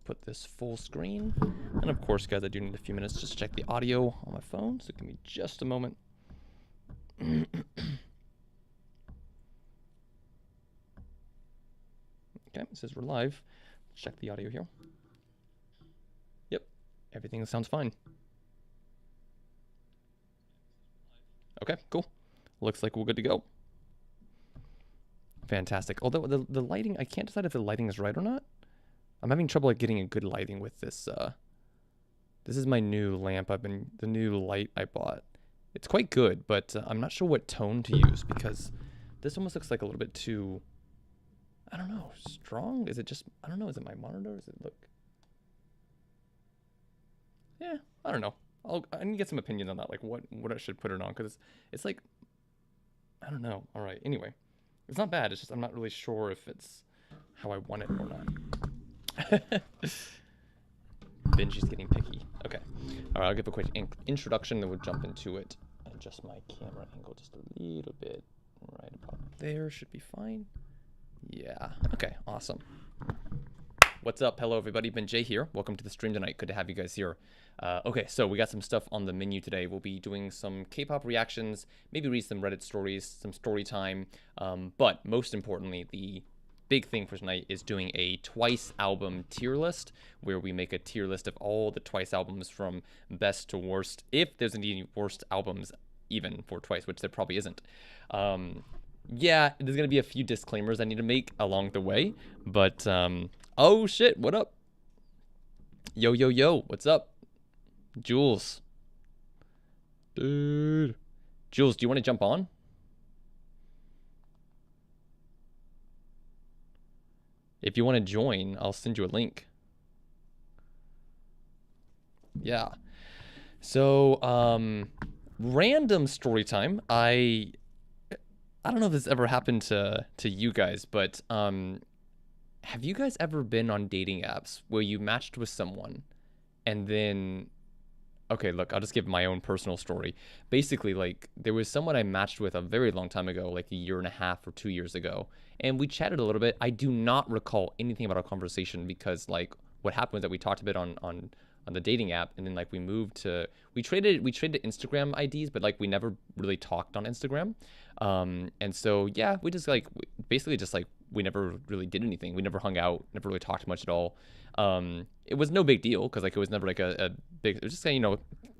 put this full screen. And of course, guys, I do need a few minutes just to check the audio on my phone, so give me just a moment. Okay, it says we're live. Let's check the audio here. Yep, everything sounds fine. Okay, cool. Looks like we're good to go. Fantastic. Although the lighting, I can't decide if the lighting is right or not. I'm having trouble like getting a good lighting with this. This is my new lamp. The new light I bought. It's quite good, but I'm not sure what tone to use because this almost looks like a little bit too, I don't know, strong? Is it just, I don't know, is it my monitor? Does it look? Yeah, I don't know. I need to get some opinions on that, like what I should put it on, because it's like, I don't know. All right, anyway. It's not bad, it's just I'm not really sure if it's how I want it or not. Benji's getting picky. Okay. All right, I'll give a quick introduction, then we'll jump into it. Adjust my camera angle just a little bit. Right about there should be fine. Yeah. Okay, awesome. What's up? Hello, everybody. Ben Jaye here. Welcome to the stream tonight. Good to have you guys here. Okay, so we got some stuff on the menu today. We'll be doing some K-pop reactions, maybe read some Reddit stories, some story time. But most importantly, the big thing for tonight is doing a Twice album tier list, where we make a tier list of all the Twice albums from best to worst, if there's any worst albums even for Twice, which there probably isn't. Yeah, there's gonna be a few disclaimers I need to make along the way, but oh shit, what up? Yo, yo, yo, what's up? Jules. Dude. Jules, do you want to jump on? If you want to join, I'll send you a link. Yeah. So, random story time. I don't know if this ever happened to you guys, but have you guys ever been on dating apps where you matched with someone and then, okay, look, I'll just give my own personal story. Basically, like, there was someone I matched with a very long time ago, like a year and a half or 2 years ago, and we chatted a little bit. I do not recall anything about our conversation because, like, what happened was that we talked a bit on the dating app, and then, like, we traded Instagram IDs, but, like, we never really talked on Instagram. And so, yeah, we just, like, basically just, like, we never really did anything. We never hung out, never really talked much at all. It was no big deal because, like, it was never, like, a big, it was just, you know,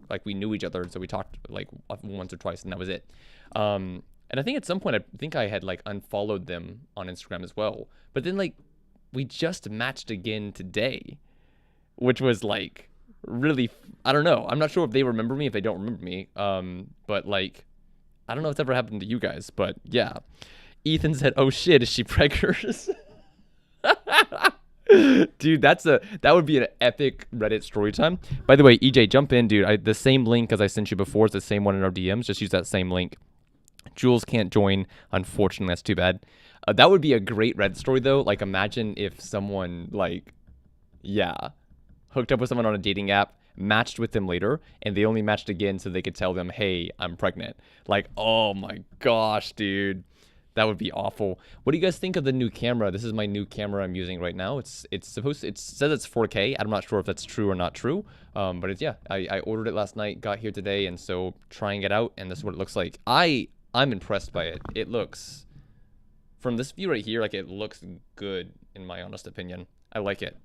like, we knew each other, and so we talked, like, once or twice, and that was it. And I think at some point, I think I had, like, unfollowed them on Instagram as well. But then, like, we just matched again today, which was, like, really, I don't know. I'm not sure if they remember me, if they don't remember me. But, like, I don't know if it's ever happened to you guys, but yeah. Ethan said, "Oh shit, is she preggers?" Dude, that would be an epic Reddit story time. By the way, EJ, jump in, dude. The same link as I sent you before is the same one in our DMs. Just use that same link. Jules can't join, unfortunately. That's too bad. That would be a great Reddit story, though. Like, imagine if someone, like, yeah, hooked up with someone on a dating app, matched with them later, and they only matched again so they could tell them, hey, I'm pregnant. Like, oh my gosh, dude. That would be awful. What do you guys think of the new camera? This is my new camera I'm using right now. It says it's 4K. I'm not sure if that's true or not true. But it's, yeah, I ordered it last night, got here today, and so trying it out, and this is what it looks like. I'm impressed by it. It looks, from this view right here, like, it looks good in my honest opinion. I like it.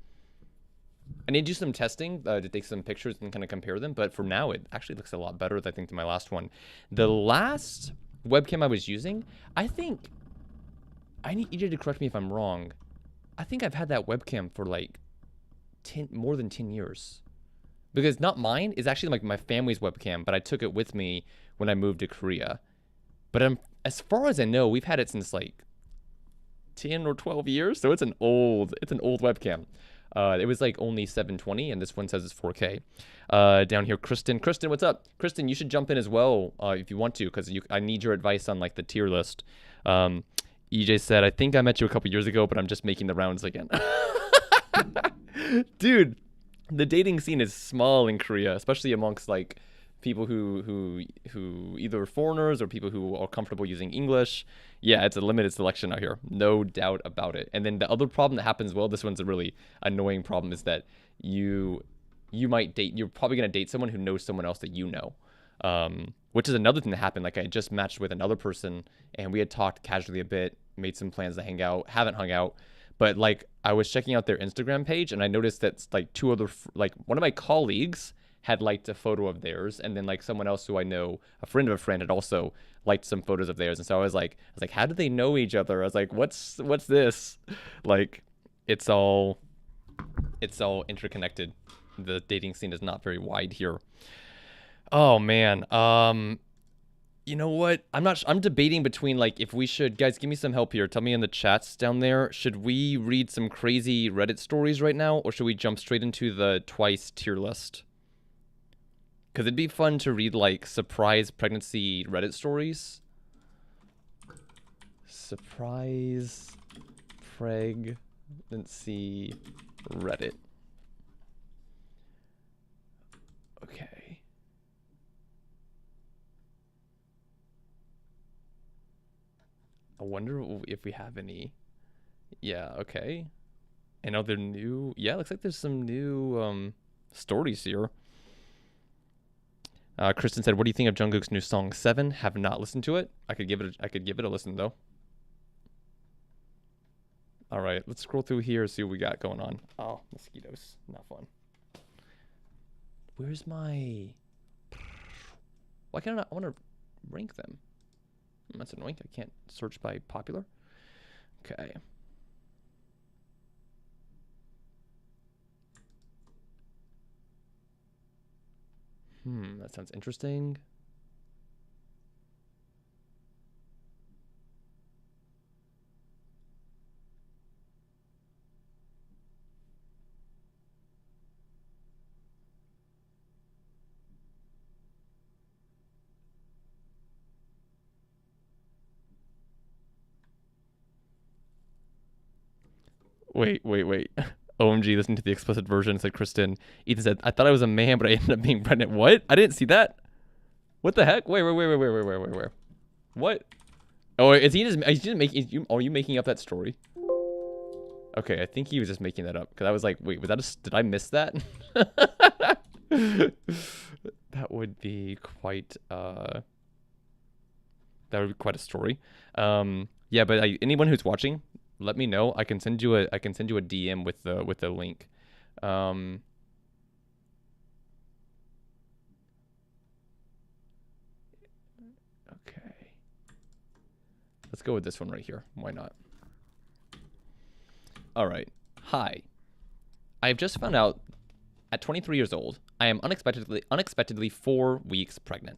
I need to do some testing to take some pictures and kind of compare them, but for now it actually looks a lot better, I think, than my last one. The last webcam I was using, I think, I need EJ to correct me if I'm wrong. I think I've had that webcam for like more than 10 years. Because not mine, it's actually like my family's webcam, but I took it with me when I moved to Korea. But as far as I know, we've had it since like 10 or 12 years, so it's an old webcam. It was like only 720, and this one says it's 4K. Down here, Kristen, what's up? Kristen, you should jump in as well if you want to, because I need your advice on like the tier list. EJ said, I think I met you a couple years ago, but I'm just making the rounds again. Dude, the dating scene is small in Korea, especially amongst like people who either foreigners or people who are comfortable using English. Yeah, it's a limited selection out here, no doubt about it. And then the other problem that happens, well, this one's a really annoying problem, is that you're probably gonna date someone who knows someone else that you know. Which is another thing that happened. Like I just matched with another person and we had talked casually a bit, made some plans to hang out, haven't hung out, but like I was checking out their Instagram page and I noticed that like like one of my colleagues had liked a photo of theirs, and then like someone else who I know, a friend of a friend, had also liked some photos of theirs. And so I was like, how do they know each other? I was like, what's this? Like, it's all interconnected. The dating scene is not very wide here. Oh man. You know what? I'm debating between like if we should, guys, give me some help here. Tell me in the chats down there. Should we read some crazy Reddit stories right now, or should we jump straight into the twice tier list? Because it'd be fun to read like surprise pregnancy Reddit stories. Surprise pregnancy Reddit. Okay. I wonder if we have any. Yeah, okay. And are there new? Yeah, looks like there's some new stories here. Kristen said, "What do you think of Jungkook's new song 7? Have not listened to it. I could give it a listen though." All right, let's scroll through here and see what we got going on. Oh, mosquitoes, not fun. Where's my? Why can't I want to rank them? That's annoying. I can't search by popular. Okay. That sounds interesting. Wait. OMG, listen to the explicit version. Said Kristen. Ethan said, "I thought I was a man, but I ended up being pregnant." What? I didn't see that. What the heck? Wait. What? Oh, is he just making? Are you making up that story? Okay, I think he was just making that up because I was like, wait, was that did I miss that? That would be quite that would be quite a story. Yeah, but anyone who's watching, let me know. I can send you a DM with the link. Okay. Let's go with this one right here. Why not? All right. Hi. I have just found out at 23 years old, I am unexpectedly 4 weeks pregnant.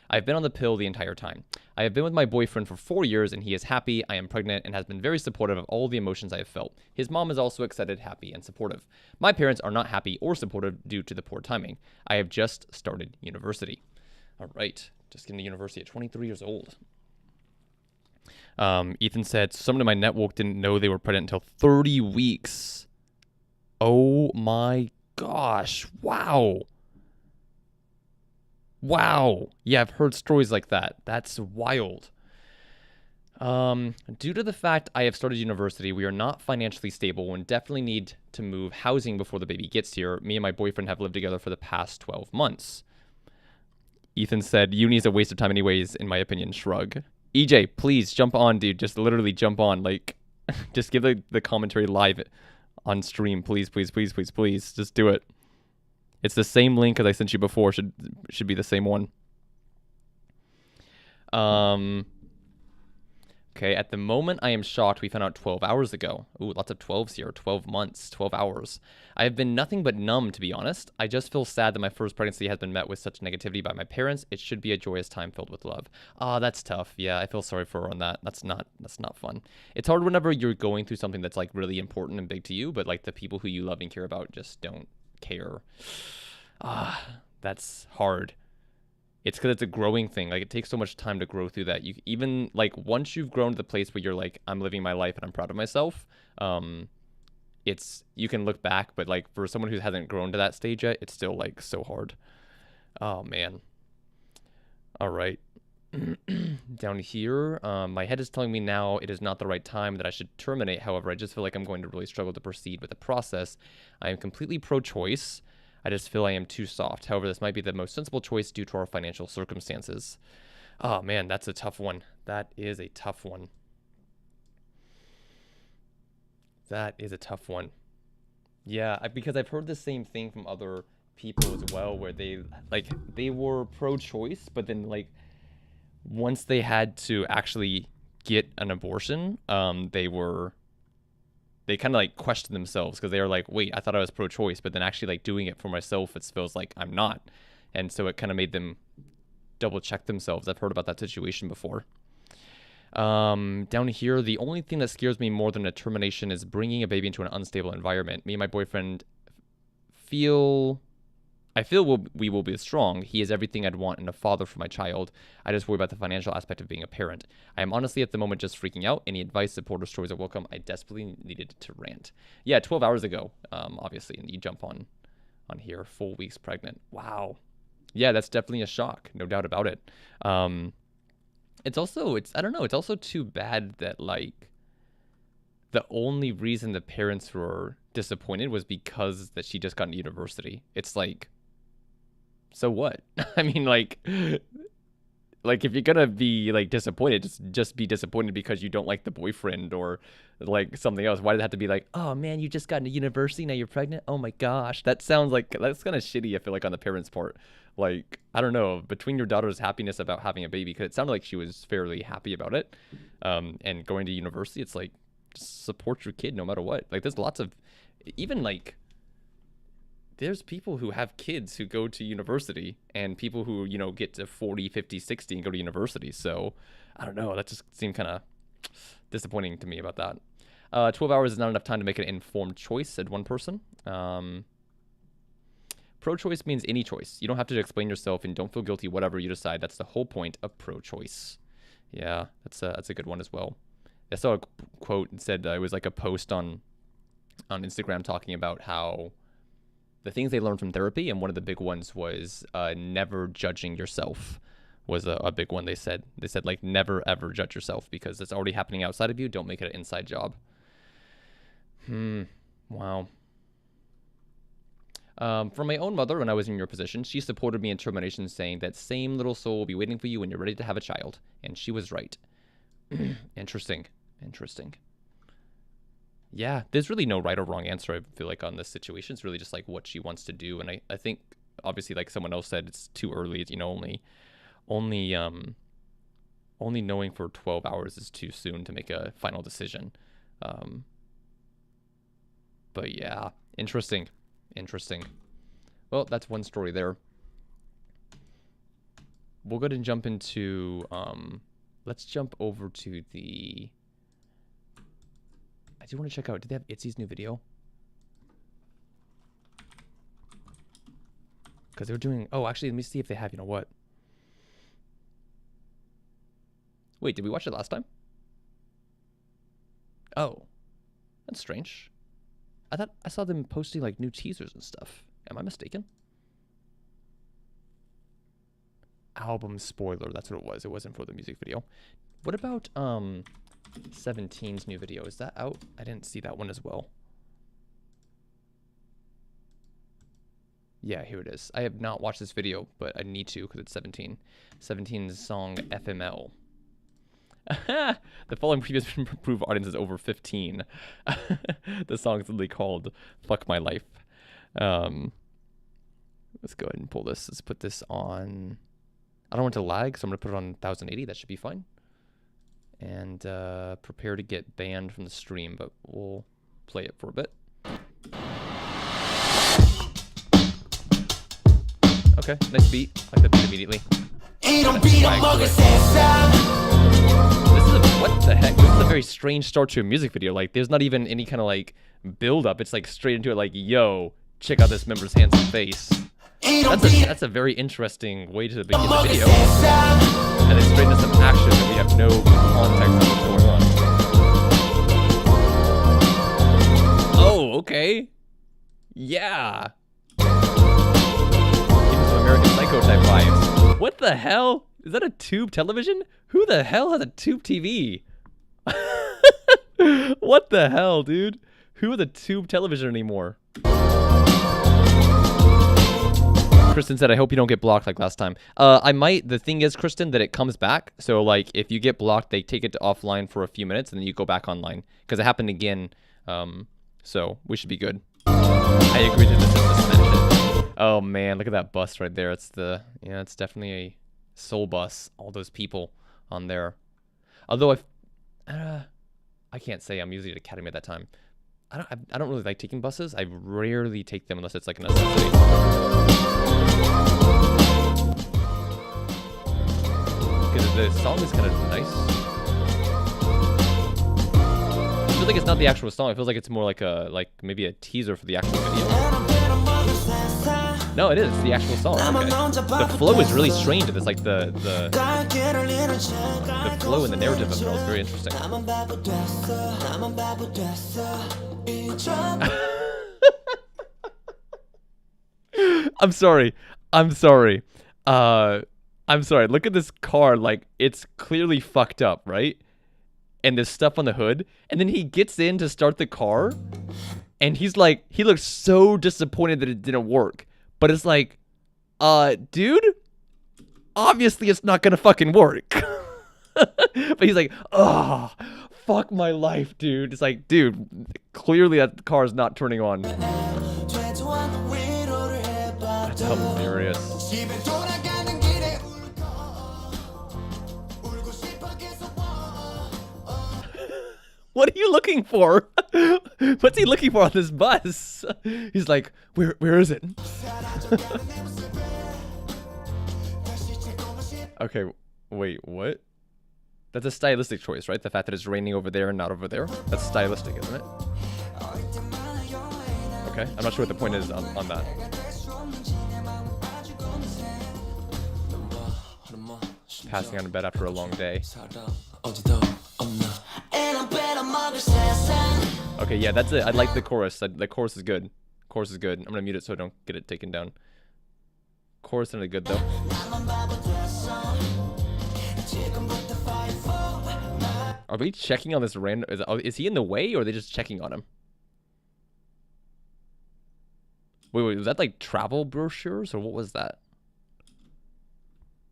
I've been on the pill the entire time. I have been with my boyfriend for 4 years and he is happy I am pregnant and has been very supportive of all the emotions I have felt. His mom is also excited, happy, and supportive. My parents are not happy or supportive due to the poor timing. I have just started university. All right, just getting to university at 23 years old. Ethan said, someone in my network didn't know they were pregnant until 30 weeks. Oh my gosh, wow. Wow. Yeah, I've heard stories like that. That's wild. Due to the fact I have started university, we are not financially stable and definitely need to move housing before the baby gets here. Me and my boyfriend have lived together for the past 12 months. Ethan said, uni is a waste of time anyways, in my opinion, shrug. EJ, please jump on, dude. Just literally jump on. Like, just give the commentary live on stream. Please. Just do it. It's the same link as I sent you before. Should be the same one. Okay, at the moment I am shocked we found out 12 hours ago. Ooh, lots of 12s here. 12 months, 12 hours. I have been nothing but numb, to be honest. I just feel sad that my first pregnancy has been met with such negativity by my parents. It should be a joyous time filled with love. Ah, that's tough. Yeah, I feel sorry for her on that. That's not fun. It's hard whenever you're going through something that's like really important and big to you, but like the people who you love and care about just don't care. Ah, that's hard. It's because it's a growing thing. Like, it takes so much time to grow through that. You even, like, once you've grown to the place where you're like, I'm living my life and I'm proud of myself, you can look back, but like for someone who hasn't grown to that stage yet, it's still like so hard. Oh man. All right. Down here, my head is telling me now it is not the right time, that I should terminate. However, I just feel like I'm going to really struggle to proceed with the process. I am completely pro-choice. I just feel I am too soft. However, this might be the most sensible choice due to our financial circumstances. Oh man, that's a tough one. That is a tough one. That is a tough one. Yeah, because I've heard the same thing from other people as well, where they were pro-choice, but then like once they had to actually get an abortion, they kind of like questioned themselves, because they were like, wait, I thought I was pro-choice, but then actually like doing it for myself, it feels like I'm not. And so it kind of made them double check themselves. I've heard about that situation before. Down here, the only thing that scares me more than a termination is bringing a baby into an unstable environment. Me and my boyfriend I feel we will be strong. He is everything I'd want in a father for my child. I just worry about the financial aspect of being a parent. I am honestly at the moment just freaking out. Any advice, support, or stories are welcome. I desperately needed to rant. Yeah, 12 hours ago, obviously, and you jump on here, 4 weeks pregnant. Wow. Yeah, that's definitely a shock, no doubt about it. It's I don't know, it's also too bad that like the only reason the parents were disappointed was because that she just got into university. It's like, so what? I mean, like if you're gonna be like disappointed, just be disappointed because you don't like the boyfriend or like something else. Why did it have to be like, oh man, you just got into university, now you're pregnant? Oh my gosh, that's kind of shitty. I feel like on the parents' part. Like, I don't know, between your daughter's happiness about having a baby, because it sounded like she was fairly happy about it, and going to university, it's like, just support your kid no matter what. Like, there's lots of, even like, there's people who have kids who go to university, and people who, you know, get to 40, 50, 60 and go to university. So, I don't know, that just seemed kind of disappointing to me about that. 12 hours is not enough time to make an informed choice, said one person. Pro-choice means any choice. You don't have to explain yourself, and don't feel guilty whatever you decide. That's the whole point of pro-choice. Yeah, that's a good one as well. I saw a quote and said it was like a post on Instagram talking about how the things they learned from therapy, and one of the big ones was never judging yourself was a big one. They said like never ever judge yourself, because it's already happening outside of you. Don't make it an inside job. Wow. From my own mother, when I was in your position, she supported me in termination, saying that same little soul will be waiting for you when you're ready to have a child. And she was right. Interesting. Yeah, there's really no right or wrong answer, I feel like, on this situation. It's really just like what she wants to do. And I think, obviously, like someone else said, it's too early. It's, you know, only knowing for 12 hours is too soon to make a final decision. But yeah, interesting. Well, that's one story there. We'll go ahead and jump into, let's jump over to the, I do want to check out, did they have Itzy's new video? Because they were doing, oh, actually, let me see if they have, you know what? Wait, did we watch it last time? Oh, that's strange. I thought I saw them posting like new teasers and stuff. Am I mistaken? Album spoiler, that's what it was. It wasn't for the music video. What about 17's new video? Is that out? I didn't see that one as well. Yeah, here it is. I have not watched this video, but I need to because it's 17. 17's song FML. The following previous approved audience is over 15. The song is literally called Fuck My Life. Let's go ahead and pull this. Let's put this on. I don't want it to lag, so I'm going to put it on 1080. That should be fine. And prepare to get banned from the stream, but we'll play it for a bit. Okay, nice beat. I like that beat immediately. What the heck? This is a very strange start to a music video. Like, there's not even any kind of like build up. It's like straight into it. Like, yo, check out this member's handsome face. That's a very interesting way to begin the video. And then straight into some action that we have no context on what's going on. Oh, okay. Yeah. Give me some American Psycho type vibes. What the hell? Is that a tube television? Who the hell has a tube TV? What the hell, dude? Who has a tube television anymore? Kristen said, I hope you don't get blocked like last time. I might. The thing is, Kristen, that it comes back. So, like, if you get blocked, they take it to offline for a few minutes, and then you go back online. Because it happened again. So, we should be good. I agree to this. Oh, man. Look at that bus right there. It's the... Yeah, it's definitely a soul bus. All those people on there. Although, I can't say. I'm usually at Academy at that time. I don't really like taking buses. I rarely take them unless it's like a necessity. Because the song is kind of nice. I feel like it's not the actual song. It feels like it's more like maybe a teaser for the actual video. No, it is the actual song. Okay. The flow is really strange. It's like the flow and the narrative of it all is very interesting. I'm sorry. I'm sorry. Look at this car. Like, it's clearly fucked up, right? And there's stuff on the hood. And then he gets in to start the car. And he's like, he looks so disappointed that it didn't work. But it's like, dude, obviously it's not gonna fucking work. But he's like, oh, fuck my life, dude. It's like, dude, clearly that car is not turning on. That's hilarious. What are you looking for? What's he looking for on this bus? He's like, where is it? Okay, wait, what? That's a stylistic choice, right? The fact that it's raining over there and not over there. That's stylistic, isn't it? Okay, I'm not sure what the point is on that. Passing out of bed after a long day. Okay, yeah, that's it. I like the chorus. The chorus is good. Chorus is good. I'm gonna mute it so I don't get it taken down. Chorus sounded good though. Are we checking on this random? Is he in the way, or are they just checking on him? Wait, was that like travel brochures, or what was that?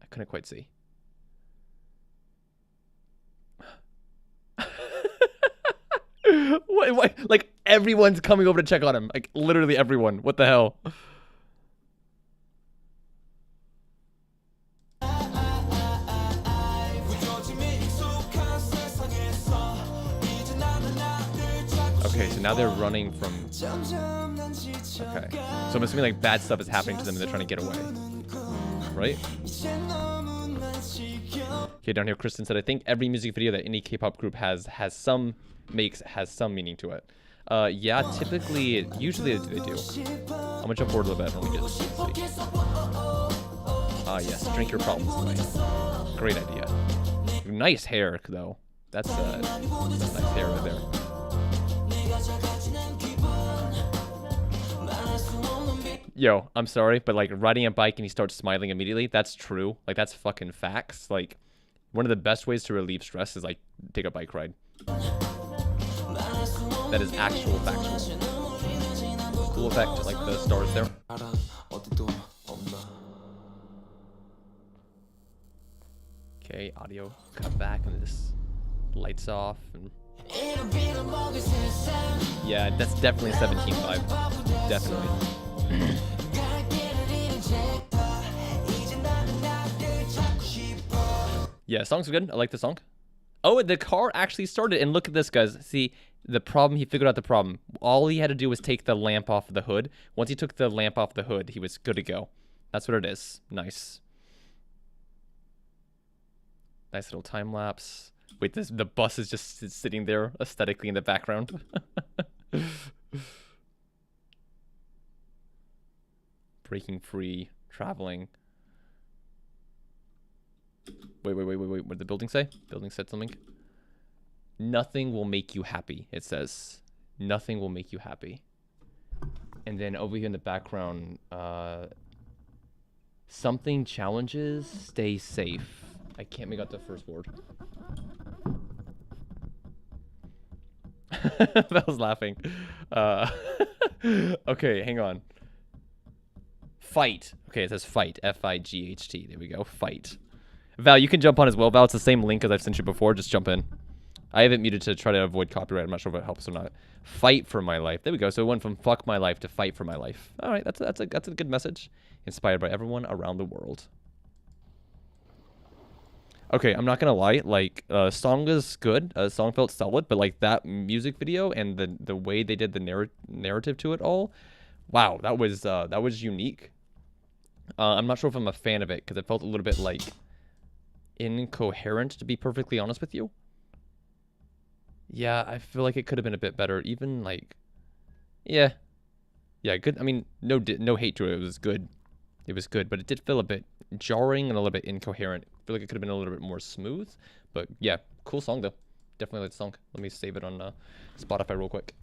I couldn't quite see. What? Like, everyone's coming over to check on him. Like, literally everyone. What the hell? Okay, so now they're running from... Okay. So I'm assuming, like, bad stuff is happening to them and they're trying to get away. Right? Okay, down here, Kristen said, I think every music video that any K-pop group has some meaning to it. Yeah, typically, usually they do. I'm gonna jump forward a little bit when we get to see. Yes, drink your problems away. Great idea. Nice hair, though. That's nice hair right there. Yo, I'm sorry, but like riding a bike and he starts smiling immediately, that's true. Like, that's fucking facts. Like, one of the best ways to relieve stress is like take a bike ride. That is actual factual. Cool effect, like the stars there. Okay, audio cut back and this lights off and... Yeah, that's definitely a 17 vibe. Definitely. Yeah, songs are good. I like the song. Oh, the car actually started. And look at this, guys. See, the problem, he figured out the problem. All he had to do was take the lamp off of the hood. Once he took the lamp off the hood, he was good to go. That's what it is. Nice. Nice little time lapse. Wait, the bus is just sitting there aesthetically in the background. Breaking free, traveling. Wait. What did the building say? Building said something. Nothing will make you happy, it says. Nothing will make you happy. And then over here in the background, Something challenges, stay safe. I can't make out the first word. That was laughing. Okay, hang on. Fight. Okay, it says fight. F-I-G-H-T. There we go. Fight. Val, you can jump on as well. Val, it's the same link as I've sent you before. Just jump in. I have it muted to try to avoid copyright. I'm not sure if it helps or not. Fight for my life. There we go. So it went from fuck my life to fight for my life. All right, that's a good message. Inspired by everyone around the world. Okay, I'm not gonna lie. Like, song is good. Song felt solid, but like that music video and the way they did the narrative to it all, wow, that was unique. I'm not sure if I'm a fan of it because it felt a little bit like incoherent, to be perfectly honest with you. Yeah, I feel like it could have been a bit better. Even like, yeah, good. I mean, no hate to it. It was good. It was good, but it did feel a bit jarring and a little bit incoherent. I feel like it could have been a little bit more smooth. But yeah, cool song though. Definitely like the song. Let me save it on Spotify real quick.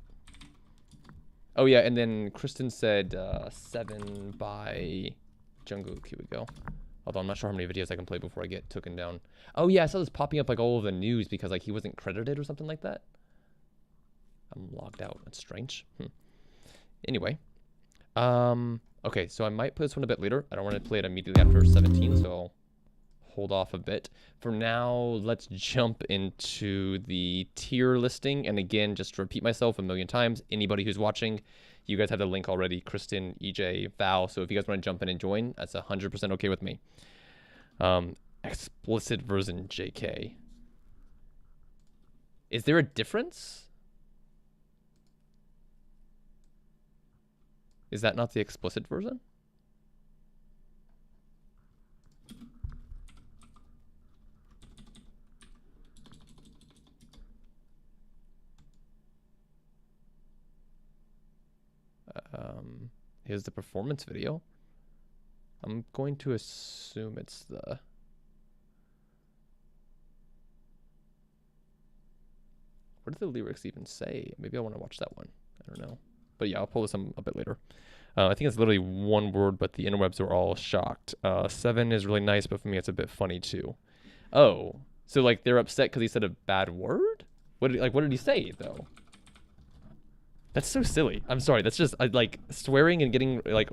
Oh yeah, and then Kristen said 7 by Jungkook. Here we go. Although I'm not sure how many videos I can play before I get taken down. Oh yeah, I saw this popping up like all over the news because like he wasn't credited or something like that. I'm logged out. That's strange. Anyway. Okay, so I might play this one a bit later. I don't want to play it immediately after 17, so I'll hold off a bit. For now, let's jump into the tier listing. And again, just to repeat myself a million times, anybody who's watching, you guys have the link already. Kristen, EJ, Val. So if you guys want to jump in and join, that's 100% okay with me. Explicit version JK. Is there a difference? Is that not the explicit version? Here's the performance video. I'm going to assume it's the... What do the lyrics even say? Maybe I want to watch that one. I don't know. But yeah, I'll pull this a bit later. I think it's literally one word, but the interwebs are all shocked. 7 is really nice, but for me, it's a bit funny too. Oh, so like they're upset because he said a bad word? What did he say though? That's so silly. I'm sorry. That's just like swearing and getting like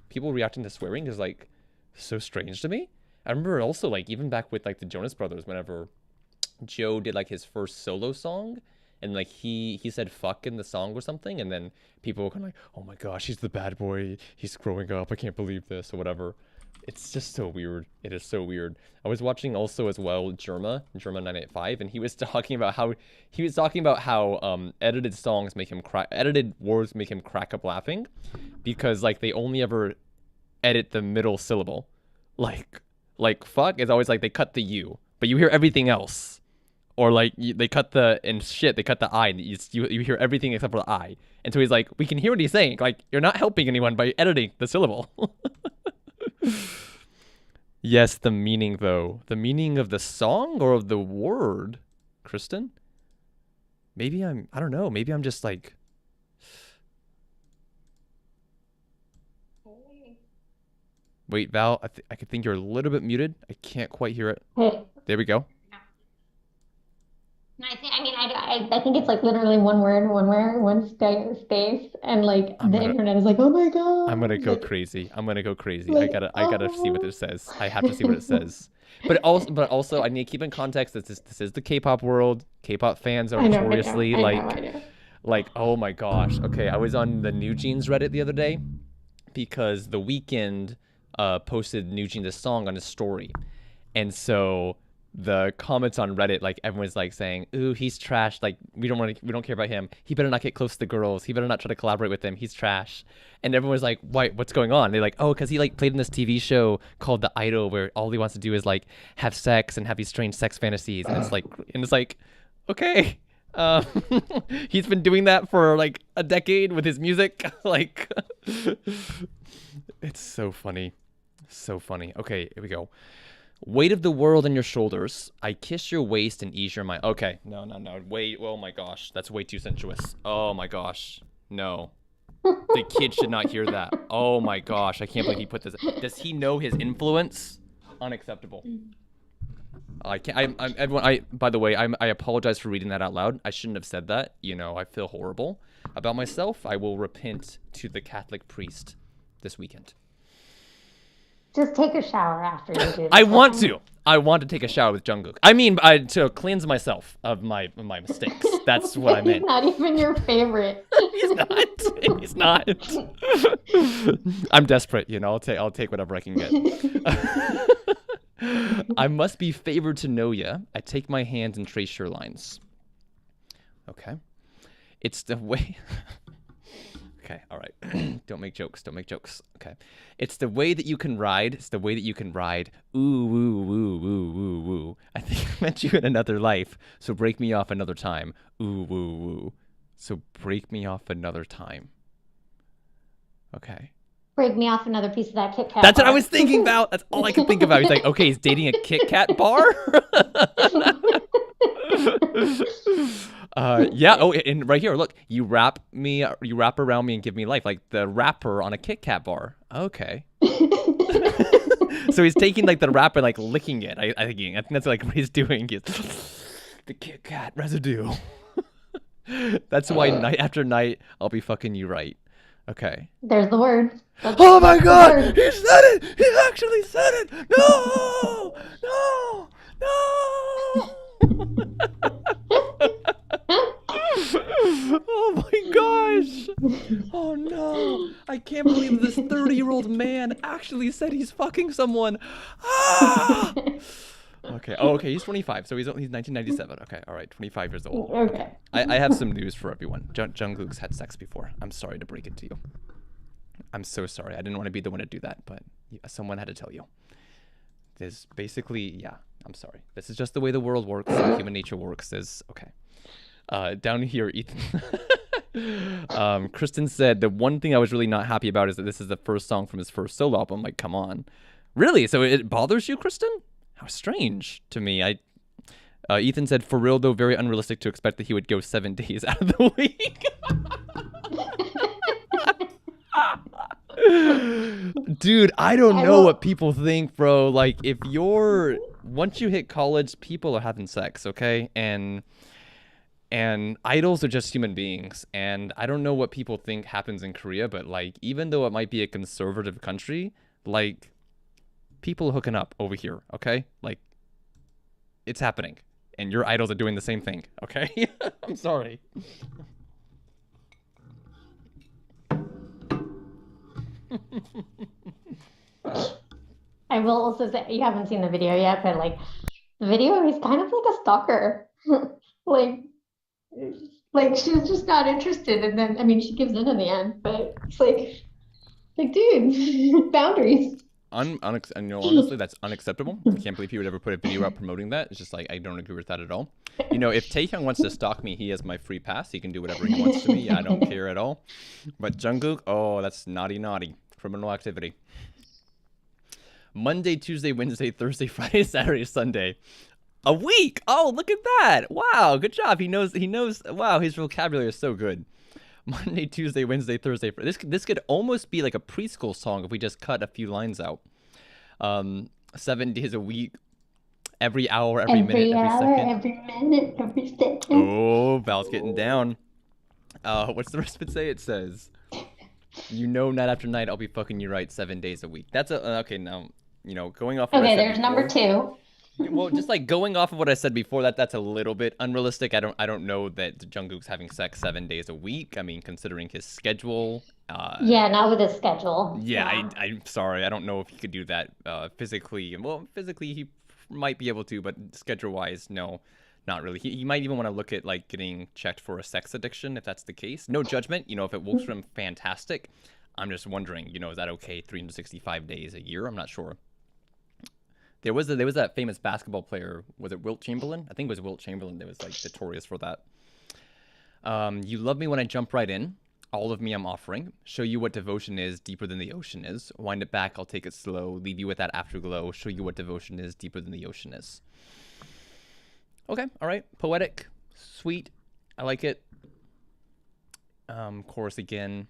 people reacting to swearing is like so strange to me. I remember also like even back with like the Jonas Brothers, whenever Joe did like his first solo song. And like he said fuck in the song or something, and then people were kind of like, oh my gosh, he's the bad boy, he's growing up, I can't believe this, or whatever. It's just so weird. It is so weird. I was watching also as well Jerma 985, and he was talking about how edited songs make him crack, edited words make him crack up laughing, because like they only ever edit the middle syllable. Like fuck is always like they cut the U, but you hear everything else. Or like they cut the I, and you hear everything except for the I. And so he's like, we can hear what he's saying. Like, you're not helping anyone by editing the syllable. Yes, the meaning though. The meaning of the song or of the word, Kristen? Maybe I don't know. Maybe I'm just like... Wait, Val, I could think you're a little bit muted. I can't quite hear it. There we go. I think it's like literally one word, one space, and like internet is like, oh my god. I'm gonna go crazy. I'm gonna go crazy. Like, I gotta see what it says. I have to see what it says. But also, I need to keep in context that this is the K-pop world. K-pop fans are notoriously like, oh my gosh. Okay, I was on the New Jeans Reddit the other day because The Weeknd posted New Jeans' song on his story, and so the comments on Reddit, like everyone's like saying, ooh, he's trash, like we don't care about him, he better not get close to the girls, he better not try to collaborate with them, he's trash. And everyone's like, what's going on? They're like, oh, because he like played in this TV show called The Idol where all he wants to do is like have sex and have these strange sex fantasies, and it's like okay, he's been doing that for like a decade with his music. Like it's so funny. Okay, here we go. Weight of the world on your shoulders. I kiss your waist and ease your mind. Okay, no. Wait, oh my gosh. That's way too sensuous. Oh my gosh. No. The kid should not hear that. Oh my gosh, I can't believe he put this. Does he know his influence? Unacceptable. I can't. Everyone. By the way, I apologize for reading that out loud. I shouldn't have said that. You know, I feel horrible about myself. I will repent to the Catholic priest this weekend. Just take a shower after you do I this, want okay? to. I want to take a shower with Jungkook. I mean, to cleanse myself of my mistakes. That's what I He's meant. not even your favorite. He's not. He's not. I'm desperate, you know. I'll take whatever I can get. I must be favored to know ya. I take my hands and trace your lines. Okay. It's the way. Okay, all right. Don't make jokes. Don't make jokes. Okay. It's the way that you can ride. It's the way that you can ride. Ooh, woo, woo, woo, woo, woo. I think I met you in another life, so break me off another time. Ooh, woo, woo. So break me off another time. Okay. Break me off another piece of that Kit Kat That's what I bar. was thinking about. That's all I could think about. He's like, okay, he's dating a Kit Kat bar? Yeah. Oh, and right here, look. You wrap around me and give me life, like the wrapper on a Kit Kat bar. Okay. So he's taking like the wrapper and like licking it. I think that's like what he's doing. He's the Kit Kat residue. That's why night after night I'll be fucking you right. Okay. There's the word. Oh my That's the God! word. He said it! He actually said it! No! No! No! Oh my gosh! Oh no! I can't believe this 30-year-old man actually said he's fucking someone. Ah! Okay. Oh, okay. He's 25, so he's 1997. Okay. All right. 25 years old. Okay. I have some news for everyone. Jungkook's had sex before. I'm sorry to break it to you. I'm so sorry. I didn't want to be the one to do that, but someone had to tell you. There's basically, yeah, I'm sorry. This is just the way the world works, human nature works. Okay. Down here, Ethan. Kristen said, the one thing I was really not happy about is that this is the first song from his first solo album. Like, come on. Really? So it bothers you, Kristen? How strange to me. Ethan said, for real, though, very unrealistic to expect that he would go 7 days out of the week. Dude, I don't know what people think, bro. Like, once you hit college, people are having sex, okay? And idols are just human beings. And I don't know what people think happens in Korea, but like, even though it might be a conservative country, like, people are hooking up over here, okay? Like, it's happening. And your idols are doing the same thing, okay? I'm sorry. I will also say you haven't seen the video yet, but like the video, he's kind of like a stalker. like, like she's just not interested, and then I mean she gives in the end, but it's like dude, boundaries. Honestly, that's unacceptable. I can't believe he would ever put a video out promoting that. It's just like, I don't agree with that at all. You know, if Taehyung wants to stalk me, he has my free pass. He can do whatever he wants to me. I don't care at all. But Jungkook, oh, that's naughty. Criminal activity. Monday, Tuesday, Wednesday, Thursday, Friday, Saturday, Sunday. A week. Oh, look at that. Wow, good job. He knows. Wow, his vocabulary is so good. Monday, Tuesday, Wednesday, Thursday. This could almost be like a preschool song if we just cut a few lines out. 7 days a week, every hour, every minute, every second. Every minute, every second. Oh, Val's getting down. What's the rest of it say? It says, you know, night after night, I'll be fucking you right 7 days a week. That's okay. Now, you know, going off. Okay, there's number 2. Well, just like going off of what I said before, that's a little bit unrealistic. I don't know that Jungkook's having sex 7 days a week. I mean, considering his schedule. Yeah, not with his schedule. Yeah, I'm sorry. I don't know if he could do that physically. Well, physically he might be able to, but schedule-wise, no, not really. He might even want to look at like getting checked for a sex addiction if that's the case. No judgment. You know, if it works for him, fantastic. I'm just wondering, you know, is that okay 365 days a year? I'm not sure. There was that famous basketball player. Was it Wilt Chamberlain? I think it was Wilt Chamberlain that was like notorious for that. You love me when I jump right in. All of me I'm offering. Show you what devotion is deeper than the ocean is. Wind it back, I'll take it slow. Leave you with that afterglow. Show you what devotion is deeper than the ocean is. Okay, all right. Poetic, sweet. I like it. Chorus again.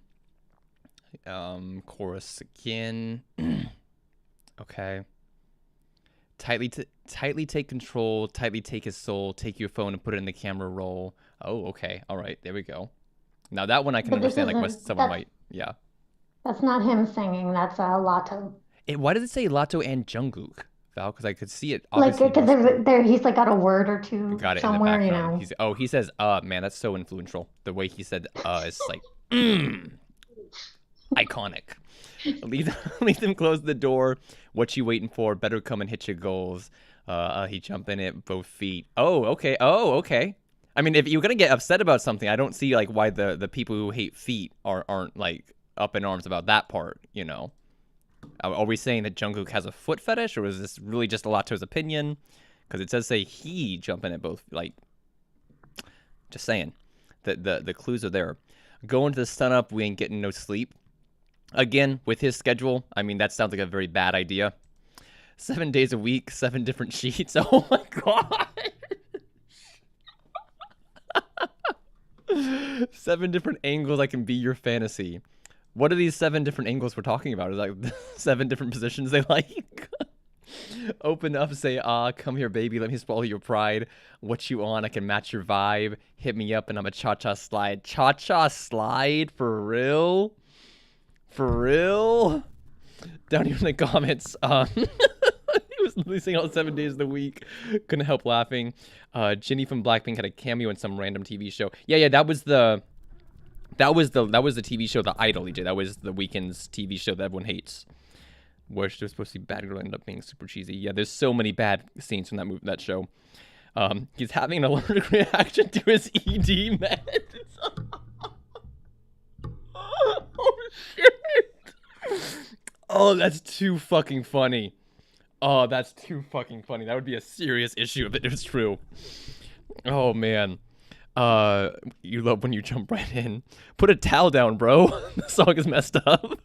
Chorus again. Okay. Tightly take control, tightly take his soul, take your phone and put it in the camera roll. Oh, okay. All right, there we go. Now that one I can But this understand, like isn't someone might, yeah. that's not him singing. That's Lotto. Why does it say Lotto and Jungkook, Val? Because I could see it Like obviously because he's like got a word or two got it in the somewhere, you background. know. He says man, that's so influential. The way he said is like iconic. Leave them close the door. What you waiting for? Better come and hit your goals. He jump in it both feet. Oh, okay. Oh, okay. I mean, if you're gonna get upset about something, I don't see like why the people who hate feet aren't like up in arms about that part. You know, are we saying that Jungkook has a foot fetish, or is this really just Lato's opinion? Because it says say he jump in it both. Like, just saying, the clues are there. Going to the sun up, we ain't getting no sleep. Again, with his schedule, I mean, that sounds like a very bad idea. 7 days a week, 7 different sheets. Oh my god. 7 different angles I can be your fantasy. What are these 7 different angles we're talking about? Is like 7 different positions they like? Open up, say, come here, baby, let me swallow your pride. What you on? I can match your vibe. Hit me up and I'm a cha-cha slide. Cha-cha slide? For real? For real? Down here in the comments, he was literally saying all 7 days of the week. Couldn't help laughing. Jinny from Blackpink had a cameo in some random TV show. Yeah, that was the TV show, The Idol, EJ. That was the Weeknd's TV show that everyone hates. Where she was supposed to be bad girl, ended up being super cheesy. Yeah, there's so many bad scenes from that show. He's having an allergic reaction to his ED meds. Oh shit! Oh, that's too fucking funny. Oh, that's too fucking funny. That would be a serious issue if it was true. Oh man. You love when you jump right in. Put a towel down, bro. The song is messed up.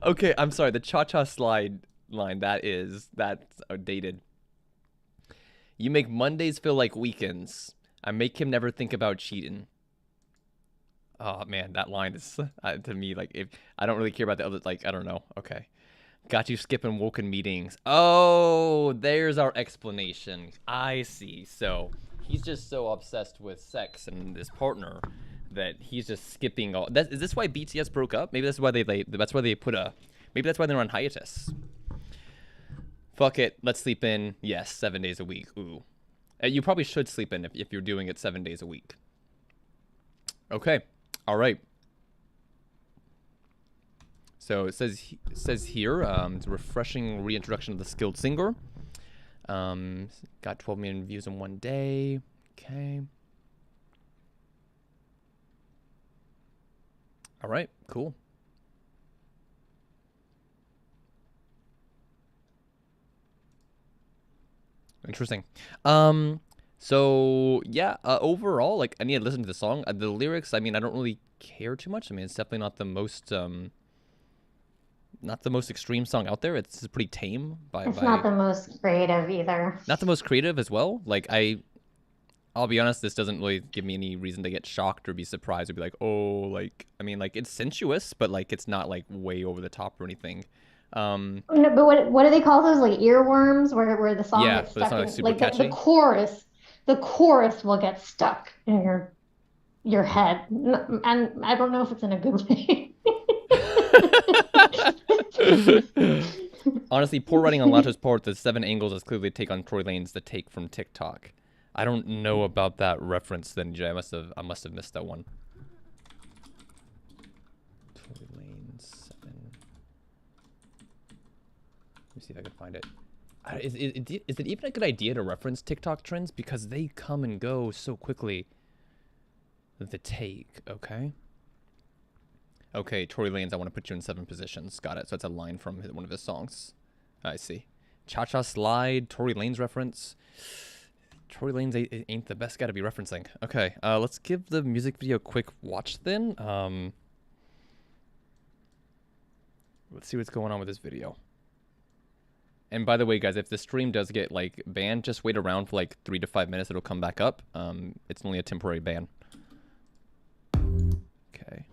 Okay, I'm sorry. The cha-cha slide line, that's outdated. You make Mondays feel like weekends. I make him never think about cheating. Oh man, that line is to me like, if I don't really care about the other, like, I don't know. Okay. Got you skipping woken meetings. Oh, there's our explanation. I see. So he's just so obsessed with sex and his partner that he's just skipping all. Is this why BTS broke up? Maybe that's why they put a. Maybe that's why they're on hiatus. Fuck it. Let's sleep in. Yes, 7 days a week. Ooh. You probably should sleep in if you're doing it 7 days a week. Okay. All right. So it says here, it's a refreshing reintroduction of the skilled singer. Got 12 million views in 1 day. Okay. All right, cool. Interesting. So yeah, overall, like, I need to listen to the song. The lyrics, I mean, I don't really care too much. I mean, it's definitely not the most extreme song out there. It's pretty tame It's not the most creative either. Not the most creative as well. Like, I'll be honest, this doesn't really give me any reason to get shocked or be surprised or be like, oh, like, I mean, like, it's sensuous, but like it's not like way over the top or anything. No, but what do they call those, like earworms where the song Yeah, gets but it's stuck not in, like super like catchy. the chorus will get stuck in your head, and I don't know if it's in a good way. Honestly, poor writing on Lato's part. The 7 angles is clearly a take on Tory Lanez, the take from TikTok. I don't know about that reference then, Jay. I must have missed that one. Tory Lanez 7. Let me see if I can find it. Is it even a good idea to reference TikTok trends? Because they come and go so quickly. The take, okay. Okay, Tory Lanez, I want to put you in 7 positions. Got it. So it's a line from one of his songs. I see. Cha-Cha Slide, Tory Lanez reference. Tory Lanez ain't the best guy to be referencing. Okay, let's give the music video a quick watch then. Let's see what's going on with this video. And by the way, guys, if the stream does get, like, banned, just wait around for, like, 3 to 5 minutes. It'll come back up. It's only a temporary ban. Okay.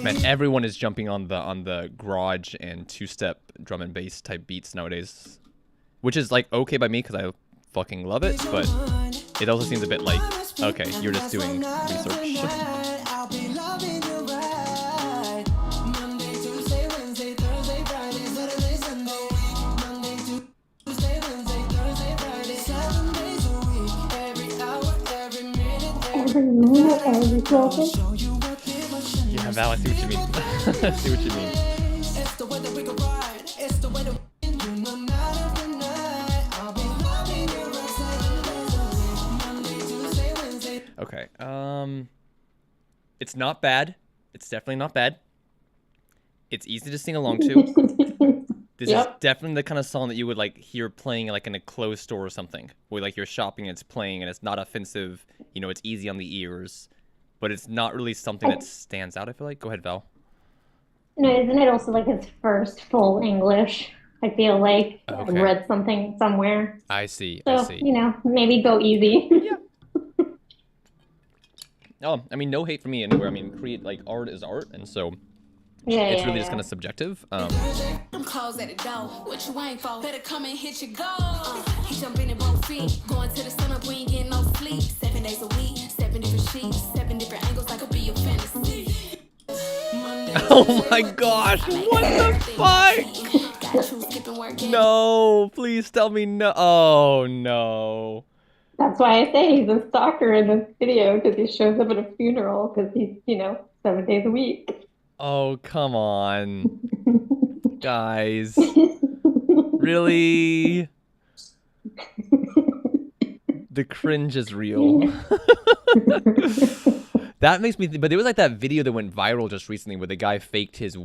Man, everyone is jumping on the garage and two-step drum and bass type beats nowadays, which is like okay by me because I fucking love it, but it also seems a bit like, okay, you're just doing research. Every minute, every second. Yeah, Val, I see what you mean. I see what you mean. Okay. It's not bad. It's definitely not bad. It's easy to sing along to. This is definitely the kind of song that you would like hear playing like in a clothes store or something, where like you're shopping and it's playing and it's not offensive. You know, it's easy on the ears, but it's not really something that stands out. I feel like. Go ahead, Val. No, isn't it also like his first full English? I feel like I Okay. read something somewhere. I see. So, I see. you know, maybe go easy. Yeah. Oh, I mean, no hate for me anywhere. I mean, create like art is art, and so it's really just kind of subjective. Close at the door. What you ain't for? Better come and hit your goal. He jumping in both feet, going to the sun up, we ain't getting no sleep. 7 days a week, 7 different sheets, 7 different angles. I could be your fantasy. Oh my gosh! What the fuck? No, please tell me no. Oh no. That's why I say he's a stalker in this video because he shows up at a funeral because he's, you know, 7 days a week. Oh, come on. Guys. Really? The cringe is real. That makes me but there was like that video that went viral just recently where the guy faked his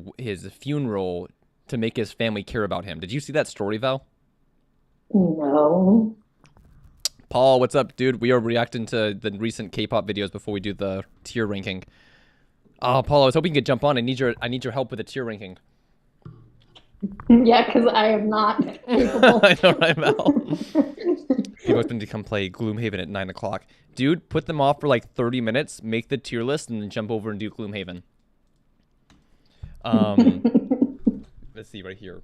funeral to make his family care about him. Did you see that story, Val? No. Paul, what's up, dude? We are reacting to the recent K-pop videos before we do the tier ranking. Oh, Paul, I was hoping you could jump on. I need your help with the tier ranking. Yeah, because I am not capable. I know, right, Val? People expect to come play Gloomhaven at 9 o'clock. Dude, put them off for like 30 minutes, make the tier list, and then jump over and do Gloomhaven. Let's see right here.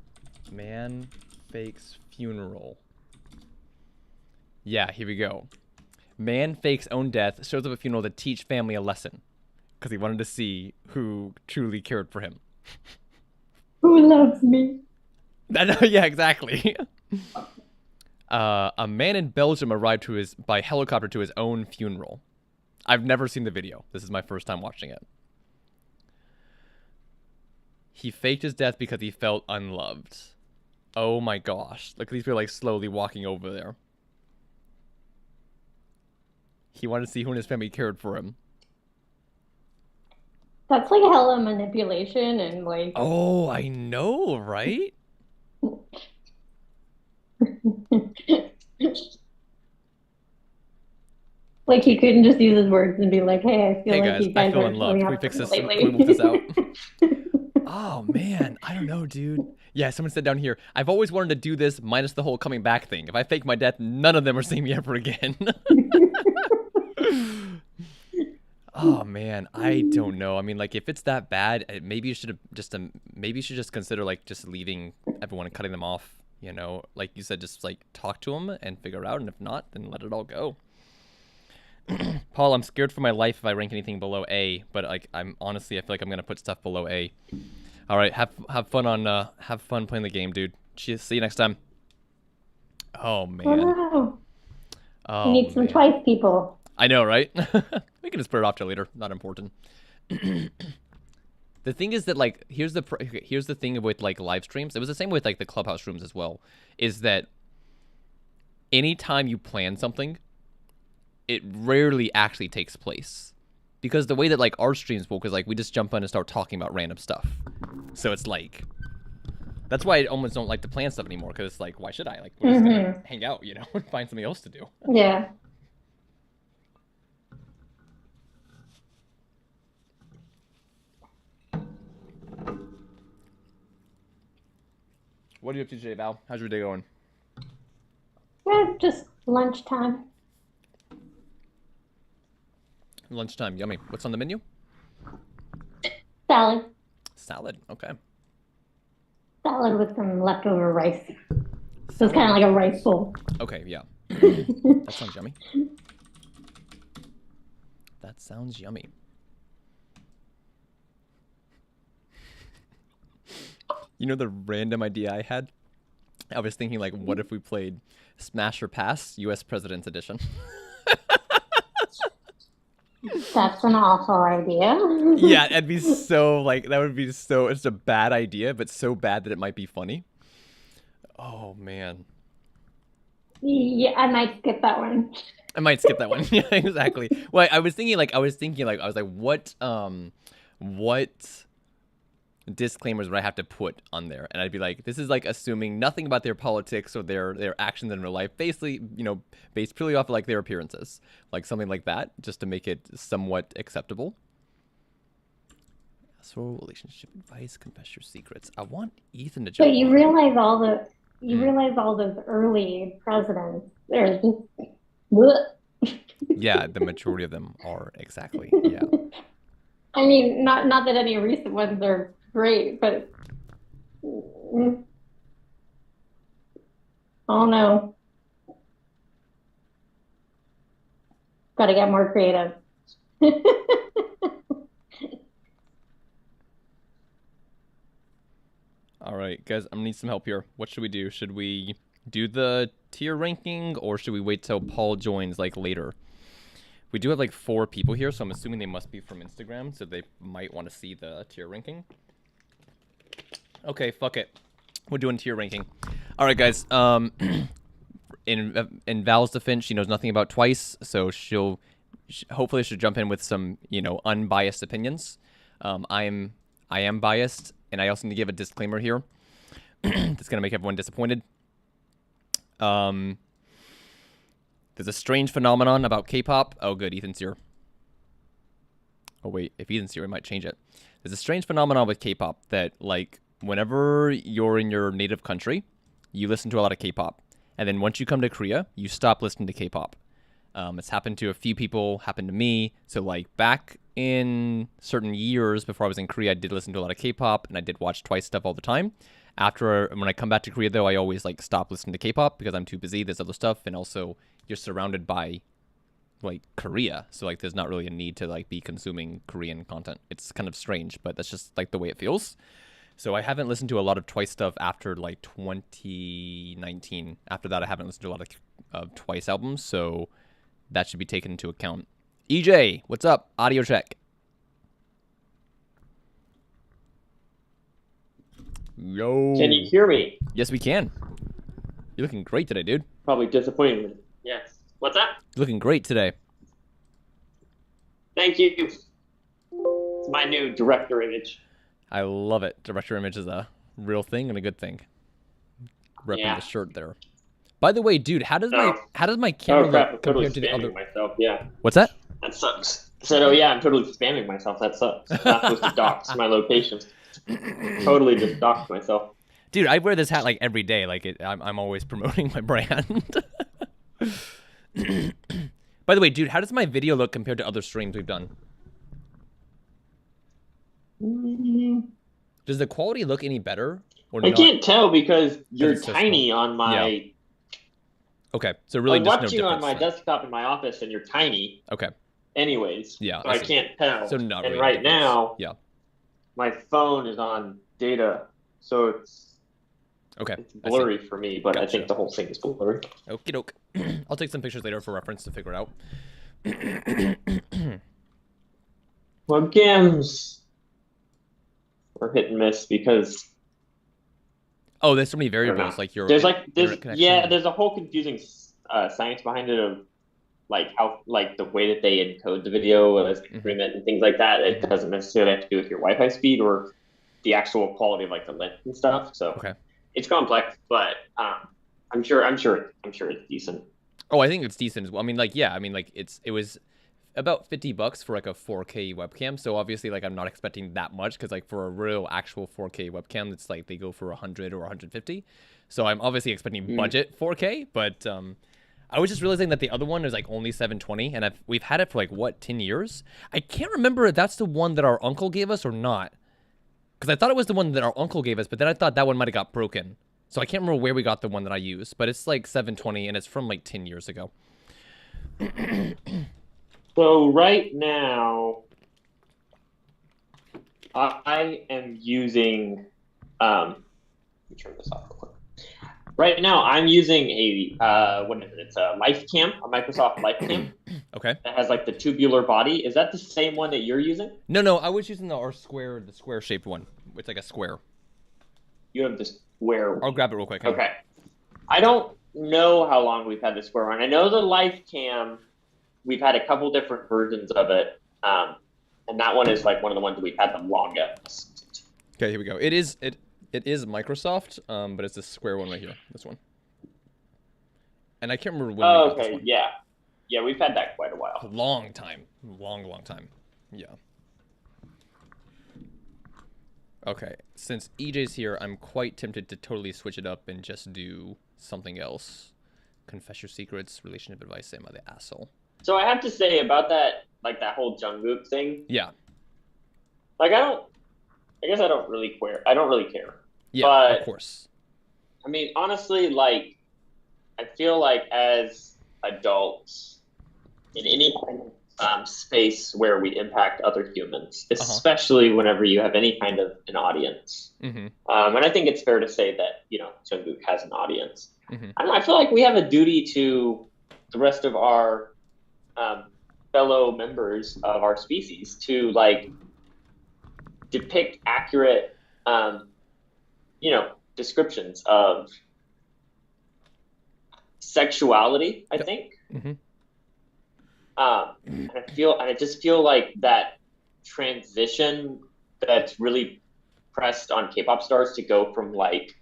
Man fakes funeral. Yeah, here we go. Man fakes own death, shows up at funeral to teach family a lesson. Because he wanted to see who truly cared for him. Who loves me? Yeah, exactly. A man in Belgium arrived by helicopter to his own funeral. I've never seen the video. This is my first time watching it. He faked his death because he felt unloved. Oh my gosh. Look at these people like slowly walking over there. He wanted to see who in his family cared for him. That's like hella manipulation and like. Oh, I know, right? Like he couldn't just use his words and be like, "Hey, I feel Hey like guys, you guys I feel are unloved. showing Can we up fix this? lately." Can we move this out? Oh man, I don't know, dude. Yeah, someone said down here, I've always wanted to do this minus the whole coming back thing. If I fake my death, none of them are seeing me ever again. Oh man, I don't know. I mean, like if it's that bad, maybe you should just consider like just leaving everyone and cutting them off. You know, like you said, just like talk to them and figure it out, and if not, then let it all go. Paul, I'm scared for my life if I rank anything below A, but like I feel like I'm gonna put stuff below A. All right, have fun playing the game, dude. See you next time. Oh man. Oh no. Oh, You need some man. twice people. I know, right? We can just put it off till later. Not important. The thing is that like here's the thing with like live streams. It was the same with like the Clubhouse rooms as well. Is that anytime you plan something, it rarely actually takes place. Because the way that like our streams work is like we just jump in and start talking about random stuff. So it's like that's why I almost don't like to plan stuff anymore, because it's like, why should I? Like we're just gonna hang out, you know, and find something else to do. Yeah. What are you up to today, Val? How's your day going? Yeah, just lunchtime. Lunchtime, yummy. What's on the menu? Salad. Salad. Okay. Salad with some leftover rice. So Salad it's kind of like a rice bowl. Okay, yeah. That sounds yummy. That sounds yummy. You know the random idea I had? I was thinking, like, what if we played Smash or Pass, U.S. President's Edition? That's an awful idea. Yeah, it'd be so, like, that would be so, it's a bad idea, but so bad that it might be funny. Oh, man. Yeah, I might skip that one. I might skip that one. Yeah, exactly. Well, I was like, what disclaimers would I have to put on there? And I'd be like, this is like assuming nothing about their politics or their actions in real life, basically, you know, based purely off of, like, their appearances, like something like that, just to make it somewhat acceptable. So, relationship advice, confess your secrets. I want Ethan to jump But you on. realize all those early presidents, they're just bleh. Yeah, the majority of them are exactly. Yeah. I mean, not that any recent ones are great, but oh no. Gotta get more creative. All right, guys, I'm gonna need some help here. What should we do? Should we do the tier ranking, or should we wait till Paul joins, like, later? We do have, like, 4 people here, so I'm assuming they must be from Instagram, so they might want to see the tier ranking. Okay, fuck it. We're doing tier ranking. All right, guys. In Val's defense, she knows nothing about Twice, so hopefully she'll jump in with some, you know, unbiased opinions. I am biased, and I also need to give a disclaimer here that's gonna make everyone disappointed. There's a strange phenomenon about K-pop. Oh, good, Ethan's here. Oh, wait, if Ethan's here, we might change it. There's a strange phenomenon with K-pop that, like, whenever you're in your native country, you listen to a lot of K-pop. And then once you come to Korea, you stop listening to K-pop. It's happened to a few people, happened to me. So, like, back in certain years before I was in Korea, I did listen to a lot of K-pop, and I did watch Twice stuff all the time. When I come back to Korea, though, I always, like, stop listening to K-pop because I'm too busy. There's other stuff, and also you're surrounded by, like, Korea, so, like, there's not really a need to, like, be consuming Korean content. It's kind of strange, but that's just, like, the way it feels. So I haven't listened to a lot of Twice stuff after, like, 2019. After that, I haven't listened to a lot of Twice albums, so that should be taken into account. EJ, what's up? Audio check. Yo. Can you hear me? Yes, we can. You're looking great today, dude. Probably disappointing. Yes. What's that? You're looking great today. Thank you. It's my new director image. I love it. Director image is a real thing and a good thing. Repping Yeah. the shirt there. By the way, dude, how does Oh. my camera Oh crap! I'm look totally compared to the spamming other? myself. Yeah, What's that? that sucks. I said, oh yeah, I'm totally spamming myself. That sucks. I'm not supposed to dox my location. Totally just doxed myself. Dude, I wear this hat like every day. Like I'm always promoting my brand. By the way, dude, how does my video look compared to other streams we've done? Does the quality look any better or I not? can't tell because you're it's so tiny on my. Okay, so really I just watch no you on difference my then. desktop in my office, and you're tiny. Okay. Anyways. Yeah, So I I see. can't tell. So not and really right a difference. now, Yeah. my phone is on data, so it's Okay. it's I see. blurry for me. But I Gotcha. think the whole thing is blurry. Okie doke. I'll take some pictures later for reference to figure it out. Webcams are hit and miss because Oh, there's so many I don't variables know. like your there's internet connection. yeah, there's a whole confusing science behind it of like how like the way that they encode the video as an increment and things like that. It doesn't necessarily have to do with your Wi-Fi speed or the actual quality of like the length and stuff. So Okay. it's complex, but I'm sure it's decent. Oh, I think it's decent as well. I mean, like, yeah, I mean, like, it was about $50 for like a 4K webcam. So obviously, like, I'm not expecting that much because, like, for a real actual 4K webcam, it's like they go for 100 or 150. So I'm obviously expecting budget 4K, but I was just realizing that the other one is like only 720, and we've had it for like what 10 years. I can't remember if that's the one that our uncle gave us or not, because I thought it was the one that our uncle gave us, but then I thought that one might have got broken. So I can't remember where we got the one that I used, but it's like 720, and it's from like 10 years ago. So right now, I am using. Let me turn this off real quick. Right now, I'm using what is it? It's a LifeCam, a Microsoft LifeCam. Okay. That has like the tubular body. Is that the same one that you're using? No, I was using the square shaped one. It's like a square. You have the square one. I'll grab it real quick. Okay. I don't know how long we've had the square one. I know the LifeCam, we've had a couple different versions of it. And that one is like one of the ones that we've had the longest. Okay, here we go. It is Microsoft, but it's this square one right here. This one. And I can't remember when we got this one. Yeah. Yeah, we've had that quite a while. A long time. Long time. Yeah. Okay, since EJ's here, I'm quite tempted to totally switch it up and just do something else. Confess your secrets, relationship advice, am I the asshole? So I have to say about that, like that whole Jungkook thing. Yeah. Like I guess I don't really care. I don't really care. Yeah, but, of course. I mean, honestly, like, I feel like as adults, in any kind of space where we impact other humans, especially whenever you have any kind of an audience. Mm-hmm. And I think it's fair to say that, Jungkook has an audience. Mm-hmm. I don't know, I feel like we have a duty to the rest of our fellow members of our species to, like, depict accurate, descriptions of sexuality, I think. Mm-hmm. And I just feel like that transition that's really pressed on K-pop stars to go from like,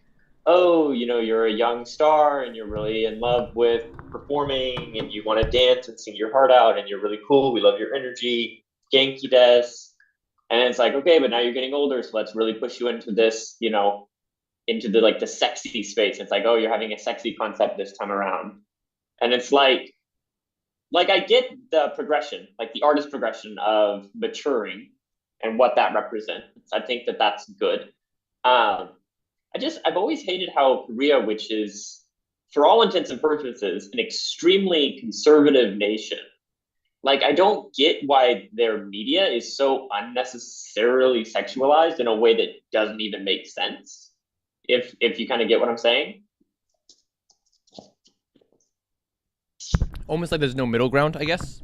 oh, you're a young star and you're really in love with performing and you want to dance and sing your heart out and you're really cool. We love your energy. Genki desu. And it's like, okay, but now you're getting older, so let's really push you into this, into the sexy space. It's like, oh, you're having a sexy concept this time around. And it's like I get the progression, like the artist progression of maturing and what that represents. I think that that's good. I've always hated how Korea, which is, for all intents and purposes, an extremely conservative nation. Like, I don't get why their media is so unnecessarily sexualized in a way that doesn't even make sense. If you kind of get what I'm saying. Almost like there's no middle ground, I guess.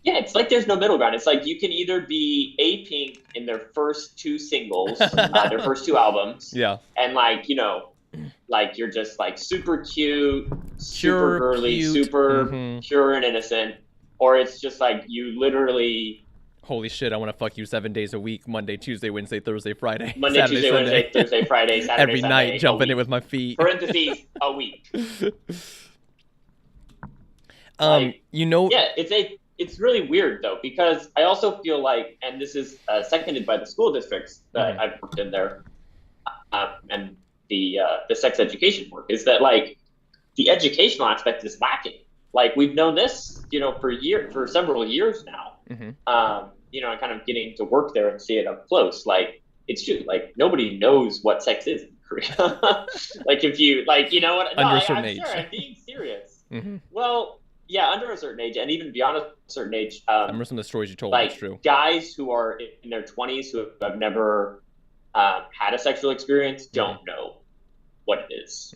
Yeah, it's like there's no middle ground. It's like you can either be A-Pink in their first two singles, their first two albums. Yeah. And like, like you're just like super cute, super girly, super pure and innocent. Or it's just like you literally... Holy shit, I want to fuck you 7 days a week. Monday, Tuesday, Wednesday, Thursday, Friday. Monday, Saturday, Tuesday, Sunday. Wednesday, Thursday, Friday, Saturday, Every Sunday, night, jumping in with my feet. Parentheses, a week. Yeah, it's really weird though, because I also feel like, and this is seconded by the school districts that I've worked in there, and the sex education work, is that like the educational aspect is lacking. Like we've known this, for several years now. And kind of getting to work there and see it up close. Like it's true. Like nobody knows what sex is in Korea. Like if you like, what? Under a certain age. Sure, I'm being serious. Well, yeah, under a certain age, and even beyond a certain age. I remember some of the stories you told. Like That's true. Guys who are in their 20s who have never had a sexual experience don't know what it is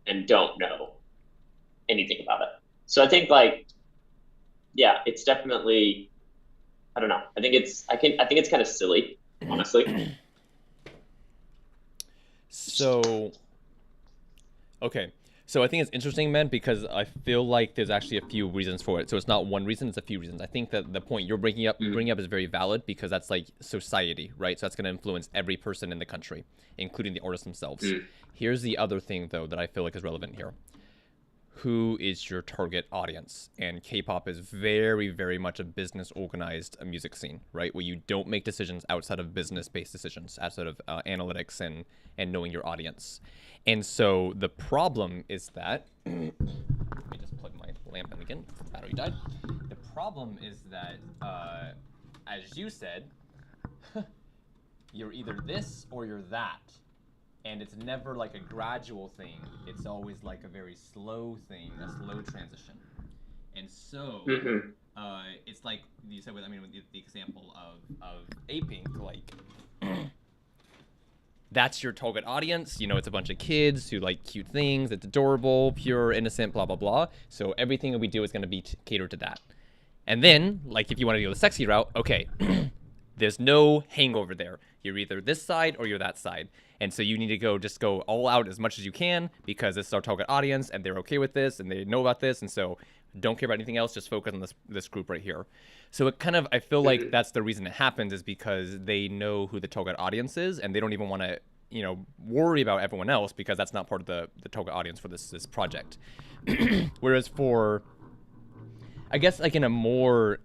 and don't know anything about it. So I think it's definitely, I don't know. I think it's kind of silly, honestly. So, okay. So I think it's interesting, man, because I feel like there's actually a few reasons for it. So it's not one reason, it's a few reasons. I think that the point you're bringing up is very valid because that's like society, right? So that's going to influence every person in the country, including the artists themselves. Here's the other thing, though, that I feel like is relevant here. Who is your target audience? And K-pop is very, very much a business organized music scene, right? Where you don't make decisions outside of business-based decisions, outside of analytics and knowing your audience. And so the problem is that, let me just plug second. Battery died. The problem is that, as you said, you're either this or you're that. And it's never like a gradual thing. It's always like a very slow thing, a slow transition. And so, it's like you said with, with the example of aping, like, that's your target audience. It's a bunch of kids who like cute things. It's adorable, pure, innocent, blah, blah, blah. So everything that we do is going to be catered to that. And then, like, if you want to go the sexy route, okay, there's no hangover there. You're either this side or you're that side. And so you need to just go all out as much as you can because this is our target audience and they're okay with this and they know about this. And so don't care about anything else. Just focus on this group right here. So it kind of, I feel like that's the reason it happens is because they know who the target audience is and they don't even want to, worry about everyone else because that's not part of the target audience for this project. Whereas for, I guess like in a more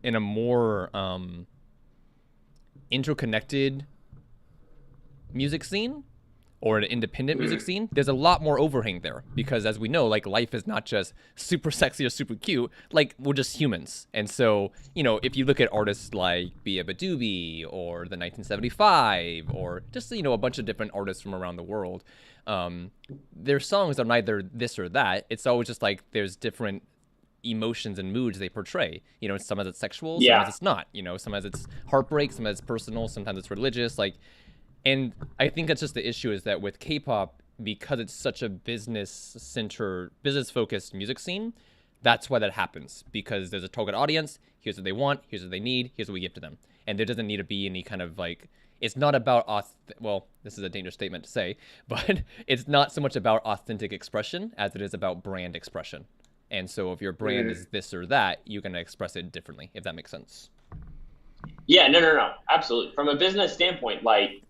interconnected music scene or an independent music scene, there's a lot more overhang there because as we know, like life is not just super sexy or super cute, like we're just humans. And so, if you look at artists like Bia Badoobie or the 1975 or just, a bunch of different artists from around the world, their songs are neither this or that. It's always just like there's different emotions and moods they portray. Sometimes it's sexual, sometimes it's not. Sometimes it's heartbreak, sometimes it's personal, sometimes it's religious. And I think that's just the issue is that with K-pop, because it's such a business-focused music scene, that's why that happens. Because there's a target audience, here's what they want, here's what they need, here's what we give to them. And there doesn't need to be any kind of like, it's not about, well, this is a dangerous statement to say, but it's not so much about authentic expression as it is about brand expression. And so if your brand is this or that, you're going to express it differently, if that makes sense. Yeah, no, absolutely. From a business standpoint, like,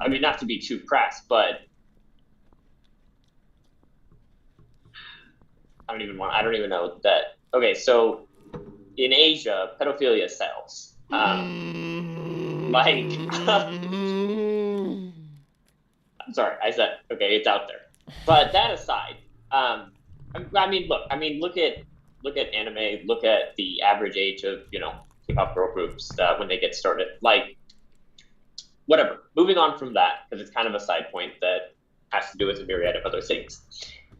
not to be too crass, but I don't even know that. Okay, so in Asia, pedophilia sells. I'm sorry, I said, okay, it's out there. But that aside, look at anime, look at the average age of, K-pop girl groups when they get started. Like, whatever. Moving on from that, because it's kind of a side point that has to do with a myriad of other things.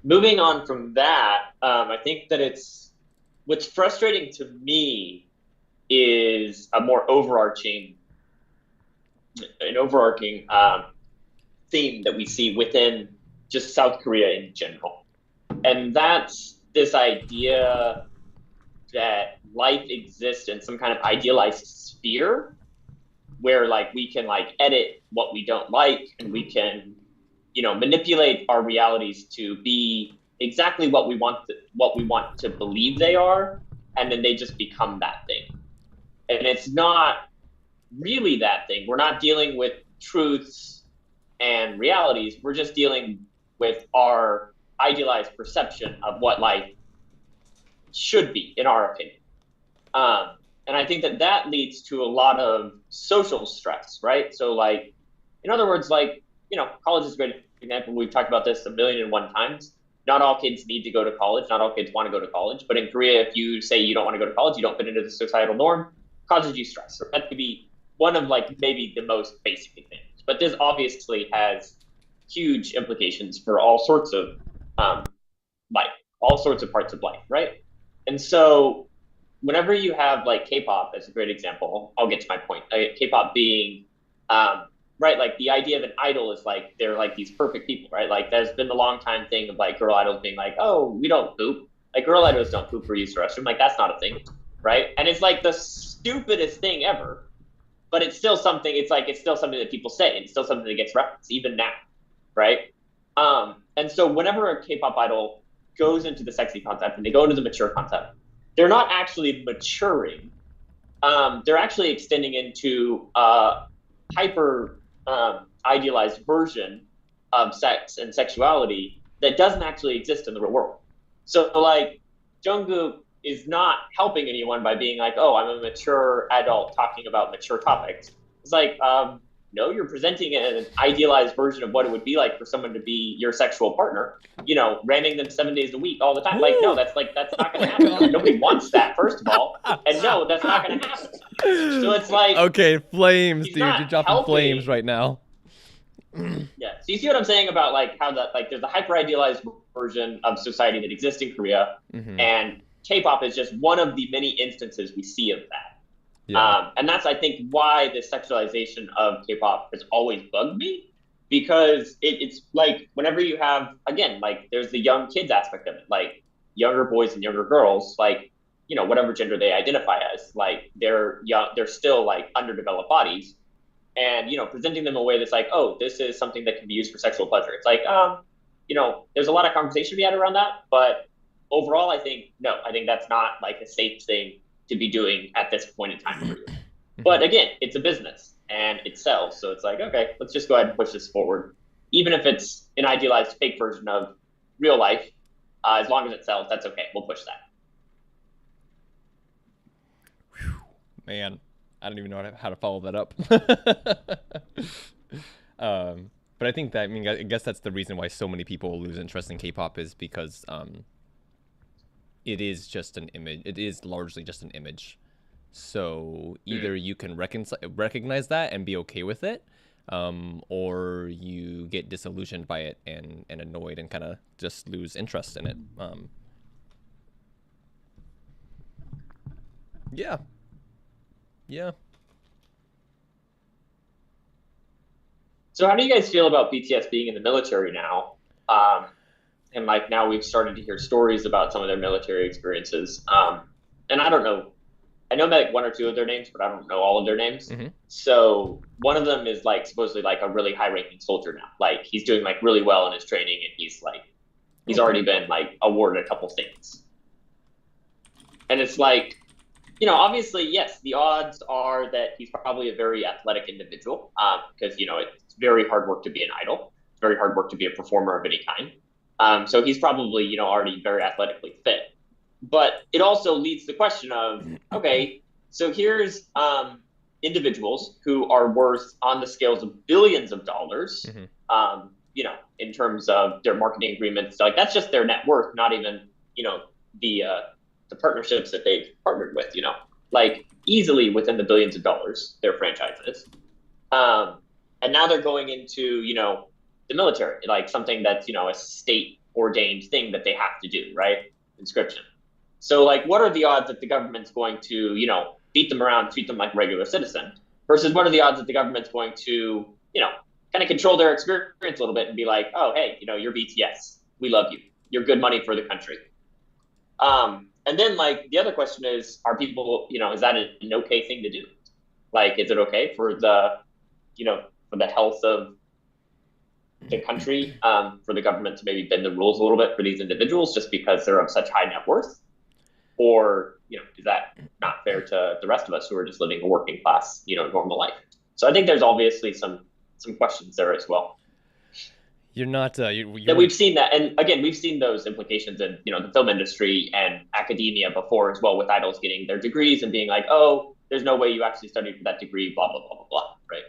Moving on from that, I think that what's frustrating to me is a more overarching theme that we see within just South Korea in general. And that's this idea that life exists in some kind of idealized sphere where like we can like edit what we don't like and we can, manipulate our realities to be exactly what we want to believe they are, and then they just become that thing. And it's not really that thing. We're not dealing with truths and realities. We're just dealing with our idealized perception of what life should be, in our opinion. And I think that leads to a lot of social stress, right? So like, in other words, like, college is a great example. We've talked about this 1,000,001 times. Not all kids need to go to college. Not all kids want to go to college. But in Korea, if you say you don't want to go to college, you don't fit into the societal norm, causes you stress. So that could be one of like maybe the most basic things. But this obviously has huge implications for all sorts of life, all sorts of parts of life, right? And so whenever you have like K-pop as a great example, I'll get to my point. K-pop being, right, like the idea of an idol is like, they're like these perfect people, right? Like there's been the long time thing of like girl idols being like, oh, we don't poop. Like girl idols don't poop or use the restroom. Like that's not a thing, right? And it's like the stupidest thing ever, but it's still something, it's still something that people say. It's still something that gets referenced even now, right? And so whenever a K-pop idol goes into the sexy concept and they go into the mature concept, they're not actually maturing. They're actually extending into a hyper idealized version of sex and sexuality that doesn't actually exist in the real world. So like Jungkook is not helping anyone by being like, oh, I'm a mature adult talking about mature topics. It's like, no, you're presenting an idealized version of what it would be like for someone to be your sexual partner, ramming them 7 days a week all the time. Like, no, that's not going to happen. Nobody wants that, first of all. And no, that's not going to happen. So it's like, okay, flames, dude. You're dropping helping. flames right now. Yeah. So you see what I'm saying about like how that, like, there's a hyper idealized version of society that exists in Korea, and K-pop is just one of the many instances we see of that. Yeah. And that's, I think, why the sexualization of K-pop has always bugged me, because it's like whenever you have, again, like there's the young kids aspect of it, like younger boys and younger girls, like, whatever gender they identify as, like they're young, they're still like underdeveloped bodies. And, presenting them in a way that's like, oh, this is something that can be used for sexual pleasure. It's like, there's a lot of conversation to be had around that. But overall, I think that's not like a safe thing to be doing at this point in time for you. But again, it's a business and it sells. So it's like, okay, let's just go ahead and push this forward. Even if it's an idealized fake version of real life, as long as it sells, that's okay. We'll push that. Man. I don't even know how to follow that up. But I think that, I guess that's the reason why so many people lose interest in K-pop, is because it is just an image. It is largely just an image. So either you can recognize that and be okay with it, or you get disillusioned by it and annoyed and kind of just lose interest in it. Yeah. Yeah. So how do you guys feel about BTS being in the military now? And like now we've started to hear stories about some of their military experiences. And I don't know. I know like one or two of their names, but I don't know all of their names. So one of them is like supposedly like a really high-ranking soldier now. Like he's doing like really well in his training, and he's already been like awarded a couple things. And it's like, obviously, yes, the odds are that he's probably a very athletic individual, because, it's very hard work to be an idol. It's very hard work to be a performer of any kind. So he's probably, already very athletically fit. But it also leads to the question of, okay, so here's individuals who are worth on the scales of billions of dollars, in terms of their marketing agreements. Like that's just their net worth, not even, the partnerships that they've partnered with, like easily within the billions of dollars, their franchises. And now they're going into, the military, like something that's, a state ordained thing that they have to do, right? Conscription. So like, what are the odds that the government's going to, beat them around, treat them like a regular citizen, versus what are the odds that the government's going to, kind of control their experience a little bit and be like, oh, hey, you're BTS. We love you. You're good money for the country. And then, like, the other question is, are people, is that an okay thing to do? Like, is it okay for the, for the health of the country, for the government to maybe bend the rules a little bit for these individuals just because they're of such high net worth? Or, is that not fair to the rest of us who are just living a working class, normal life? So I think there's obviously some questions there as well. You're not that we've seen that, and again, we've seen those implications in the film industry and academia before as well, with idols getting their degrees and being like, oh, there's no way you actually studied for that degree, blah blah blah blah blah, right?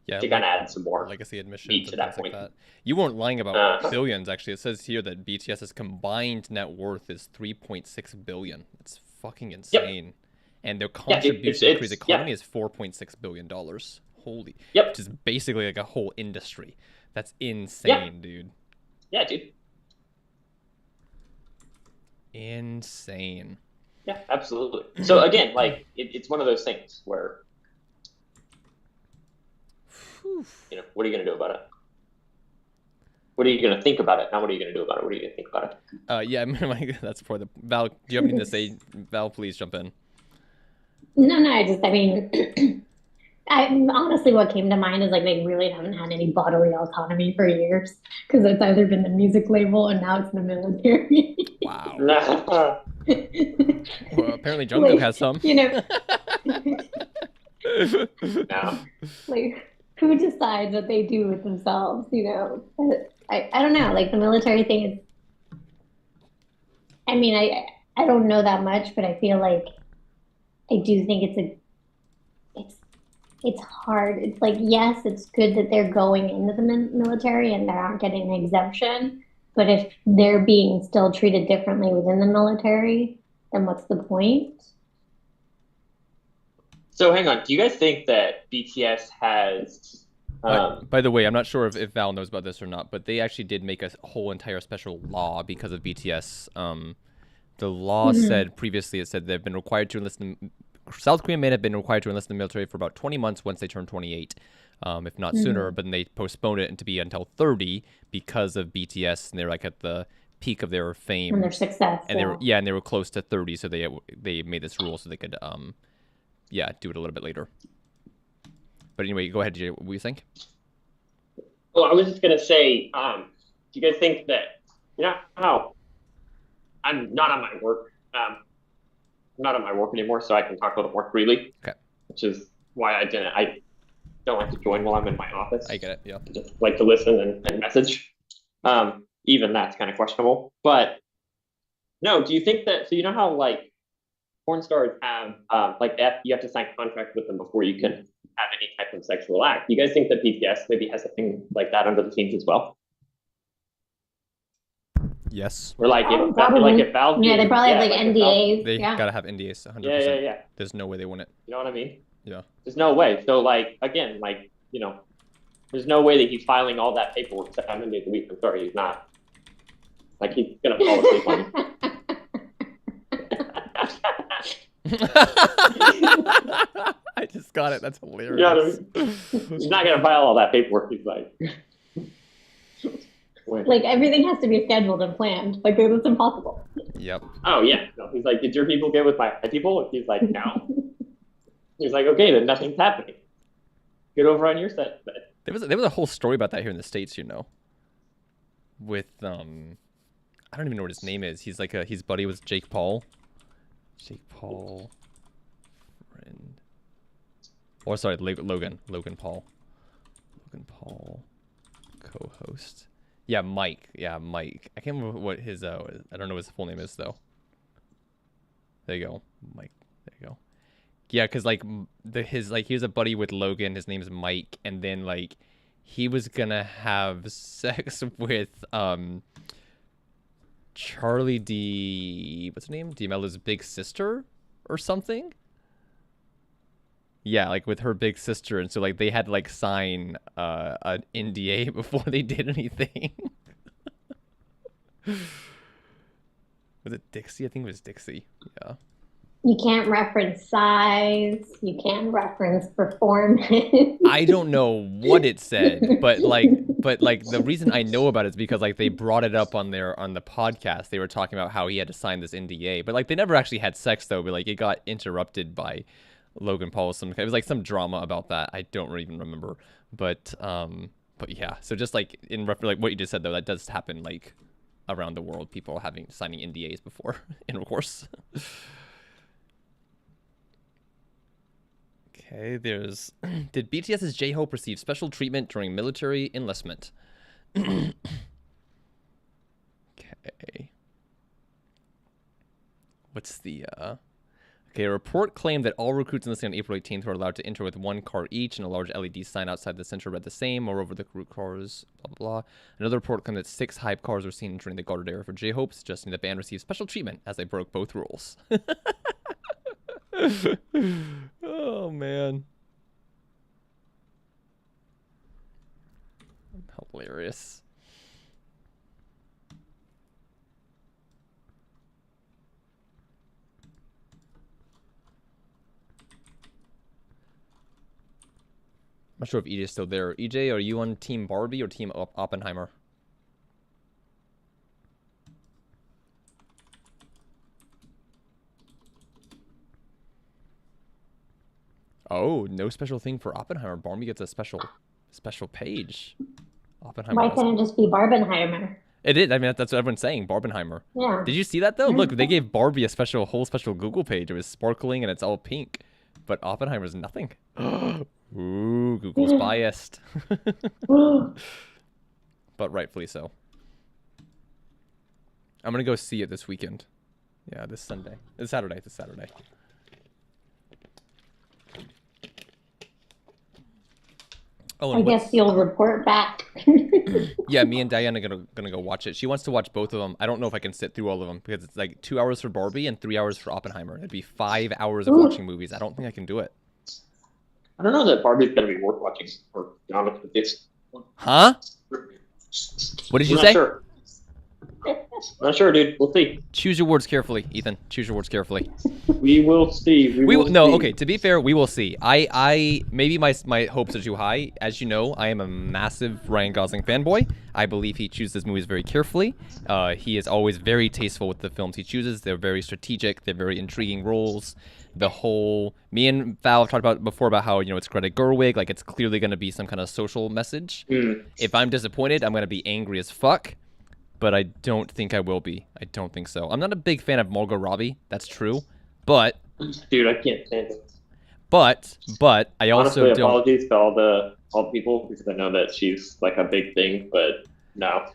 Yeah, to kind of add some more legacy admissions to that point. Like that. You weren't lying about billions. Actually, it says here that BTS's combined net worth is 3.6 billion. That's fucking insane. And their contribution to the Korea's economy is $4.6 billion. Holy, which is basically like a whole industry. That's insane, dude. Yeah, dude. Insane. Yeah, absolutely. So again, like it's one of those things where, what are you gonna do about it? What are you gonna think about it? Not what are you gonna do about it? What are you gonna think about it? Yeah, that's for the Val. Do you have anything to say? Val, please jump in. No, I mean, honestly, what came to mind is like they really haven't had any bodily autonomy for years, because it's either been the music label and now it's the military. Wow. Well, apparently Jungkook has some. Like, who decides what they do with themselves? I don't know. Like the military thing is. I mean, I don't know that much, but I feel like I do think it's it's hard. It's like, yes, it's good that they're going into the military and they're not getting an exemption, but if they're being still treated differently within the military, then what's the point? So hang on, do you guys think that BTS has By the way, I'm not sure if Val knows about this or not, but they actually did make a whole entire special law because of BTS. The law said previously, it said they've been required to enlist in South Korean men have been required to enlist in the military for about 20 months once they turn 28, if not sooner. But then they postponed it to be until 30 because of BTS, and they're like at the peak of their fame And their success. and they were close to 30, so they made this rule so they could do it a little bit later. But anyway, go ahead, Jay. What do you think? Well, I was just gonna say, do you guys think that, you know how I'm not on my work, not on my work anymore, so I can talk a little more freely. Okay. Which is why I don't like to join while I'm in my office. I get it. Yeah. I just like to listen and message. Even that's kind of questionable. But no, do you think that, so you know how like porn stars have like that you have to sign contract with them before you can have any type of sexual act? Do you guys think that BTS maybe has something like that under the scenes as well? Yes. Or like if Valve Yeah, they probably have like NDAs. They Yeah. gotta have NDAs. 100%. Yeah. There's no way they wouldn't. You know what I mean? Yeah. There's no way. So like again, like, you know, there's no way that he's filing all that paperwork except I'm gonna delete. I'm sorry, he's not. Like he's gonna fall asleep on you. I just got it. That's hilarious. You know what I mean? He's not gonna file all that paperwork. He's like, Like everything has to be scheduled and planned. Like it's impossible. Yep. oh yeah. No, he's like, did your people get with my people? He's like, no. He's like, okay, then nothing's happening. Get over on your set. There was a whole story about that here in the States, you know. With I don't even know what his name is. He's like he's buddy with Jake Paul. Jake Paul friend. Or sorry, Logan Paul. Logan Paul co-host. Yeah, Mike. I can't remember what his I don't know what his full name is though. There you go. Mike. There you go. Yeah, cuz like he was a buddy with Logan, his name's Mike, and then like he was going to have sex with Charlie what's her name? D'Amelio's big sister or something? Yeah, like with her big sister, and so like they had to like sign an NDA before they did anything. Was it Dixie? I think it was Dixie. Yeah. You can't reference size. You can't reference performance. I don't know what it said, but like the reason I know about it is because like they brought it up on the podcast. They were talking about how he had to sign this NDA, but like they never actually had sex though. But like it got interrupted by Logan Paul. It was like some drama about that. I don't even remember, but yeah. So just like in like what you just said though, that does happen like around the world. People signing NDAs before intercourse. Okay, there's... Did BTS's J-Hope receive special treatment during military enlistment? Okay. What's the, Okay, a report claimed that all recruits enlisting on April 18th were allowed to enter with one car each, and a large LED sign outside the center read the same. Moreover, the recruit cars, blah, blah, blah. Another report claimed that 6 hype cars were seen entering the guarded area for J-Hope, suggesting the band received special treatment as they broke both rules. Oh man, hilarious. I'm not sure if EJ is still there. EJ, are you on Team Barbie or Team Oppenheimer? Oh, no special thing for Oppenheimer. Barbie gets a special page. Oppenheimer. Why can't it just be Barbenheimer? It did. I mean, that's what everyone's saying. Barbenheimer. Yeah. Did you see that though? Look, they gave Barbie a whole special Google page. It was sparkling and it's all pink, but Oppenheimer's nothing. Ooh, Google's biased. But rightfully so. I'm gonna go see it this weekend. Yeah, this Sunday. This Saturday. Oh, I and guess you'll report back. yeah, me and Diana are gonna go watch it. She wants to watch both of them. I don't know if I can sit through all of them because it's like 2 hours for Barbie and 3 hours for Oppenheimer. It'd be 5 hours of Ooh. watching movies. I don't think I can do it. I don't know that Barbie's gonna be worth watching. For be honest with you. Huh? What did you I'm say? not sure. Not sure, dude. We'll see. Choose your words carefully, Ethan. Choose your words carefully. We will see. We will, no, see. okay. To be fair, we will see. I maybe my hopes are too high. As you know, I am a massive Ryan Gosling fanboy. I believe he chooses movies very carefully. He is always very tasteful with the films he chooses. They're very strategic. They're very intriguing roles. The whole me and Val have talked about before about how it's Greta Gerwig. Like it's clearly going to be some kind of social message. If I'm disappointed, I'm going to be angry as fuck. But I don't think I will be. I don't think so. I'm not a big fan of Margot Robbie. That's true. But dude, I can't stand it. But I also Honestly, don't. apologies to all the people because I know that she's like a big thing, but no,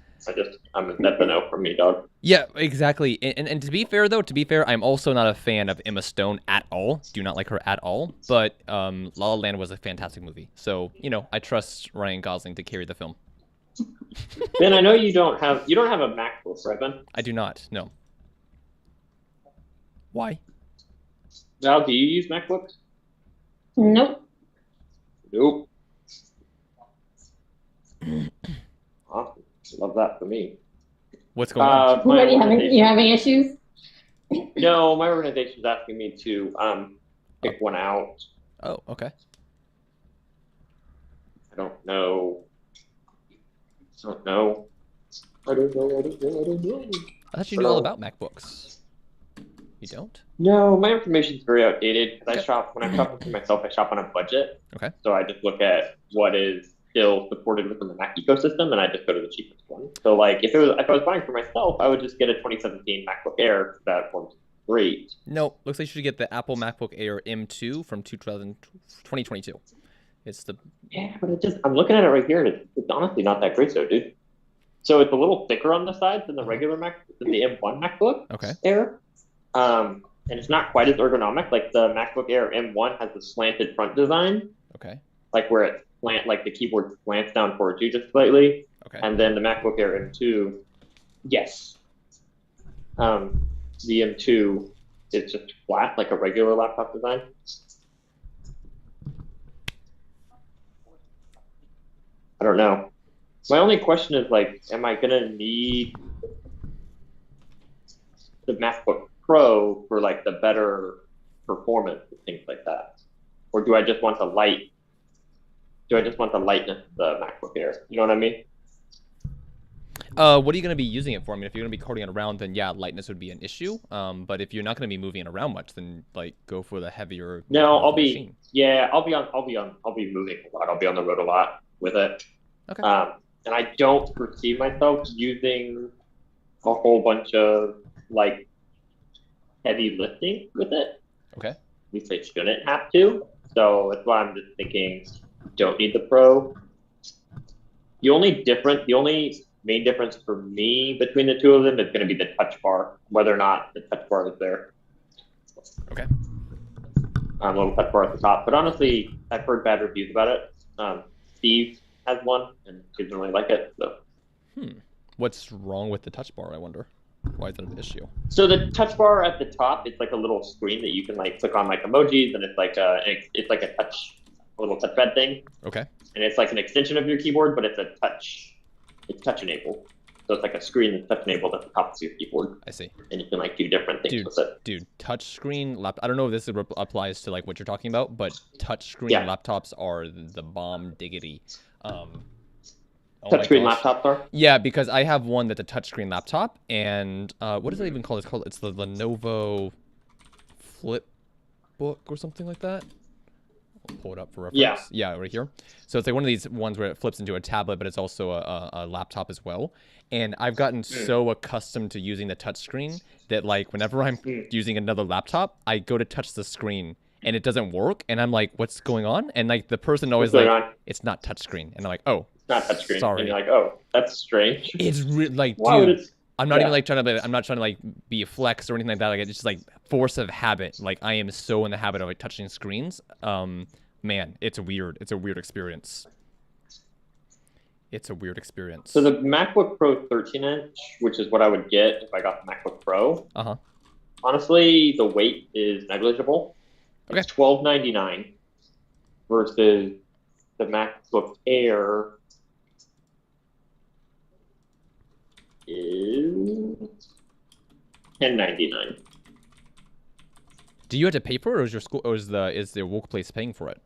I'm that's a no from me, dog. Yeah, exactly. And to be fair though, I'm also not a fan of Emma Stone at all. Do not like her at all. But La La Land was a fantastic movie. So I trust Ryan Gosling to carry the film. Ben, I know you don't have a MacBook, right, Ben? I do not. No. Why? Val, do you use MacBooks? Nope. Nope. Awesome. Love that for me. What's going on? What are you having issues? No, my organization's asking me to pick one out. Oh, okay. I don't know. I don't know. I thought you knew all about MacBooks. You don't? No, my information's very outdated because when I'm shopping for myself, I shop on a budget. Okay. So I just look at what is still supported within the Mac ecosystem, and I just go to the cheapest one. So like if I was buying for myself, I would just get a 2017 MacBook Air. That one's great. No, looks like you should get the Apple MacBook Air M2 from 2022. It's the but I'm looking at it right here, and it's honestly not that great, though, dude. So it's a little thicker on the sides than the regular than the M1 MacBook Air. And it's not quite as ergonomic. Like the MacBook Air M1 has the slanted front design. Okay. Like where it's like the keyboard slants down forward you just slightly. Okay. And then the MacBook Air M2, yes. The M2 is just flat, like a regular laptop design. I don't know. My only question is like, am I gonna need the MacBook Pro for like the better performance and things like that, or do I just want the light? Do I just want the lightness of the MacBook Air? You know what I mean? What are you going to be using it for? I mean, if you're going to be carting it around, then yeah, lightness would be an issue. But if you're not going to be moving it around much, then like go for the heavier. No, I'll be machine. I'll be moving a lot. I'll be on the road a lot with it. Okay. And I don't perceive myself using a whole bunch of like heavy lifting with it. Okay. At least I shouldn't have to. So that's why I'm just thinking, don't need the Pro. The only main difference for me between the two of them is going to be the touch bar, whether or not the touch bar is there. Okay. A little touch bar at the top. But honestly, I've heard bad reviews about it. Steve has one, and he doesn't really like it. So. What's wrong with the touch bar, I wonder? Why is that an issue? So the touch bar at the top, it's like a little screen that you can like click on like emojis, and it's like a little touchpad thing. Okay. And it's like an extension of your keyboard, but it's touch enabled. So it's like a screen that's touch enabled at the top of your keyboard. I see. And you can like do different things with it. Dude, touch screen I don't know if this applies to like what you're talking about, but touch screen laptops are the bomb diggity. Touchscreen laptops are? Yeah, because I have one that's a touchscreen laptop, and what is it even called? It's the Lenovo Flipbook or something like that. I'll pull it up for reference. Yeah, right here. So it's like one of these ones where it flips into a tablet, but it's also a laptop as well. And I've gotten so accustomed to using the touchscreen that like whenever I'm using another laptop, I go to touch the screen and it doesn't work, and I'm like, what's going on? And like the person always like, it's not touchscreen, and I'm like, oh. Not touchscreen. Sorry. And you're like, oh, that's strange. It's like, dude, I'm not even like trying to like be a flex or anything like that. Like it's just like force of habit. Like I am so in the habit of like touching screens. Man, it's weird. It's a weird experience. It's a weird experience. So the MacBook Pro 13-inch, which is what I would get if I got the MacBook Pro. Honestly, the weight is negligible. Okay. It's $12.99 versus the MacBook Air is $10.99. Do you have to pay for it, or is your school, or is the workplace paying for it?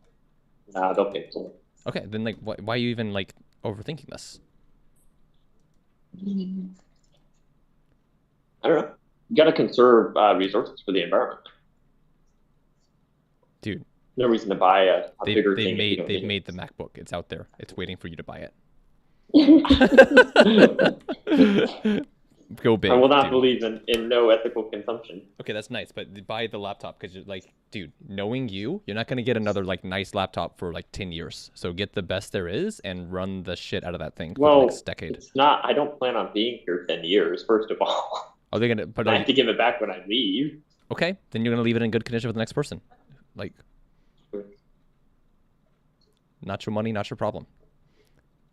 They'll pay for it. Okay, then like, why are you even like overthinking this? I don't know. You got to conserve resources for the environment. Dude, no reason to buy a bigger thing. They've made the MacBook. It's out there. It's waiting for you to buy it. Go big. I will not believe in no ethical consumption. Okay, that's nice, but buy the laptop because you're like, dude, knowing you're not gonna get another like nice laptop for like 10 years. So get the best there is and run the shit out of that thing for the next decade. It's not. I don't plan on being here 10 years. First of all, are they gonna? But I have to give it back when I leave. Okay, then you're gonna leave it in good condition with the next person. Like, not your money, not your problem.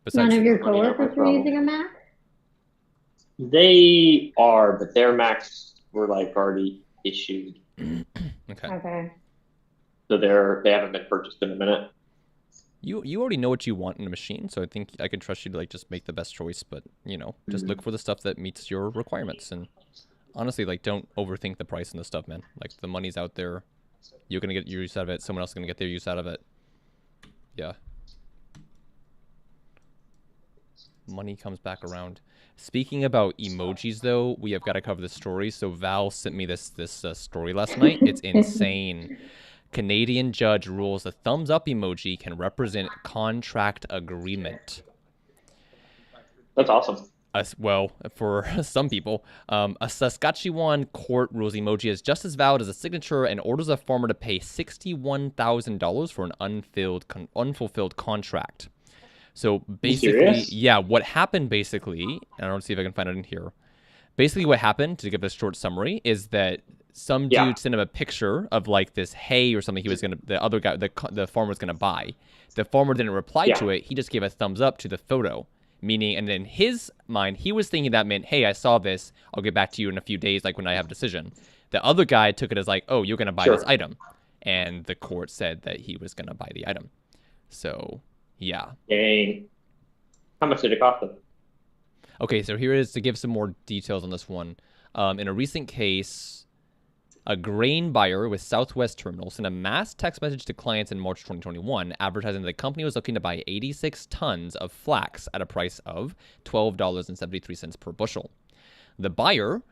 Besides, none of your coworkers are using a Mac? They are, but their Macs were like already issued. Okay. So they haven't been purchased in a minute. You already know what you want in a machine, so I think I can trust you to like just make the best choice. But just look for the stuff that meets your requirements. And honestly, like don't overthink the price and the stuff, man. Like the money's out there. You're gonna get your use out of it. Someone else is gonna get their use out of it. Yeah. Money comes back around. Speaking about emojis, though, we have got to cover this story. So Val sent me this story last night. It's insane. Canadian judge rules a thumbs up emoji can represent contract agreement. That's awesome. Well, for some people, a Saskatchewan court rules emoji is just as valid as a signature and orders a farmer to pay $61,000 for an unfulfilled contract. So basically, yeah, what happened basically, and I don't see if I can find it in here. Basically what happened, to give a short summary, is that some dude sent him a picture of like this hay or something the other guy, the farmer was going to buy. The farmer didn't reply to it. He just gave a thumbs up to the photo, meaning, and in his mind, he was thinking that meant, hey, I saw this. I'll get back to you in a few days, like when I have a decision. The other guy took it as like, oh, you're going to buy this item. And the court said that he was going to buy the item. So... yeah. Dang. How much did it cost them? Okay, so here it is to give some more details on this one. In a recent case, a grain buyer with Southwest Terminal sent a mass text message to clients in March 2021 advertising that the company was looking to buy 86 tons of flax at a price of $12.73 per bushel. The buyer...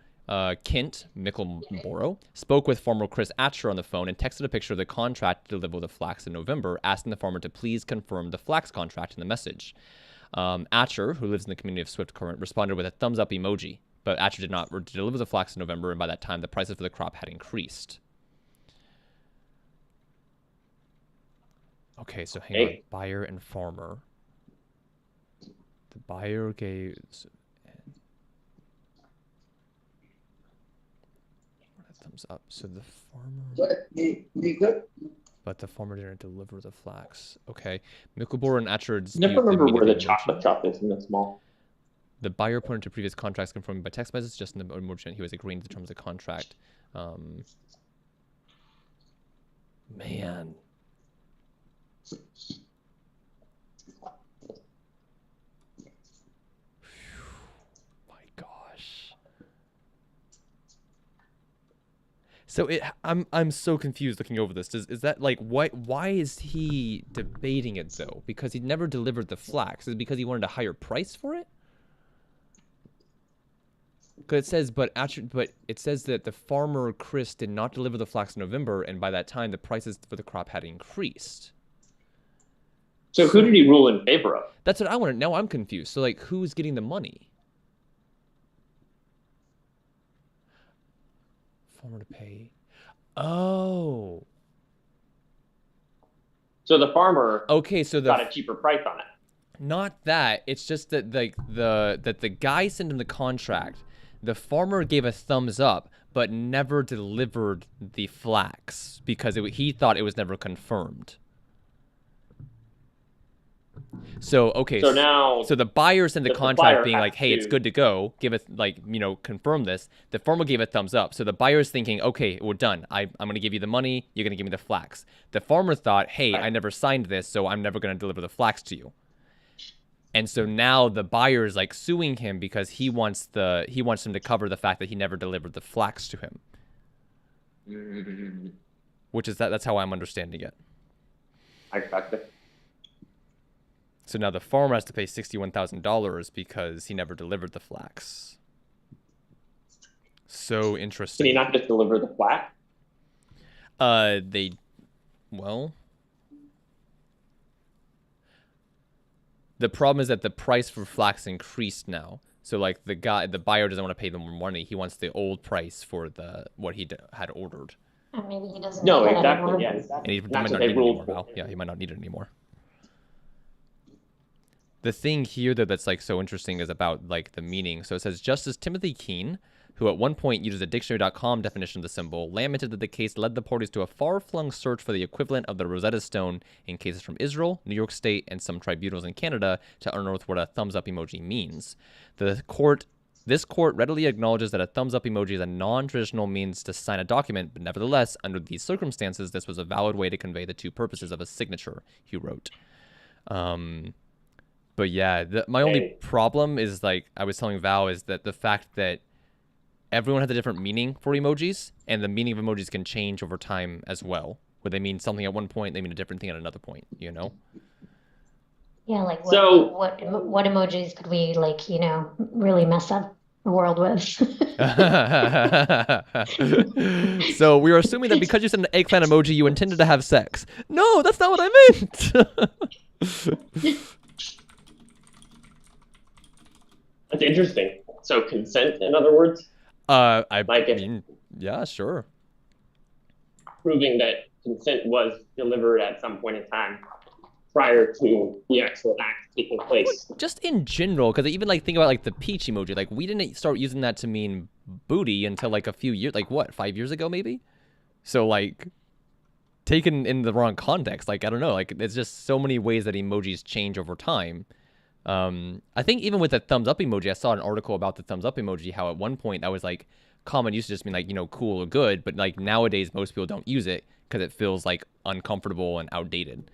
Kent Mickleborough spoke with farmer Chris Atcher on the phone and texted a picture of the contract to deliver the flax in November, asking the farmer to please confirm the flax contract in the message. Atcher, who lives in the community of Swift Current, responded with a thumbs up emoji, but Atcher did not deliver the flax in November, and by that time, the prices for the crop had increased. Okay, so hang on. Buyer and farmer. The buyer gave... thumbs up. So the farmer... but the farmer didn't deliver the flax. Okay. Mickleborough and Atcher... never remember where the chocolate shop is in the mall. The buyer put into previous contracts confirmed by text message, just in the emoji, he was agreeing to the terms of the contract. Man. My gosh. So I'm so confused looking over this. Is that like why is he debating it though? Because he never delivered the flax. Is it because he wanted a higher price for it? Because it says, but it says that the farmer Chris did not deliver the flax in November, and by that time the prices for the crop had increased. So who did he rule in favor of? That's what I want to. Now I'm confused. So like, who's getting the money? Farmer to pay. Oh. So the farmer. Okay, so got a cheaper price on it. Not that. It's just that the guy sent him the contract. The farmer gave a thumbs up, but never delivered the flax because he thought it was never confirmed. So okay, So now, so the buyer sent the the contract buyer being has like, "Hey, it's to- good to go. Give it like confirm this." The farmer gave a thumbs up. So the buyer's thinking, "Okay, we're done. I'm gonna give you the money. You're gonna give me the flax." The farmer thought, "Hey, I never signed this, so I'm never gonna deliver the flax to you." And so now the buyer is like suing him because he wants him to cover the fact that he never delivered the flax to him. Which is that's how I'm understanding it. I got it. So now the farmer has to pay $61,000 because he never delivered the flax. So Can interesting. he not just deliver the flat? Well, the problem is that the price for flax increased now. So like the buyer doesn't want to pay them more money. He wants the old price for what he had ordered. And maybe he doesn't No, need it exactly. anymore. Yeah, And exactly. he That's might what not they need it ruled anymore for. now. Yeah, he might not need it anymore. The thing here though that's like so interesting is about like the meaning. So it says Justice Timothy Keene, who at one point used a dictionary.com definition of the symbol, lamented that the case led the parties to a far-flung search for the equivalent of the Rosetta Stone in cases from Israel, New York State, and some tribunals in Canada to unearth what a thumbs-up emoji means. This court readily acknowledges that a thumbs-up emoji is a non-traditional means to sign a document, but nevertheless, under these circumstances, this was a valid way to convey the two purposes of a signature, he wrote. But yeah, my only problem is, like I was telling Val, is that the fact that everyone has a different meaning for emojis, and the meaning of emojis can change over time as well. Where they mean something at one point, they mean a different thing at another point, Yeah, like So- what emojis could we like, really mess up the world with? So we are assuming that because you sent an eggplant emoji, you intended to have sex. No, that's not what I meant. That's interesting. So consent, in other words, I Like if- mean, yeah, sure. proving that consent was delivered at some point in time prior to the actual act taking place. Just in general, because even like think about like the peach emoji. Like we didn't start using that to mean booty until like a few years, like what, 5 years ago maybe. So like taken in the wrong context, like I don't know, like it's just so many ways that emojis change over time. I think even with the thumbs up emoji, I saw an article about the thumbs up emoji, how at one point that was like common used to just mean like, cool or good, but like nowadays most people don't use it because it feels like uncomfortable and outdated.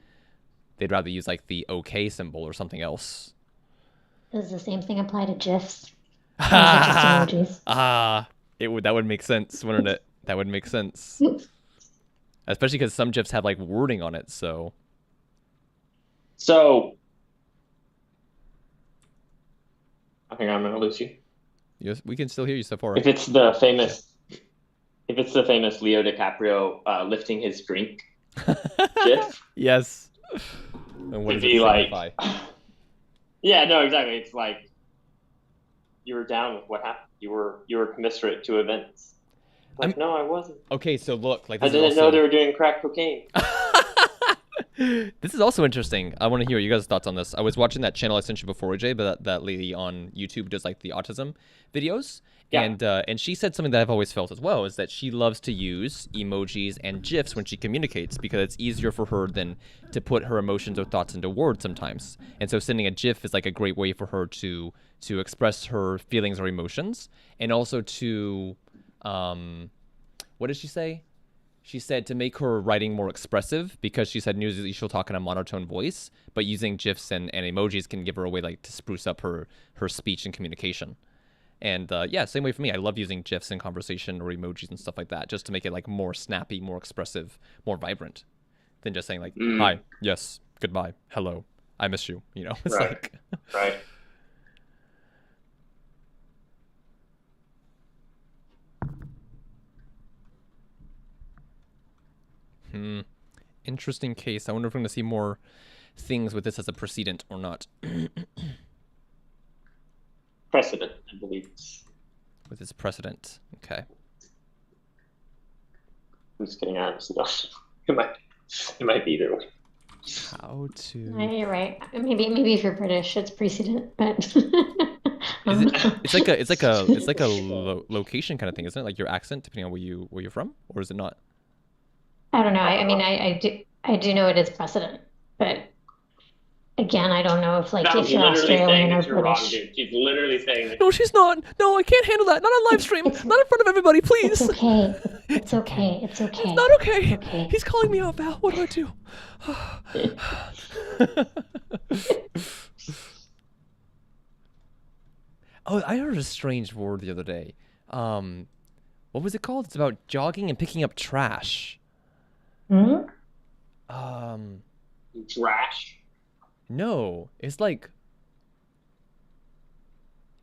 They'd rather use like the okay symbol or something else. Does the same thing apply to GIFs? Or is it just emojis? That would make sense, wouldn't it? That would make sense. Especially because some GIFs have like wording on it, so. So, I think I'm gonna lose you. Yes, we can still hear you so far. If it's the famous Leo DiCaprio lifting his drink GIF, Yes. And what it'd does it be like, signify? yeah, no, exactly. It's like you were down with what happened. You were commiserate to events. Like, no, I wasn't. Okay, so look, like I this is didn't know also... they were doing crack cocaine. This is also interesting. I want to hear you guys' thoughts on this. I was watching that channel I sent you before, Jay, but that lady on YouTube does like the autism videos. Yeah. And she said something that I've always felt as well, is that she loves to use emojis and GIFs when she communicates because it's easier for her than to put her emotions or thoughts into words sometimes. And so sending a GIF is like a great way for her to express her feelings or emotions, and also to what did she say? She said to make her writing more expressive, because she said usually she'll talk in a monotone voice, but using GIFs and emojis can give her a way like to spruce up her speech and communication. And yeah, same way for me. I love using GIFs in conversation or emojis and stuff like that, just to make it like more snappy, more expressive, more vibrant, than just saying like, hi, yes, goodbye, hello, I miss you. It's Right. like... Right. Interesting case. I wonder if we're going to see more things with this as a precedent or not. Precedent, I believe. With this precedent. Okay. I'm just kidding. Honestly, it might be either way. How to... Yeah, you're right. Maybe if you're British, it's precedent, but It's like a location kind of thing, isn't it? Like your accent, depending on where you're from, or is it not? I don't know. I mean, I do know it is precedent, but Again, I don't know if like No, if she's you're literally saying Australian or that you're wrong, British. dude. She's literally saying that. No, she's not. No, I can't handle that. Not on live stream. It's Not in front of everybody, please. it's okay. It's It's okay. It's It's okay. not okay. It's okay. He's calling me out, Val. What do I do? Oh, I heard a strange word the other day. What was it called? It's about jogging and picking up trash. Hmm? Trash. No, it's like.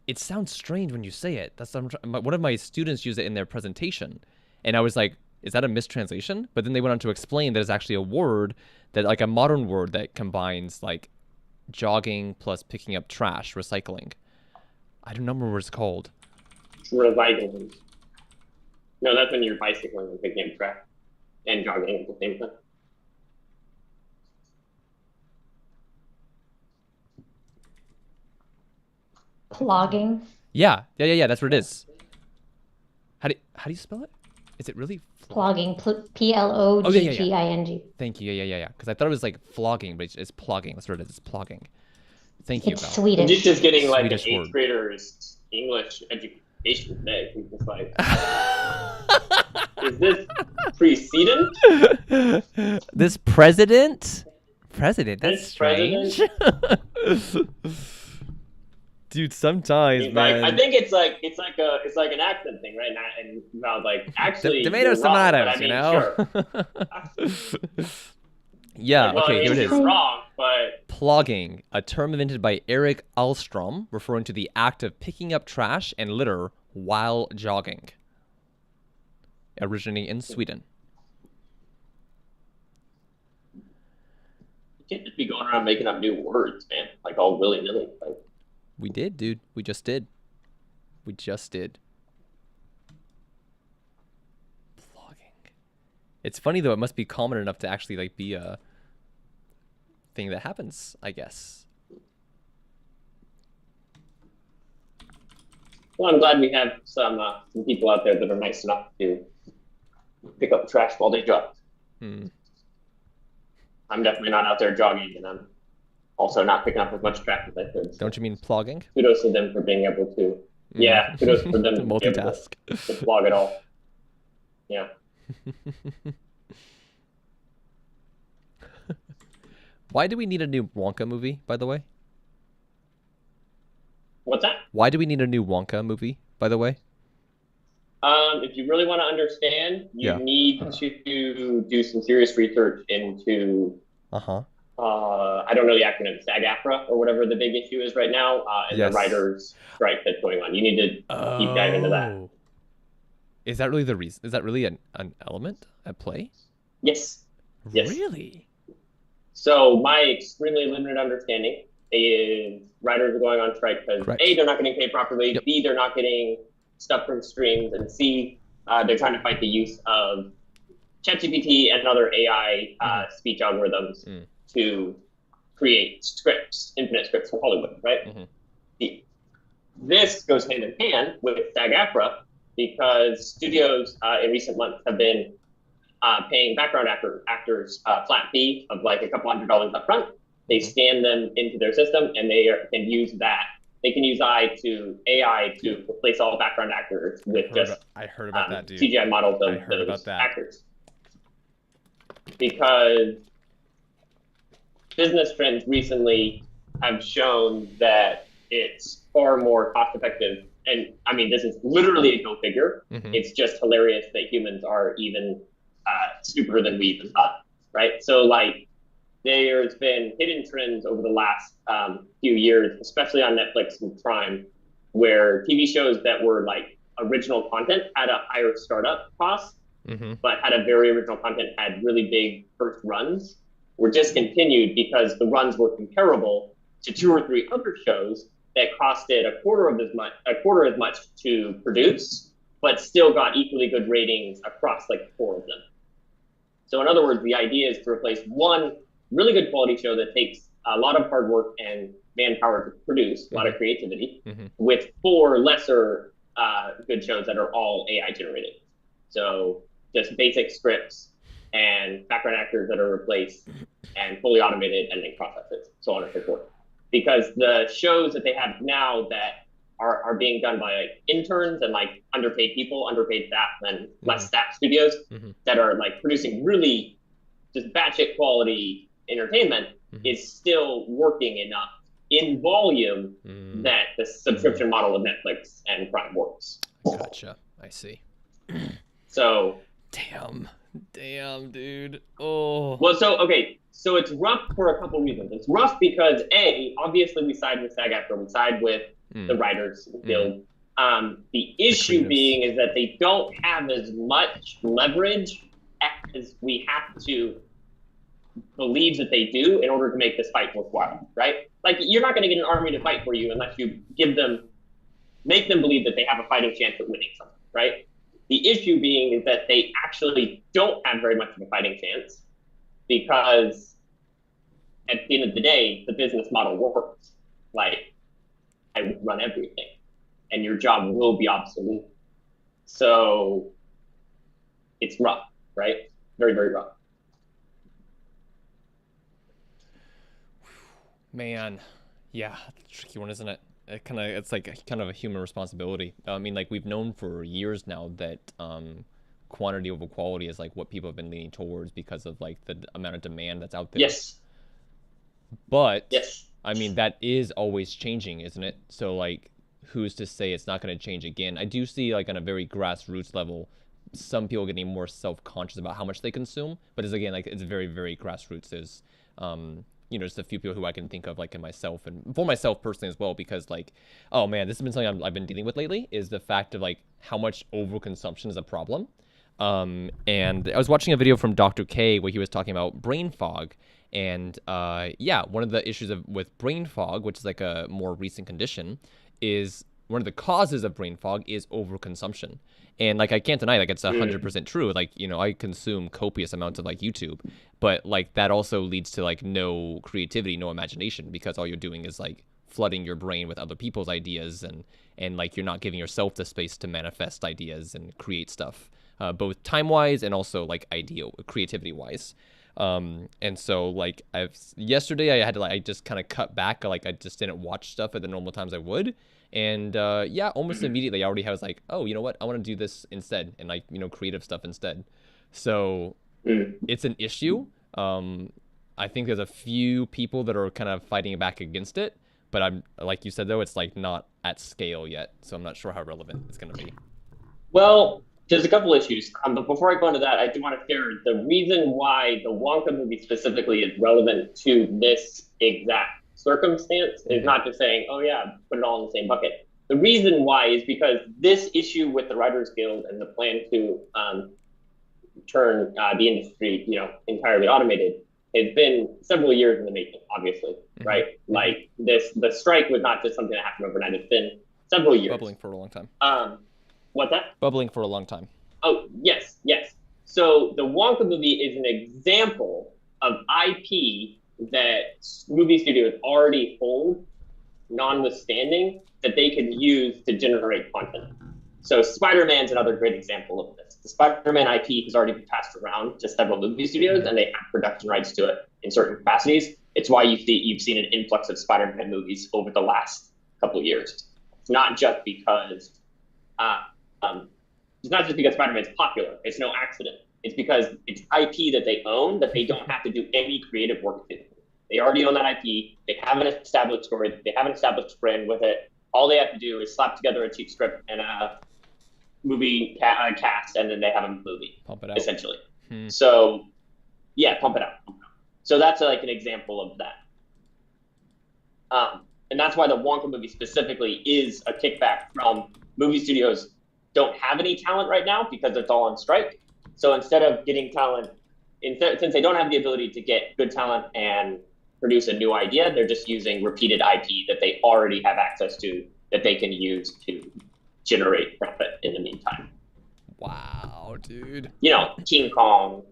It sounds strange when you say it. That's one of my students used it in their presentation, and I was like, "Is that a mistranslation?" But then they went on to explain that it's actually a word that, like, a modern word that combines like jogging plus picking up trash, recycling. I don't remember what it's called. Recycling. No, that's when you're bicycling and picking up trash and jogging at the same time. Plogging. Yeah. That's what it is. How do you spell it? Is it really? Plogging. Plogging. Thank you. Yeah. Because I thought it was like flogging, but it's plogging. That's what it is. It's plogging. Thank you, It's Val. Swedish. He's just getting like Swedish an word. 8th grader's English education today. He's just like, is this precedent? This president? President? That's This strange. Dude, sometimes, He's man. like, I think it's like an accent thing, right? And I was like, actually, Tomatoes, you're wrong, but tomatoes, I mean, you know? Sure. Yeah, Well, okay, here it is. You're wrong, but Plogging, a term invented by Erik Alstrom, referring to the act of picking up trash and litter while jogging. Originating in Sweden. you can't just be going around making up new words, man, like all willy-nilly. Like, We did, dude. We just did. Plogging. It's funny though. It must be common enough to actually like be a thing that happens, I guess. well, I'm glad we have some people out there that are nice enough to pick up trash while they jog. I'm definitely not out there jogging, and I'm also not picking up as much trash as I could. So Don't you mean plogging? kudos to them for being able to. Yeah, kudos for them to be able Multitask. to flog it all. Yeah. Why do we need a new Wonka movie, by the way? What's that? Why do we need a new Wonka movie, by the way? If you really want to understand, you Yeah. need to do some serious research into, Uh-huh. I don't know the acronym, SAG-AFTRA or whatever the big issue is right now, and Yes. the writers' strike that's going on. You need to deep dive into that. Oh. Is that really the reason? Is that really an element at play? Yes. Yes. Really? So my extremely limited understanding is writers are going on strike because Correct. A, they're not getting paid properly, Yep. B, they're not getting stuff from streams, and C, they're trying to fight the use of ChatGPT and other AI speech algorithms to create scripts, infinite scripts for Hollywood, right? This goes hand in hand with SAG-AFTRA because studios in recent months have been paying background actors flat fee of like a couple $100s up front. They scan them into their system, and they can use that. They can use AI to replace all background actors with I heard about that, dude. CGI models I of heard about those that. actors. Because business trends recently have shown that it's far more cost effective. And I mean, this is literally a go figure. It's just hilarious that humans are even stupider than we even thought, right? So like, there's been hidden trends over the last few years, especially on Netflix and Prime, where TV shows that were like original content had a higher startup cost, but had a very original content, had really big first runs, were discontinued because the runs were comparable to 2 or 3 other shows that costed a quarter as much to produce, but still got equally good ratings across like 4 of them. So in other words, the idea is to replace one really good quality show that takes a lot of hard work and manpower to produce, a lot of creativity, with 4 lesser good shows that are all AI generated. So just basic scripts and background actors that are replaced and fully automated editing processes, so on and so forth. Because the shows that they have now that are being done by like interns and like underpaid people, underpaid staff, and less staff studios that are like producing really just batshit quality entertainment is still working enough in volume that the subscription model of Netflix and Prime works. Gotcha. I see. So damn, dude. Oh. Well, so it's rough for a couple reasons. It's rough because obviously we side with SAG-AFTRA, we side with the Writers Guild. The issue being is that they don't have as much leverage as we have to believe that they do in order to make this fight worthwhile, right? Like, you're not going to get an army to fight for you unless you make them believe that they have a fighting chance at winning something, right? The issue being is that they actually don't have very much of a fighting chance because at the end of the day, the business model works. Like, I run everything and your job will be obsolete. So it's rough, right? Very, very rough. Man, yeah, tricky one, isn't it? It's like kind of a human responsibility. I mean, like, we've known for years now that quantity over quality is like what people have been leaning towards because of like the amount of demand that's out there. Yes. But yes. I mean, that is always changing, isn't it? So like, who's to say it's not going to change again? I do see, like, on a very grassroots level, some people getting more self-conscious about how much they consume. But it's, again, like, it's very, very grassroots. There's, just a few people who I can think of, like, in myself and for myself personally as well, because, like, oh man, this has been something I've been dealing with lately, is the fact of, like, how much overconsumption is a problem. And I was watching a video from Dr. K where he was talking about brain fog. And one of the issues with brain fog, which is like a more recent condition, is one of the causes of brain fog is overconsumption. And like, I can't deny, like, it's 100% true. Like, I consume copious amounts of like YouTube, but like that also leads to like no creativity, no imagination, because all you're doing is like flooding your brain with other people's ideas, and like you're not giving yourself the space to manifest ideas and create stuff, both time-wise and also like creativity-wise. And so like yesterday I had to I just kind of cut back. Like, I just didn't watch stuff at the normal times I would. And almost immediately I already was like, oh, you know what? I want to do this instead, and like, creative stuff instead. So it's an issue. I think there's a few people that are kind of fighting back against it, but I'm, like you said, though, it's like not at scale yet. So I'm not sure how relevant it's going to be. Well, there's a couple issues, but before I go into that, I do want to share the reason why the Wonka movie specifically is relevant to this exact circumstance is not just saying, oh yeah, put it all in the same bucket. The reason why is because this issue with the Writers Guild and the plan to turn the industry, entirely automated, has been several years in the making, obviously, right? Like, the strike was not just something that happened overnight. It's been several years. Bubbling for a long time. What's that? Bubbling for a long time. Oh, yes. So the Wonka movie is an example of IP that movie studios already hold, notwithstanding, that they can use to generate content. So Spider-Man's another great example of this. The Spider-Man IP has already been passed around to several movie studios, and they have production rights to it in certain capacities. It's why you've seen an influx of Spider-Man movies over the last couple of years. It's not just because Spider-Man's popular. It's no accident. It's because it's IP that they own, that they don't have to do any creative work to. They already own that IP. They have an established story. They have an established brand with it. All they have to do is slap together a cheap script and a movie cast, and then they have a movie. Pump it out. Essentially. So, yeah, pump it out. So that's like an example of that. And that's why the Wonka movie specifically is a kickback from movie studios don't have any talent right now because it's all on strike. So instead of getting talent, since they don't have the ability to get good talent and produce a new idea, they're just using repeated IP that they already have access to, that they can use to generate profit in the meantime. Wow, dude. King Kong,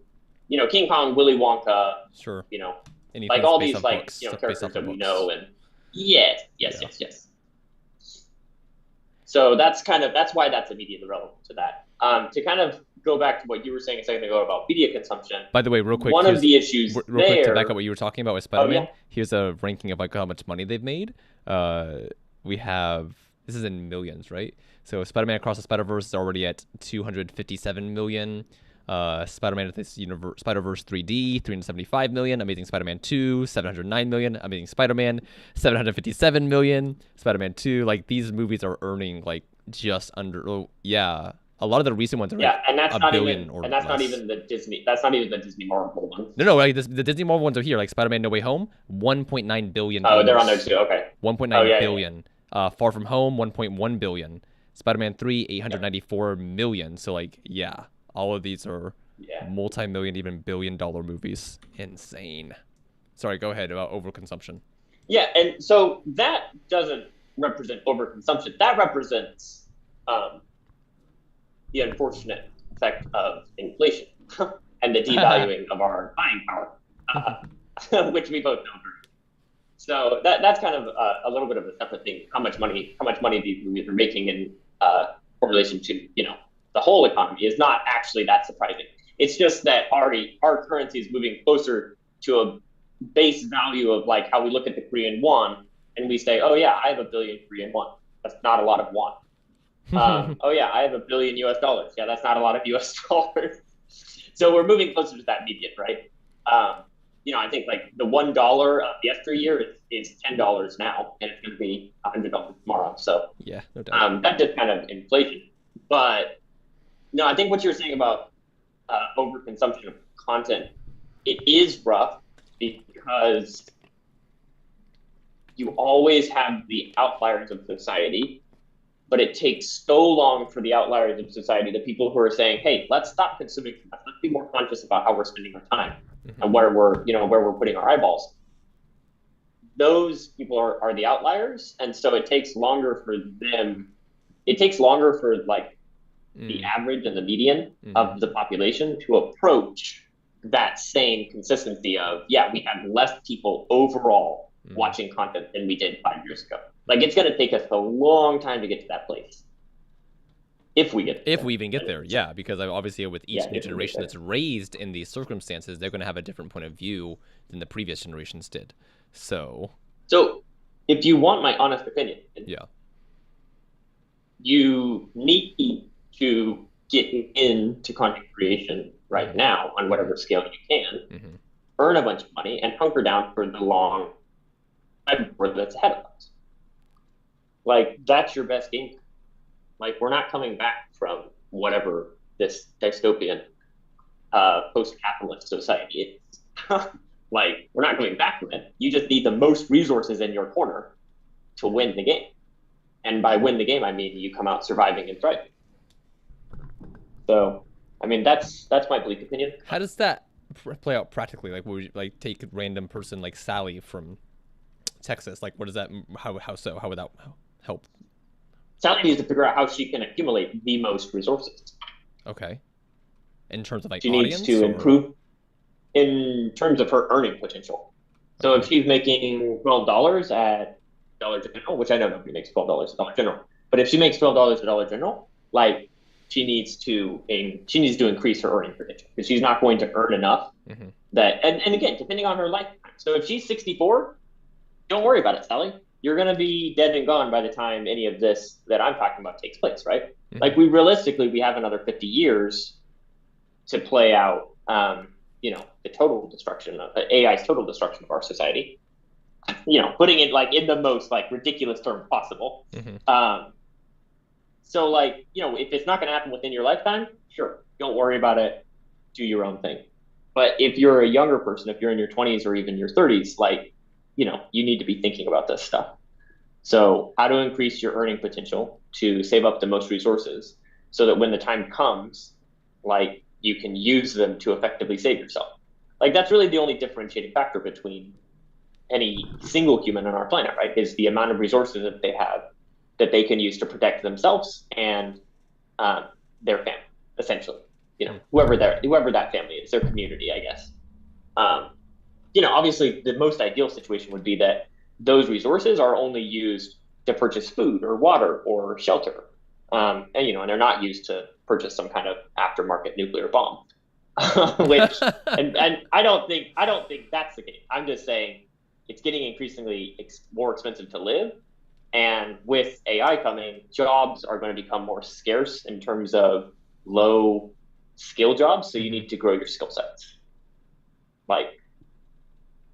Willy Wonka. Sure. Anything like all these books, characters that we know, and yes. So that's why that's immediately relevant to that. To kind of go back to what you were saying a second ago about media consumption. By the way, real quick, one of the issues real quick to there. back up what you were talking about with Spider-Man. Yeah. Here's a ranking of like how much money they've made. We have, this is in millions, right? So Spider-Man Across the Spider-Verse is already at 257 million. Spider-Man Spider-Verse 3D, 375 million. Amazing Spider-Man 2, 709 million. Amazing Spider-Man, 757 million. Spider-Man 2, like these movies are earning like just under. Oh, yeah, a lot of the recent ones are and that's a not billion even, or and that's less. not even the Disney. That's not even the Disney Marvel ones. No, like the Disney Marvel ones are here. Like Spider-Man No Way Home, 1.9 billion. Oh, they're on there too. Okay. 1.9 billion. Far From Home, 1.1 billion. Spider-Man 3, 894 million. So like, yeah. All of these are multi-million, even billion-dollar movies. Insane. Sorry, go ahead about overconsumption. Yeah, and so that doesn't represent overconsumption. That represents the unfortunate effect of inflation and the devaluing of our buying power, which we both know very well. So that's kind of a little bit of a separate thing. How much money these movies are making in correlation to the whole economy is not actually that surprising. It's just that our currency is moving closer to a base value of like how we look at the Korean won and we say, oh yeah, I have $1 billion Korean won. That's not a lot of won. Oh yeah, I have $1 billion US dollars. Yeah, that's not a lot of US dollars. So we're moving closer to that median, right? I think like the $1 of yesteryear is $10 now, and it's going to be $100 tomorrow. So yeah, no doubt. That's just kind of inflation. But no, I think what you're saying about overconsumption of content, it is rough because you always have the outliers of society, but it takes so long for the outliers of society, the people who are saying, hey, let's stop consuming, let's be more conscious about how we're spending our time and where we're putting our eyeballs. Those people are the outliers, and so it takes longer for them. It takes longer for like the average and the median of the population to approach that same consistency of, we have less people overall watching content than we did 5 years ago. Like it's going to take us a long time to get to that place. If we even get there, yeah, because obviously with each new generation that's raised in these circumstances, they're going to have a different point of view than the previous generations did. So if you want my honest opinion, you need to get into content creation right now on whatever scale you can, earn a bunch of money, and hunker down for the long time that's ahead of us. Like, that's your best game. Like, we're not coming back from whatever this dystopian post-capitalist society is. Like, we're not coming back from it. You just need the most resources in your corner to win the game. And by win the game, I mean you come out surviving and thriving. So, I mean, that's my bleak opinion. How does that play out practically? Like, would you like take a random person like Sally from Texas? Like, what does that? How would that help? Sally needs to figure out how she can accumulate the most resources. Okay. In terms of like she needs to improve in terms of her earning potential. So if she's making $12 at Dollar General, which I know nobody makes $12 at Dollar General, but if she makes $12 at Dollar General, like she needs to increase her earning potential because she's not going to earn enough that, and again, depending on her lifetime. So if she's 64, don't worry about it, Sally. You're going to be dead and gone by the time any of this that I'm talking about takes place, right? Like we have another 50 years to play out, the total destruction of AI's total destruction of our society. Putting it like in the most like ridiculous term possible. So like, if it's not going to happen within your lifetime, sure, don't worry about it. Do your own thing. But if you're a younger person, if you're in your 20s or even your 30s, like, you need to be thinking about this stuff. So how to increase your earning potential to save up the most resources so that when the time comes, like you can use them to effectively save yourself. Like that's really the only differentiating factor between any single human on our planet, right? Is the amount of resources that they have that they can use to protect themselves and their family, essentially. Whoever that family is, their community, I guess. Obviously the most ideal situation would be that those resources are only used to purchase food or water or shelter. And and they're not used to purchase some kind of aftermarket nuclear bomb. Which and I don't think that's the case. I'm just saying it's getting increasingly more expensive to live, and with AI coming, jobs are going to become more scarce in terms of low skill jobs. So you need to grow your skill sets, like,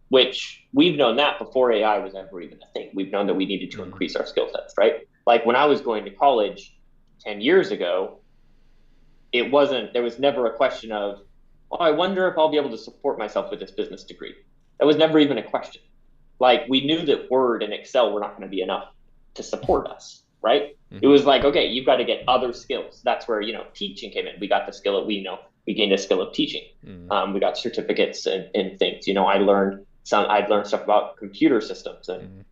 which we've known that before AI was ever even a thing. We've known that we needed to increase our skill sets, right? Like when I was going to college 10 years ago, there was never a question of, oh, I wonder if I'll be able to support myself with this business degree. That was never even a question. Like we knew that Word and Excel were not going to be enough to support us, right? It was like, okay, you've got to get other skills. That's where, teaching came in. We got the skill of, we gained a skill of teaching. We got certificates and things. I'd learned stuff about computer systems and,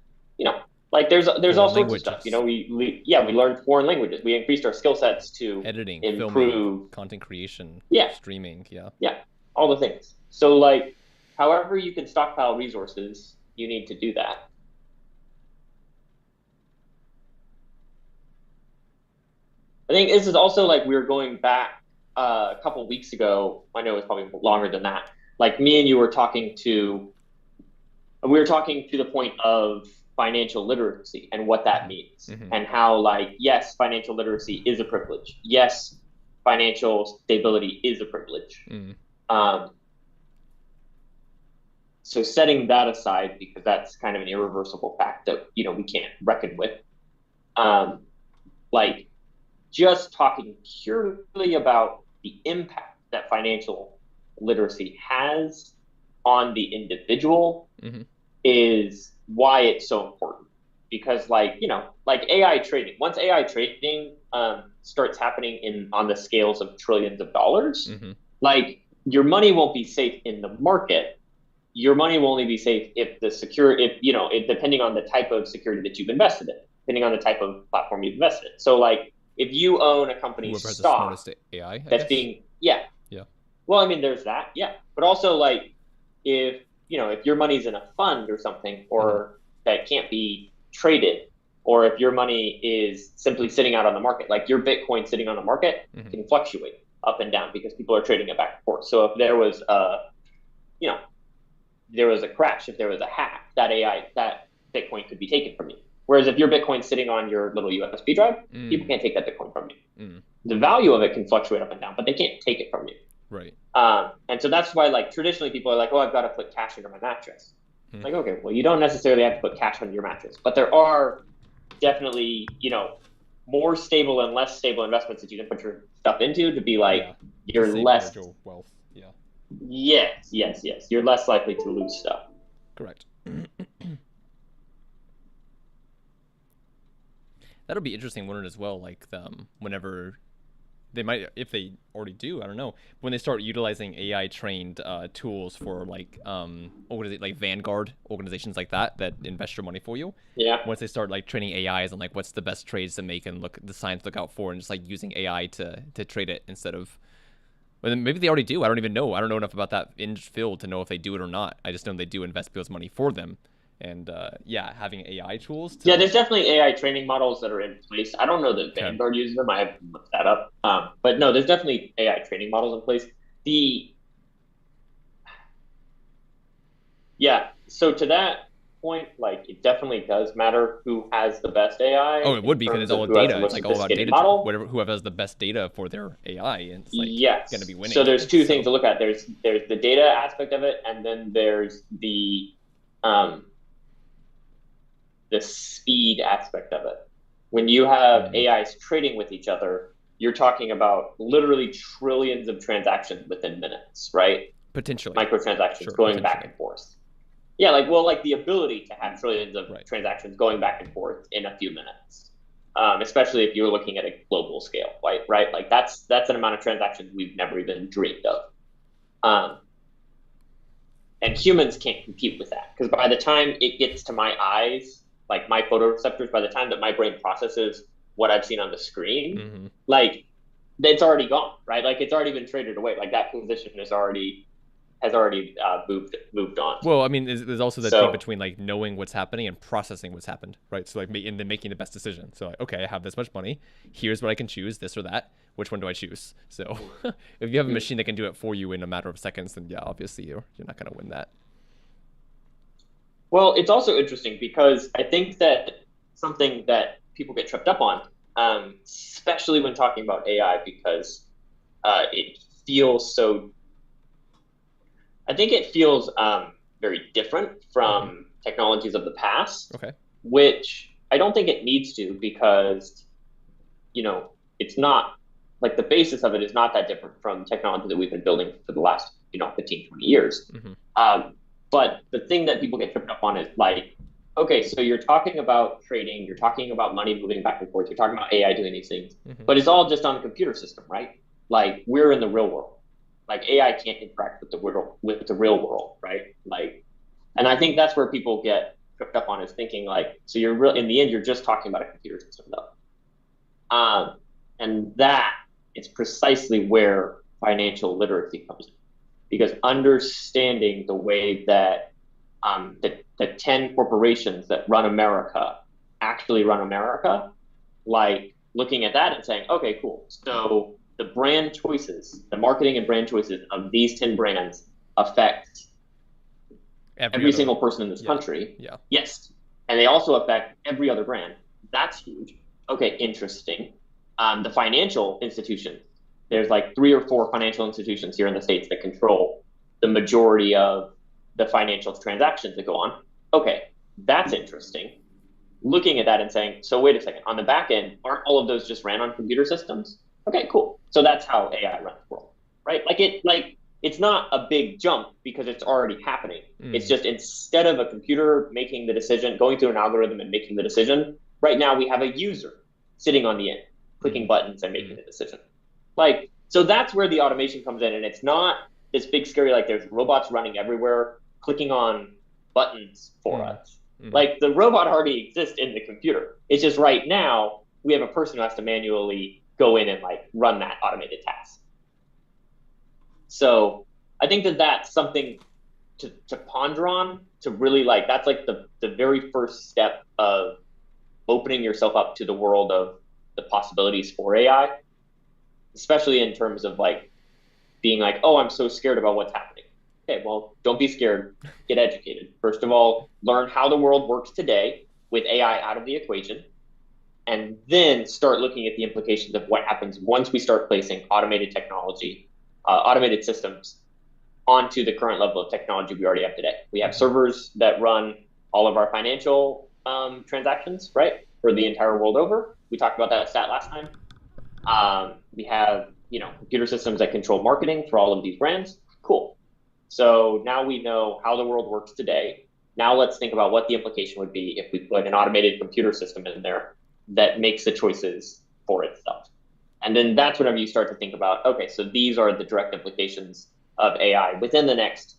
like there's all sorts of stuff. We learned foreign languages. We increased our skill sets to editing, improve filming, content creation, streaming, all the things. So like, however you can stockpile resources, you need to do that. I think this is also like we were going back a couple weeks ago. I know it was probably longer than that. Like me and you were talking to the point of financial literacy and what that means, and how like, yes, financial literacy is a privilege. Yes, financial stability is a privilege. So setting that aside, because that's kind of an irreversible fact that, we can't reckon with, like just talking purely about the impact that financial literacy has on the individual is why it's so important. Because like AI trading, once AI trading starts happening on the scales of trillions of dollars, like your money won't be safe in the market. Your money will only be safe if depending on the type of security that you've invested in, depending on the type of platform you've invested in. So like if you own a company's stock AI, that's being well, I mean, there's that, but also like if your money's in a fund or something, or that can't be traded, or if your money is simply sitting out on the market, like your Bitcoin sitting on the market can fluctuate up and down because people are trading it back and forth. So if there was a crash, if there was a hack, that Bitcoin could be taken from you. Whereas if your Bitcoin's sitting on your little USB drive, people can't take that Bitcoin from you. The value of it can fluctuate up and down, but they can't take it from you. Right. And so that's why, like, traditionally people are like, oh, I've got to put cash under my mattress. Like, okay, well, you don't necessarily have to put cash under your mattress, but there are definitely, more stable and less stable investments that you can put your stuff into to be like, you're less wealth. Yes. You're less likely to lose stuff. Correct. That'll be interesting wondering as well, like whenever they might, if they already do, I don't know, when they start utilizing AI trained tools for like like Vanguard organizations like that invest your money for you. Once they start like training AIs on like what's the best trades to make and the signs to look out for, and just like using AI to trade it instead of, well, maybe they already do. I don't even know. I don't know enough about that in field to know if they do it or not. I just know they do invest people's money for them. And having AI tools. There's definitely AI training models that are in place. I don't know that Vanguard uses them. I haven't looked that up. But no, there's definitely AI training models in place. So to that point, like it definitely does matter who has the best AI. Oh, it would be because it's all data. It's like all about data. Whoever has the best data for their AI, and it's like going to be winning. So there's two things to look at. There's the data aspect of it, and then there's the speed aspect of it. When you have AIs trading with each other, you're talking about literally trillions of transactions within minutes, right? Potentially. Microtransactions going back and forth. Like the ability to have trillions of transactions going back and forth in a few minutes, especially if you're looking at a global scale, right? Like that's an amount of transactions we've never even dreamed of. And humans can't compete with that, because by the time it gets to my eyes, like my photoreceptors, by the time that my brain processes what I've seen on the screen, like it's already gone, right? Like it's already been traded away. Like that position is already has already moved on. Well, I mean, there's also that So- thing between like knowing what's happening and processing what's happened, right? So like, and then making the best decision. So like, okay, I have this much money. Here's what I can choose, this or that. Which one do I choose? So if you have a machine that can do it for you in a matter of seconds, then yeah, obviously you're not going to win that. Well, it's also interesting because I think that something that people get tripped up on, especially when talking about AI, because it feels so. I think it feels very different from technologies of the past, Okay. which I don't think it needs to because, it's not like the basis of it is not that different from technology that we've been building for the last, 15, 20 years. But the thing that people get tripped up on is like, okay, so you're talking about trading, you're talking about money moving back and forth, you're talking about AI doing these things, but it's all just on a computer system, right? Like we're in the real world. Like AI can't interact with the real world, right? Like, and I think that's where people get tripped up on is thinking like, so in the end, you're just talking about a computer system though. And that is precisely where financial literacy comes in. Because understanding the way that the 10 corporations that run America actually run America, like looking at that and saying, okay, cool. So the brand choices, the marketing and brand choices of these 10 brands affect every single person in this country. Yeah. Yes. And they also affect every other brand. That's huge. Okay, interesting. The financial institutions, there's like 3 or 4 financial institutions here in the States that control the majority of the financial transactions that go on. Okay, that's interesting. Looking at that and saying, so wait a second, on the back end, aren't all of those just ran on computer systems? Okay, cool. So that's how AI runs the world, right? It's not a big jump because it's already happening. It's just instead of a computer making the decision, going through an algorithm and making the decision, right now we have a user sitting on the end, clicking buttons and making the decision. So that's where the automation comes in, and it's not this big scary, like there's robots running everywhere, clicking on buttons for us. Like the robot already exists in the computer. It's just right now we have a person who has to manually go in and like run that automated task. So I think that that's something to ponder on, to really like, that's like the very first step of opening yourself up to the world of the possibilities for AI, especially in terms of like being like, oh, I'm so scared about what's happening. Okay, well, don't be scared. Get educated. First of all, learn how the world works today with AI out of the equation, and then start looking at the implications of what happens once we start placing automated technology, automated systems onto the current level of technology we already have today. We have servers that run all of our financial transactions, right, for the entire world over. We talked about that stat last time. We have, computer systems that control marketing for all of these brands. Cool. So now we know how the world works today. Now let's think about what the implication would be if we put an automated computer system in there that makes the choices for itself. And then that's whenever you start to think about, okay, so these are the direct implications of AI within the next,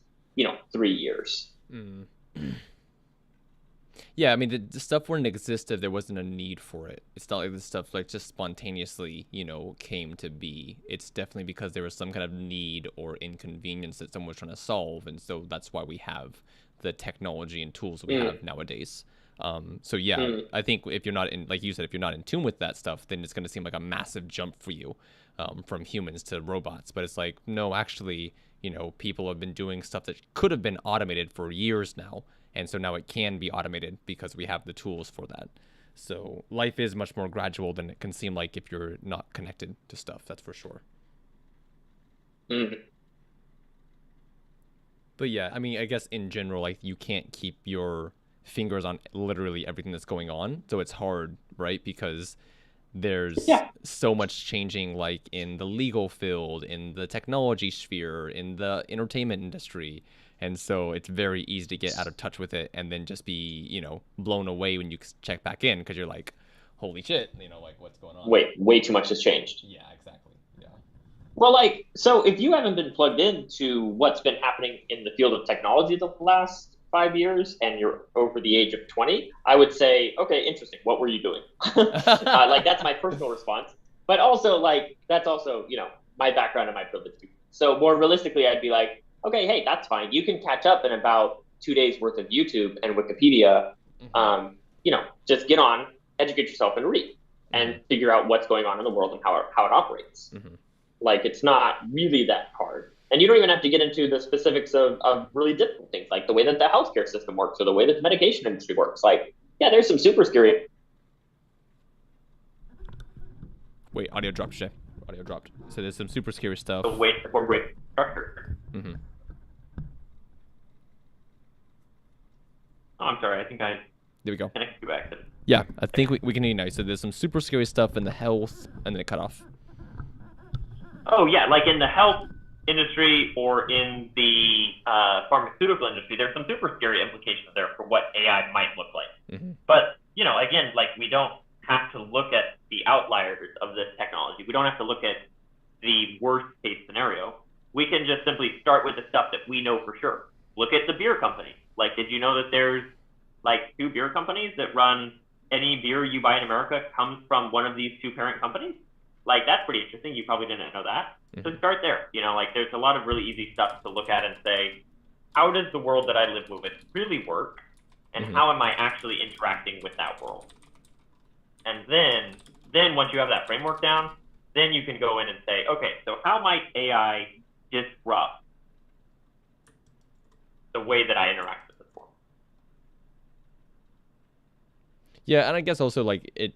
3 years. Yeah, I mean, the stuff wouldn't exist if there wasn't a need for it. It's not like this stuff like just spontaneously, came to be. It's definitely because there was some kind of need or inconvenience that someone was trying to solve, and so that's why we have the technology and tools that we have nowadays. So yeah, I think if you're not in, like you said, if you're not in tune with that stuff, then it's going to seem like a massive jump for you from humans to robots. But it's like, no, actually, people have been doing stuff that could have been automated for years now. And so now it can be automated because we have the tools for that. So life is much more gradual than it can seem like if you're not connected to stuff. That's for sure. But yeah, I mean, I guess in general, like you can't keep your fingers on literally everything that's going on. So it's hard, right? Because there's so much changing, like in the legal field, in the technology sphere, in the entertainment industry. And so it's very easy to get out of touch with it and then just be, blown away when you check back in because you're like, holy shit, like what's going on? Way too much has changed. Yeah, exactly. Yeah. Well, so if you haven't been plugged into what's been happening in the field of technology the last 5 years and you're over the age of 20, I would say, okay, interesting. What were you doing? That's my personal response. But also, that's also, my background and my privilege too. So more realistically, I'd be like, okay, hey, that's fine. You can catch up in about 2 days worth of YouTube and Wikipedia. Just get on, educate yourself, and read, and figure out what's going on in the world and how it operates. Like, it's not really that hard. And you don't even have to get into the specifics of really difficult things, like the way that the healthcare system works or the way that the medication industry works. Like, yeah, there's some super scary. Wait, audio dropped, Jay. Audio dropped. So there's some super scary stuff. The way to incorporate structure. Mm-hmm. Oh, I'm sorry. I think I There we go. connected you back. Yeah, I think we can hear you now. So there's some super scary stuff in the health, and then it cut off. Oh, yeah, like in the health industry or in the pharmaceutical industry, there's some super scary implications there for what AI might look like. But, again, like, we don't have to look at the outliers of this technology. We don't have to look at the worst case scenario. We can just simply start with the stuff that we know for sure. Look at the beer company. Like, did you know that there's like 2 beer companies that run any beer you buy in America comes from one of these 2 parent companies? Like, that's pretty interesting. You probably didn't know that. So start there. Like, there's a lot of really easy stuff to look at and say, how does the world that I live with really work? And how am I actually interacting with that world? And then once you have that framework down, then you can go in and say, okay, so how might AI disrupt the way that I interact with this world? Yeah, and I guess also, like, it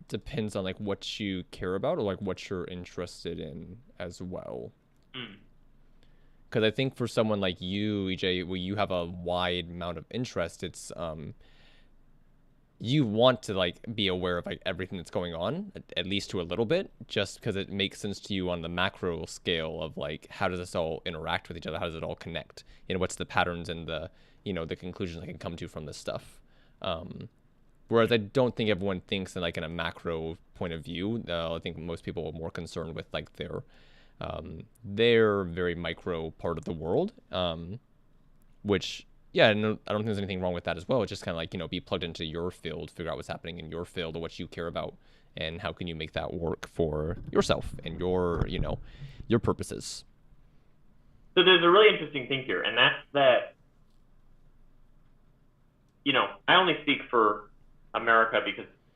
depends on, like, what you care about or, like, what you're interested in as well. Because I think for someone like you, EJ, where you have a wide amount of interest, it's you want to, like, be aware of, like, everything that's going on, at least to a little bit, just because it makes sense to you on the macro scale of, like, how does this all interact with each other? How does it all connect? What's the patterns and the, the conclusions I can come to from this stuff? Whereas I don't think everyone thinks in, like, in a macro point of view. I think most people are more concerned with, like, their very micro part of the world, which, yeah, no, I don't think there's anything wrong with that as well. It's just kind of like, be plugged into your field, figure out what's happening in your field or what you care about, and how can you make that work for yourself and your, your purposes. So there's a really interesting thing here, and that's that, I only speak for America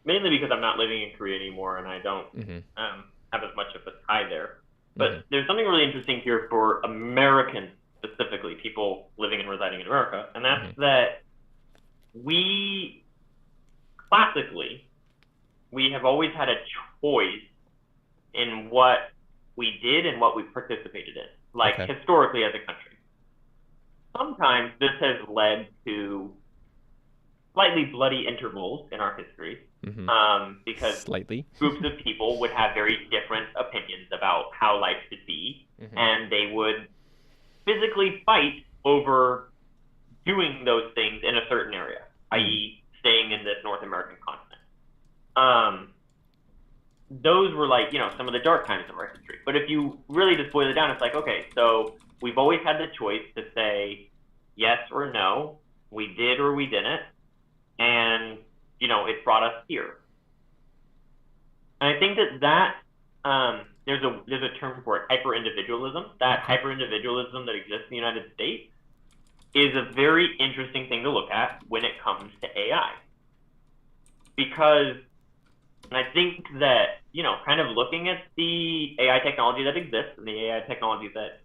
mainly because I'm not living in Korea anymore and I don't have as much of a tie there. But there's something really interesting here for Americans specifically, people living and residing in America, and that's that we have always had a choice in what we did and what we participated in, like historically as a country. Sometimes this has led to slightly bloody intervals in our history, because groups of people would have very different opinions about how life should be, and they would physically fight over doing those things in a certain area, i.e. staying in this North American continent. Those were, like, some of the dark times of our history. But if you really just boil it down, it's like, okay, so we've always had the choice to say yes or no, we did or we didn't, and, it brought us here. And I think that there's a term for it, hyper-individualism. That hyper-individualism that exists in the United States is a very interesting thing to look at when it comes to AI. Because, and I think that, kind of looking at the AI technology that exists and the AI technology that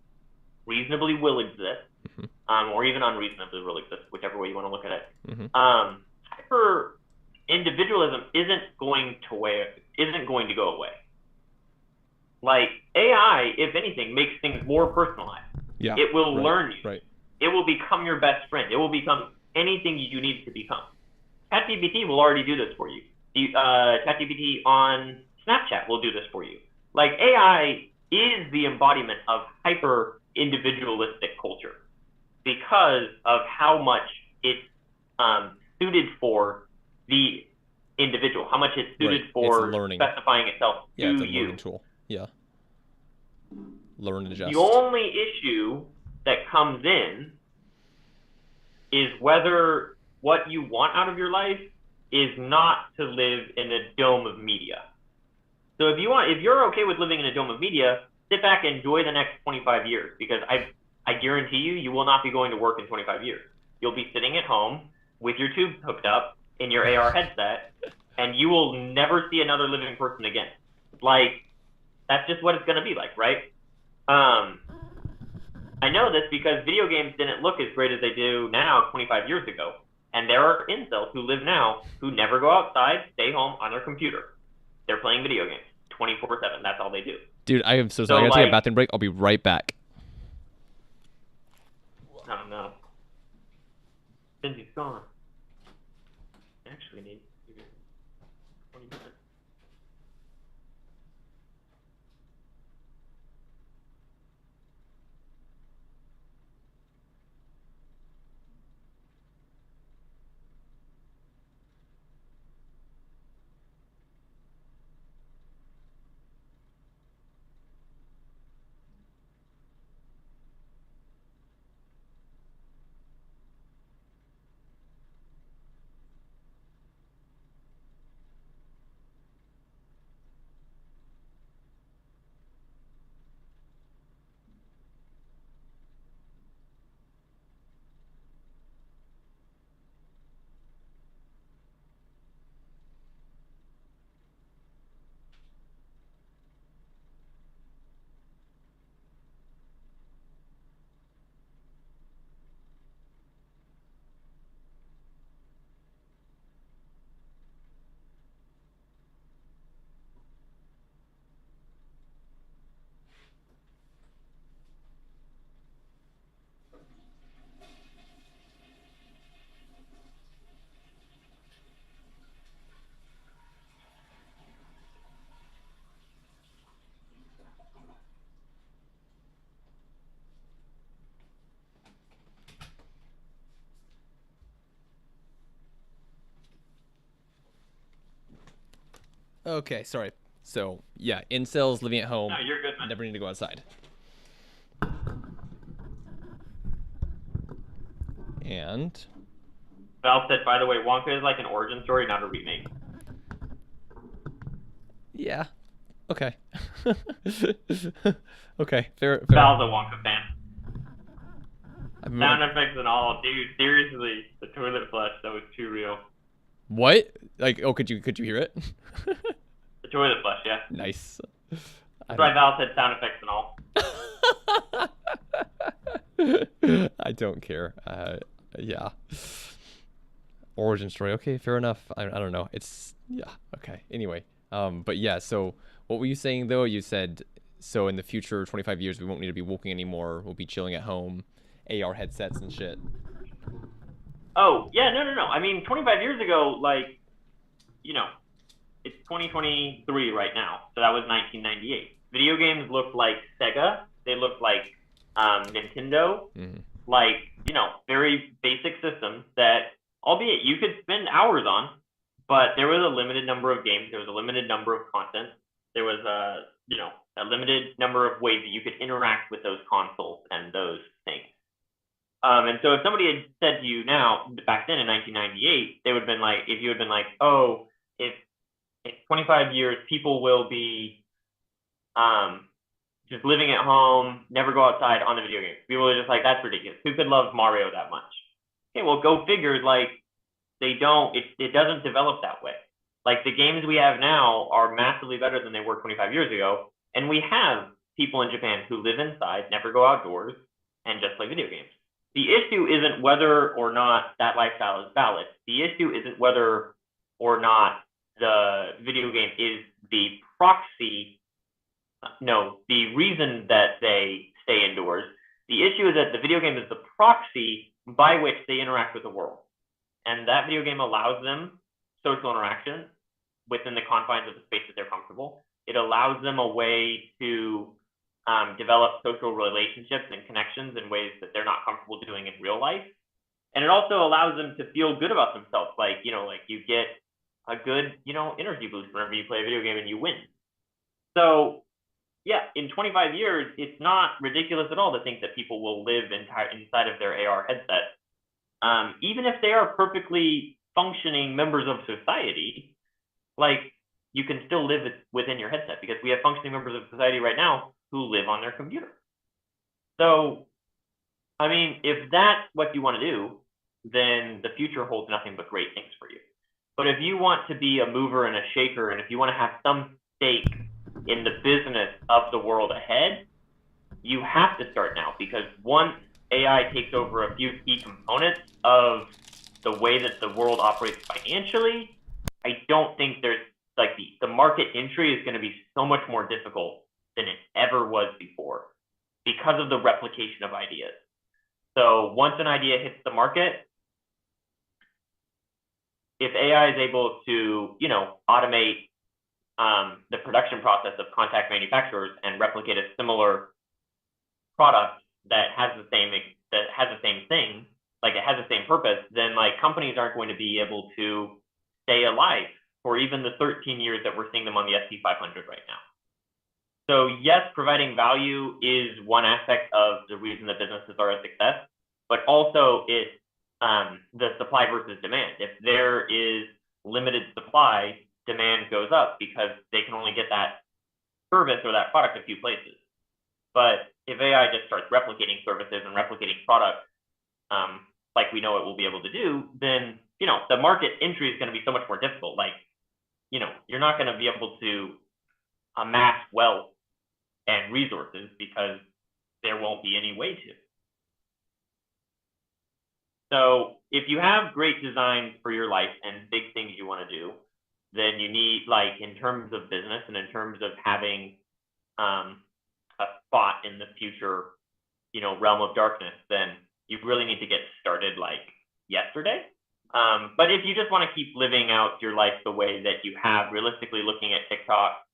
reasonably will exist, or even unreasonably will exist, whichever way you want to look at it, hyper-individualism isn't going to go away. Like, AI, if anything, makes things more personalized. Yeah, it will learn you. Right. It will become your best friend. It will become anything you need to become. ChatGPT will already do this for you. ChatGPT on Snapchat will do this for you. Like, AI is the embodiment of hyper-individualistic culture because of how much it's suited for the individual, how much it's suited for specifying itself to it's a you. Learning tool. Yeah. Learn and adjust. The only issue that comes in is whether what you want out of your life is not to live in a dome of media. So if you're okay with living in a dome of media, sit back and enjoy the next 25 years, because I guarantee you, you will not be going to work in 25 years. You'll be sitting at home with your tube hooked up in your AR headset, and you will never see another living person again. Like, that's just what it's going to be like, right? I know this because video games didn't look as great as they do now 25 years ago. And there are incels who live now who never go outside, stay home on their computer. They're playing video games 24/7. That's all they do. Dude, I am so sorry. I gotta take a bathroom break. I'll be right back. Oh no. Cindy's gone. I actually need 20 minutes. Okay, sorry. So, yeah, incels living at home. No, you're good, man. Never need to go outside. And Val said, by the way, Wonka is like an origin story, not a remake. yeah. Okay. Okay, fair. Val's a Wonka fan. I'm Sound effects and all, dude. Seriously, the toilet flush, that was too real. What? Like, oh, could you hear it? The toilet flush, yeah. Nice. That's why Val said sound effects and all. I don't care. Yeah. Origin story. Okay, fair enough. I don't know. It's yeah. Okay. Anyway. But yeah. So what were you saying though? You said so in the future, 25 years, we won't need to be walking anymore. We'll be chilling at home, AR headsets and shit. Oh yeah, no. I mean, 25 years ago, like, you know, it's 2023 right now, so that was 1998. Video games looked like Sega. They looked like Nintendo. Mm-hmm. Like, you know, very basic systems that, albeit you could spend hours on, but there was a limited number of games. There was a limited number of content. There was a, you know, a limited number of ways that you could interact with those consoles and those things. And so if somebody had said to you now, back then in 1998, they would have been like, if you had been like, oh, if 25 years, people will be just living at home, never go outside on the video games. People are just like, that's ridiculous. Who could love Mario that much? Okay, well, go figure, like, they don't, it doesn't develop that way. Like, the games we have now are massively better than they were 25 years ago. And we have people in Japan who live inside, never go outdoors, and just play video games. The issue isn't whether or not that lifestyle is valid. The issue isn't whether or not the video game is the proxy, no, the reason that they stay indoors. The issue is that the video game is the proxy by which they interact with the world. And that video game allows them social interaction within the confines of the space that they're comfortable. It allows them a way to develop social relationships and connections in ways that they're not comfortable doing in real life. And it also allows them to feel good about themselves. Like, you know, like you get a good, you know, energy boost whenever you play a video game and you win. So yeah, in 25 years, it's not ridiculous at all to think that people will live inside of their AR headset. Even if they are perfectly functioning members of society, like, you can still live within your headset because we have functioning members of society right now who live on their computer. So I mean, if that's what you want to do, then the future holds nothing but great things for you. But if you want to be a mover and a shaker, and if you want to have some stake in the business of the world ahead, you have to start now, because once AI takes over a few key components of the way that the world operates financially, I don't think there's like the market entry is going to be so much more difficult than it ever was before because of the replication of ideas. So once an idea hits the market, if AI is able to, automate the production process of contract manufacturers and replicate a similar product that has the same thing, like it has the same purpose, then like companies aren't going to be able to stay alive for even the 13 years that we're seeing them on the S&P 500 right now. So yes, providing value is one aspect of the reason that businesses are a success, but also it's the supply versus demand. If there is limited supply, demand goes up because they can only get that service or that product a few places. But if AI just starts replicating services and replicating products, like we know it will be able to do, then the market entry is going to be so much more difficult. Like, you're not going to be able to amass wealth and resources because there won't be any way to. So if you have great designs for your life and big things you want to do, then you need, like, in terms of business and in terms of having a spot in the future, realm of darkness, then you really need to get started like yesterday. But if you just want to keep living out your life the way that you have, realistically looking at TikTok,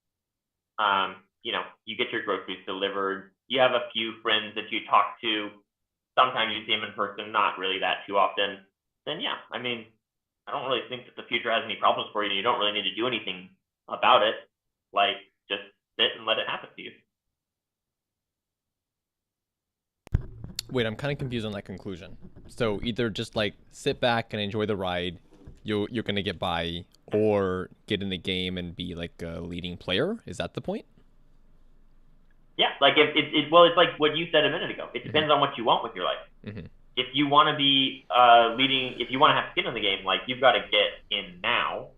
you get your groceries delivered, you have a few friends that you talk to, sometimes you see them in person, not really that too often, then yeah, I mean, I don't really think that the future has any problems for you. You don't really need to do anything about it. Like, just sit and let it happen to you. Wait, I'm kind of confused on that conclusion. So either just like sit back and enjoy the ride, you're gonna get by, or get in the game and be like a leading player. Is that the point? Yeah, like well, it's like what you said a minute ago. It depends on what you want with your life. If you want to be leading, if you want to have skin in the game, like you've got to get in now.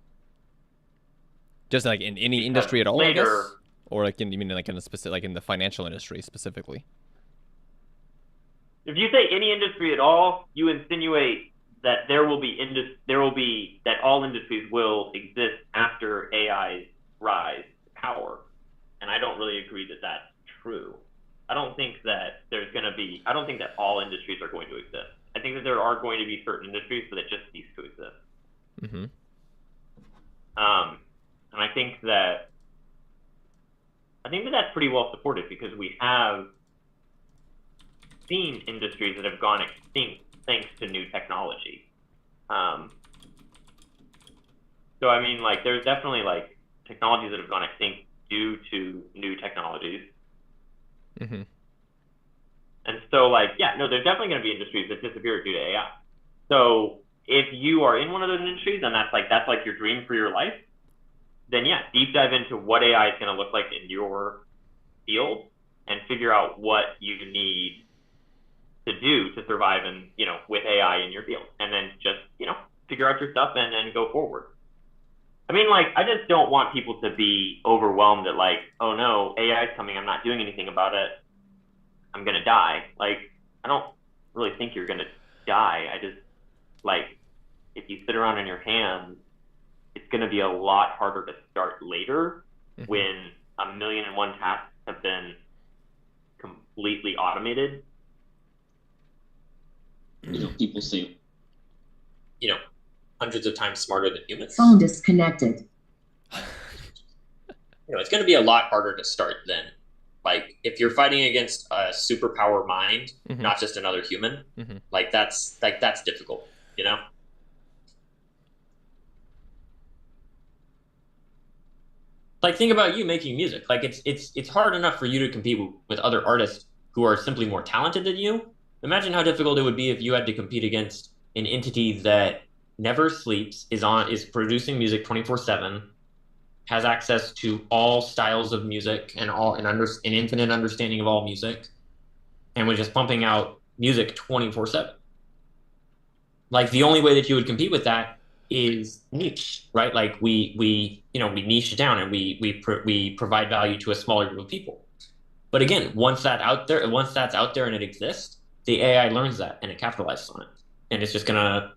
Just like in any industry at all, later, I guess? Or like you mean like in a specific, like in the financial industry specifically? If you say any industry at all, you insinuate that that all industries will exist after AI's rise to power, and I don't really agree that that's true. I don't think that I don't think that all industries are going to exist. I think that there are going to be certain industries, but it just cease to exist. And I think that that's pretty well supported because we have seen industries that have gone extinct thanks to new technology. So I mean, like, there's definitely like technologies that have gone extinct due to new technologies. And so, like, yeah, no, there's definitely going to be industries that disappear due to AI. So if you are in one of those industries and that's like your dream for your life, then yeah, deep dive into what AI is going to look like in your field and figure out what you need to do to survive in, with AI in your field, and then just, figure out your stuff and then go forward. I mean, like, I just don't want people to be overwhelmed at like, oh no, AI is coming, I'm not doing anything about it, I'm gonna die. Like, I don't really think you're gonna die. I just, like, if you sit around in your hands, it's gonna be a lot harder to start later when 1,000,001 tasks have been completely automated. People seem, hundreds of times smarter than humans. Phone disconnected. It's going to be a lot harder to start than, like, if you're fighting against a superpower mind, not just another human. Like that's difficult, Like, think about you making music. Like, it's hard enough for you to compete with other artists who are simply more talented than you. Imagine how difficult it would be if you had to compete against an entity that never sleeps, is producing music 24/7, has access to all styles of music and an infinite understanding of all music, and was just pumping out music 24/7. Like the only way that you would compete with that is niche, right? Like we niche down and we provide value to a smaller group of people. But again, once that's out there and it exists, the AI learns that and it capitalizes on it, and it's just gonna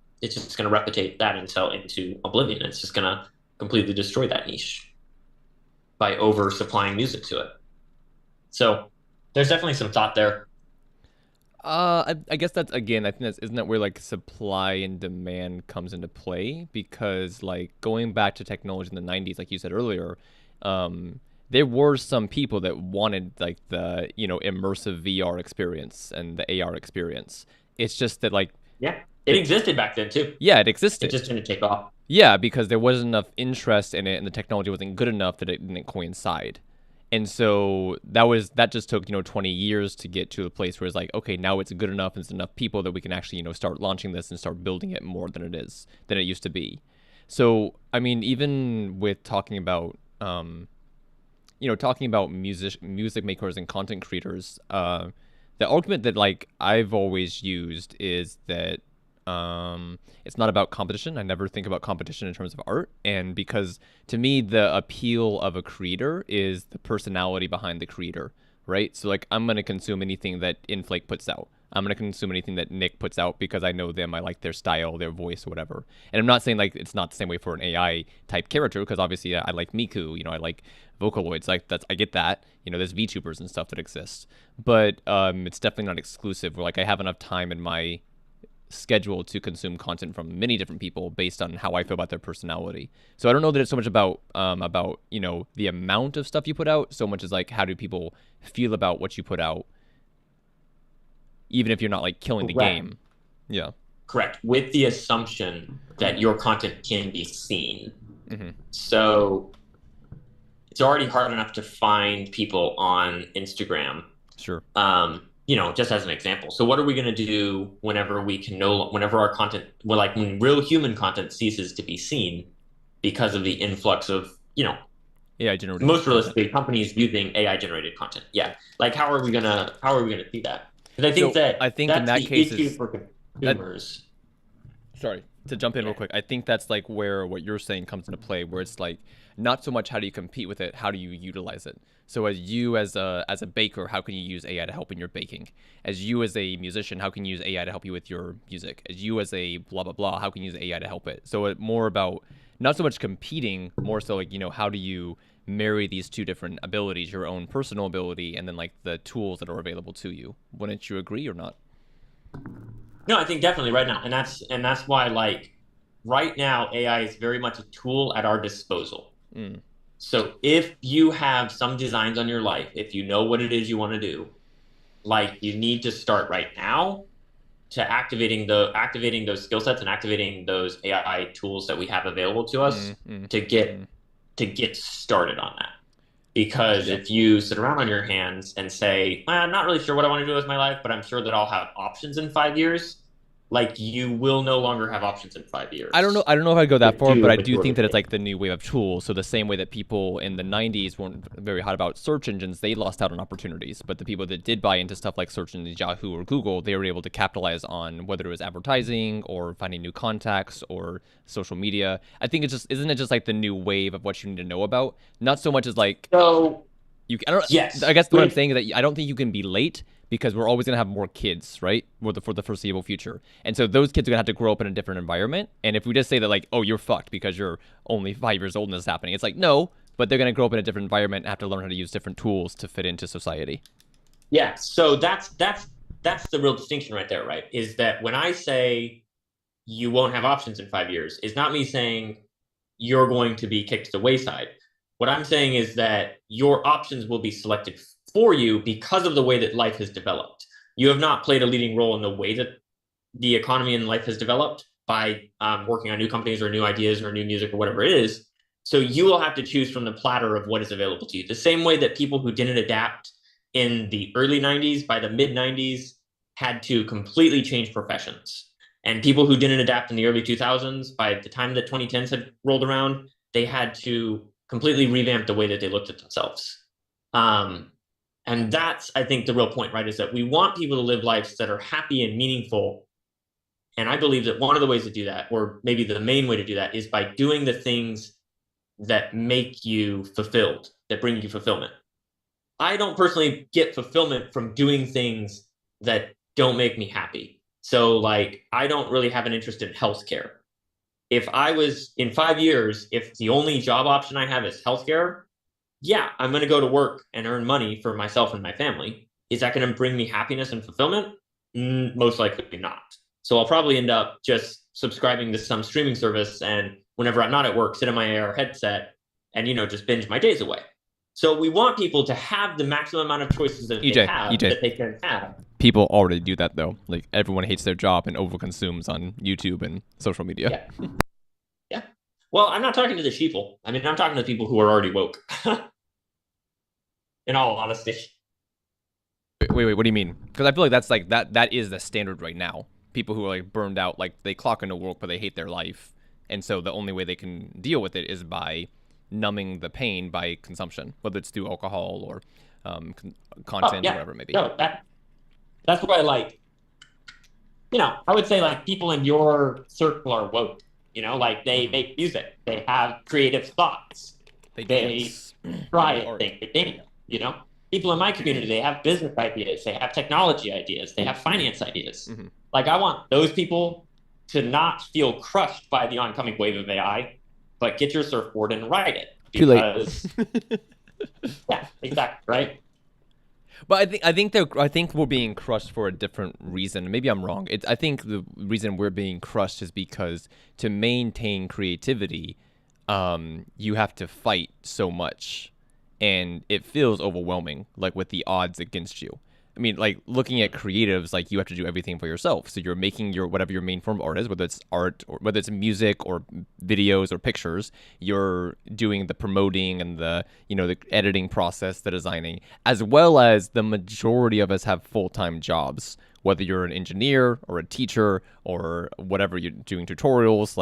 replicate that into oblivion. It's just gonna completely destroy that niche by oversupplying music to it. So there's definitely some thought there. I guess that's again. I think isn't that where like supply and demand comes into play? Because like going back to technology in the '90s, like you said earlier, there were some people that wanted like the immersive VR experience and the AR experience. It's just that like Yeah, it existed back then too. yeah, it It existed. just didn't take off. Yeah, because there wasn't enough interest in it, and the technology wasn't good enough that it didn't coincide. And so that just took 20 years to get to a place where it's like, okay, now it's good enough and it's enough people that we can actually start launching this and start building it more than it used to be. So I mean, even with talking about music makers and content creators, the argument that like I've always used is that it's not about competition. I never think about competition in terms of art, and because to me the appeal of a creator is the personality behind the creator, right? So like I'm gonna consume anything that Inflake puts out. I'm gonna consume anything that Nick puts out because I know them, I like their style, their voice, whatever. And I'm not saying like it's not the same way for an AI type character, because obviously I like Miku, I like Vocaloids, like I get that. There's VTubers and stuff that exist, but it's definitely not exclusive. Where like I have enough time in my schedule to consume content from many different people based on how I feel about their personality. So I don't know that it's so much about the amount of stuff you put out, so much as like how do people feel about what you put out, even if you're not like killing the Correct. game. Yeah. Correct. With the assumption that your content can be seen. Mm-hmm. So it's already hard enough to find people on Instagram. Sure. Just as an example. So what are we going to do whenever our content, when real human content ceases to be seen because of the influx of, AI generated most realistically companies using AI generated content. Yeah. Like how are we gonna see that? Because I think in that the case issue for consumers. Sorry to jump in real quick. I think that's like where what you're saying comes into play, where it's like not so much how do you compete with it, how do you utilize it. So as a baker, how can you use AI to help in your baking? As you as a musician, how can you use AI to help you with your music? As you as a blah blah blah, how can you use AI to help it? So it more about not so much competing, more so like how do you marry these two different abilities, your own personal ability and then like the tools that are available to you. Wouldn't you agree or not? No, I think definitely right now, and that's why like right now AI is very much a tool at our disposal. Mm. So if you have some designs on your life, if you know what it is you want to do, like you need to start right now to activating those skill sets and activating those AI tools that we have available to us to get started on that. Because if you sit around on your hands and say, I'm not really sure what I want to do with my life, but I'm sure that I'll have options in 5 years, like you will no longer have options in 5 years. I don't know if I'd go that far, but I do think that it's like the new wave of tools. So the same way that people in the 90s weren't very hot about search engines, they lost out on opportunities. But the people that did buy into stuff like search engines, Yahoo or Google, they were able to capitalize on whether it was advertising or finding new contacts or social media. I think isn't it just like the new wave of what you need to know about? Not so much as like yes. I guess what I'm saying is that I don't think you can be late, because we're always going to have more kids, right? For the foreseeable future. And so those kids are going to have to grow up in a different environment. And if we just say that like, oh, you're fucked because you're only 5 years old and this is happening, it's like, no, but they're going to grow up in a different environment and have to learn how to use different tools to fit into society. Yeah. So that's the real distinction right there, right? Is that when I say you won't have options in 5 years, is not me saying you're going to be kicked to the wayside. What I'm saying is that your options will be selected for you because of the way that life has developed. You have not played a leading role in the way that the economy and life has developed by working on new companies or new ideas or new music or whatever it is. So you will have to choose from the platter of what is available to you. The same way that people who didn't adapt in the early 90s, by the mid 90s, had to completely change professions. And people who didn't adapt in the early 2000s, by the time that 2010s had rolled around, they had to completely revamp the way that they looked at themselves. And that's, I think, the real point, right? Is that we want people to live lives that are happy and meaningful. And I believe that one of the ways to do that, or maybe the main way to do that, is by doing the things that make you fulfilled, that bring you fulfillment. I don't personally get fulfillment from doing things that don't make me happy. So, like, I don't really have an interest in healthcare. If I was in 5 years, if the only job option I have is healthcare, yeah, I'm going to go to work and earn money for myself and my family. Is that going to bring me happiness and fulfillment? Most likely not. So I'll probably end up just subscribing to some streaming service, and whenever I'm not at work, sit in my AR headset and, just binge my days away. So we want people to have the maximum amount of choices that they have that they can have. People already do that, though. Like, everyone hates their job and overconsumes on YouTube and social media. Yeah. Well, I'm not talking to the sheeple. I mean, I'm talking to people who are already woke. In all honesty. Wait, what do you mean? Because I feel like that's like that is the standard right now. People who are like burned out, like they clock into work, but they hate their life. And so the only way they can deal with it is by numbing the pain by consumption, whether it's through alcohol or content or whatever it may be. No, that's what I like. I would say like people in your circle are woke. Like they make music, they have creative thoughts, they try things, they dance. People in my community, they have business ideas, they have technology ideas, they have finance ideas. Mm-hmm. Like I want those people to not feel crushed by the oncoming wave of AI, but get your surfboard and ride it. Because, too late. Yeah, exactly, right? But I think we're being crushed for a different reason. Maybe I'm wrong. I think the reason we're being crushed is because to maintain creativity, you have to fight so much, and it feels overwhelming, like with the odds against you. I mean, like looking at creatives, like you have to do everything for yourself. So you're making whatever your main form of art is, whether it's art or whether it's music or videos or pictures, you're doing the promoting and the editing process, the designing, as well as the majority of us have full-time jobs, whether you're an engineer or a teacher or whatever, you're doing tutorials,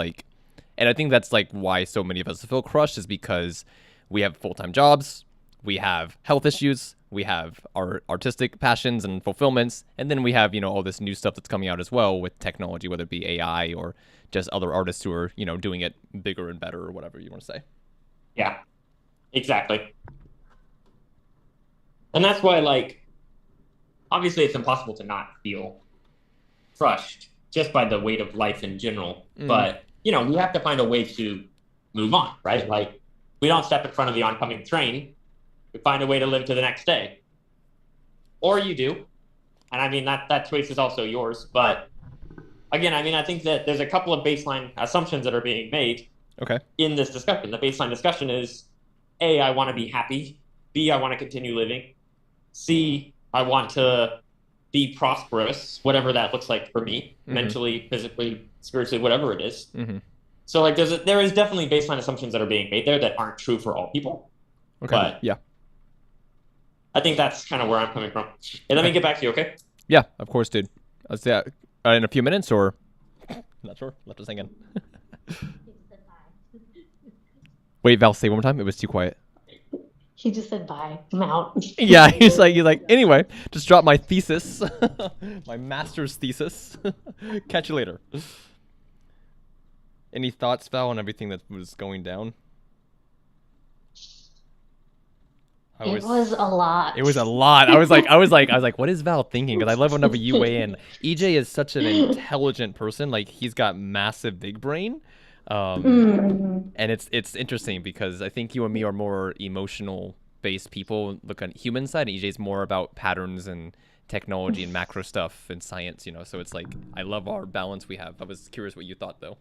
and I think that's like why so many of us feel crushed, is because we have full-time jobs, we have health issues, we have our artistic passions and fulfillments, and then we have, all this new stuff that's coming out as well with technology, whether it be AI or just other artists who are, doing it bigger and better or whatever you want to say. Yeah, exactly. And that's why, obviously it's impossible to not feel crushed just by the weight of life in general. But, we have to find a way to move on, right? Like, we don't step in front of the oncoming train. We find a way to live to the next day. Or you do. And I mean, that choice is also yours. But again, I mean, I think that there's a couple of baseline assumptions that are being made in this discussion. The baseline discussion is, A, I want to be happy. B, I want to continue living. C, I want to be prosperous, whatever that looks like for me, mentally, physically, spiritually, whatever it is. So there is definitely baseline assumptions that are being made there that aren't true for all people. But yeah, I think that's kind of where I'm coming from. Hey, let me get back to you, okay? Yeah, of course, dude. I'll say that in a few minutes, or not sure. Left us hanging. Wait, Val, say one more time. It was too quiet. He just said bye. I'm out. Yeah, he's like, anyway, just dropped my thesis, my master's thesis. Catch you later. Any thoughts, Val, on everything that was going down? It was a lot. It was a lot. I was like, what is Val thinking? Because I love whenever you weigh in. EJ is such an intelligent person. Like, he's got massive big brain. And it's interesting because I think you and me are more emotional based people, look on human side, and EJ's more about patterns and technology and macro stuff and science, so it's like I love our balance we have. I was curious what you thought though.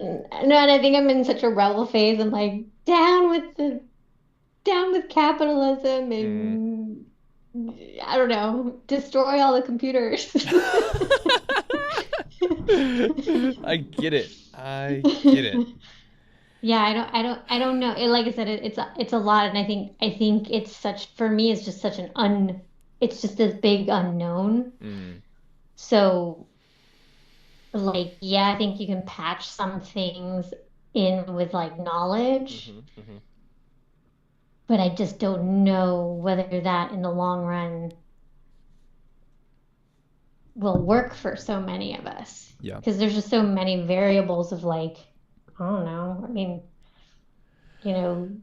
No, and I think I'm in such a rebel phase. I'm like down with capitalism and I don't know, destroy all the computers. I get it. Yeah, I don't know. Like I said, it's a lot, and I think it's such, for me, it's just such it's just this big unknown. So, yeah, I think you can patch some things in with knowledge, but I just don't know whether that in the long run will work for so many of us. Yeah. Because there's just so many variables of like, I don't know. I mean,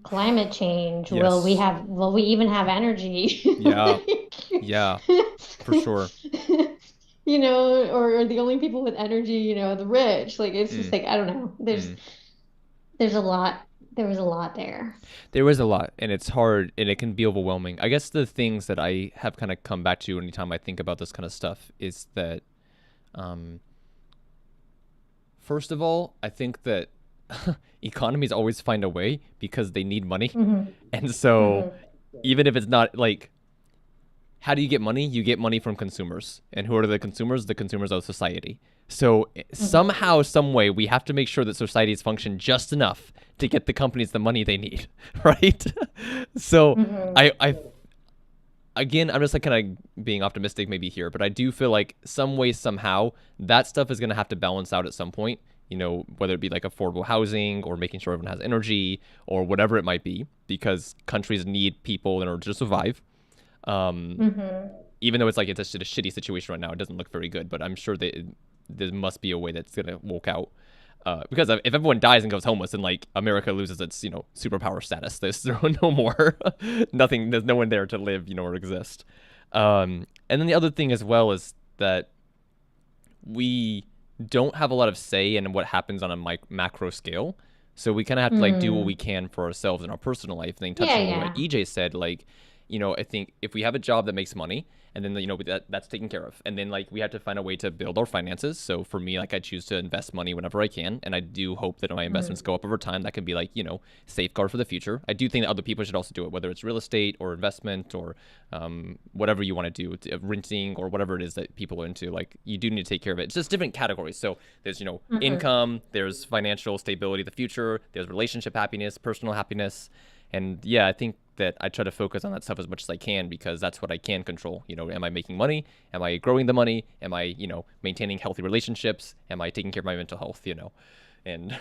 climate change. Will Yes. we even have energy? Yeah. Yeah. For sure. Or the only people with energy, the rich. Like it's just Mm. like, I don't know. Mm. There's a lot. There was a lot there. There is a lot, and it's hard, and it can be overwhelming. I guess the things that I have kind of come back to anytime I think about this kind of stuff is that, um, first of all, I think that economies always find a way because they need money. Mm-hmm. And so, Mm-hmm. even if it's not like, how do you get money? You get money from consumers. And who are the consumers? The consumers of society. So somehow, some way, we have to make sure that societies function just enough to get the companies the money they need, right? So Mm-hmm. again, I'm just like kind of being optimistic maybe here, but I do feel like some way, somehow, that stuff is going to have to balance out at some point, whether it be like affordable housing or making sure everyone has energy or whatever it might be, because countries need people in order to survive. Mm-hmm. Even though it's like it's a shitty situation right now, it doesn't look very good, but I'm sure that there must be a way that's going to work out. Because if everyone dies and goes homeless, then like America loses its superpower status. There's no more nothing. There's no one there to live or exist. And then the other thing as well is that we don't have a lot of say in what happens on a macro scale. So we kind of have to like do what we can for ourselves in our personal life. And then touching on what EJ said, like, I think if we have a job that makes money, and then that's taken care of, and then like we have to find a way to build our finances. So for me, like I choose to invest money whenever I can, and I do hope that my investments go up over time. That can be like safeguard for the future. I do think that other people should also do it, whether it's real estate or investment or whatever you want to do, renting or whatever it is that people are into. Like you do need to take care of it. It's just different categories. So there's income, there's financial stability, the future, there's relationship happiness, personal happiness. And yeah, I think that I try to focus on that stuff as much as I can because that's what I can control. Am I making money? Am I growing the money? Am I, maintaining healthy relationships? Am I taking care of my mental health? And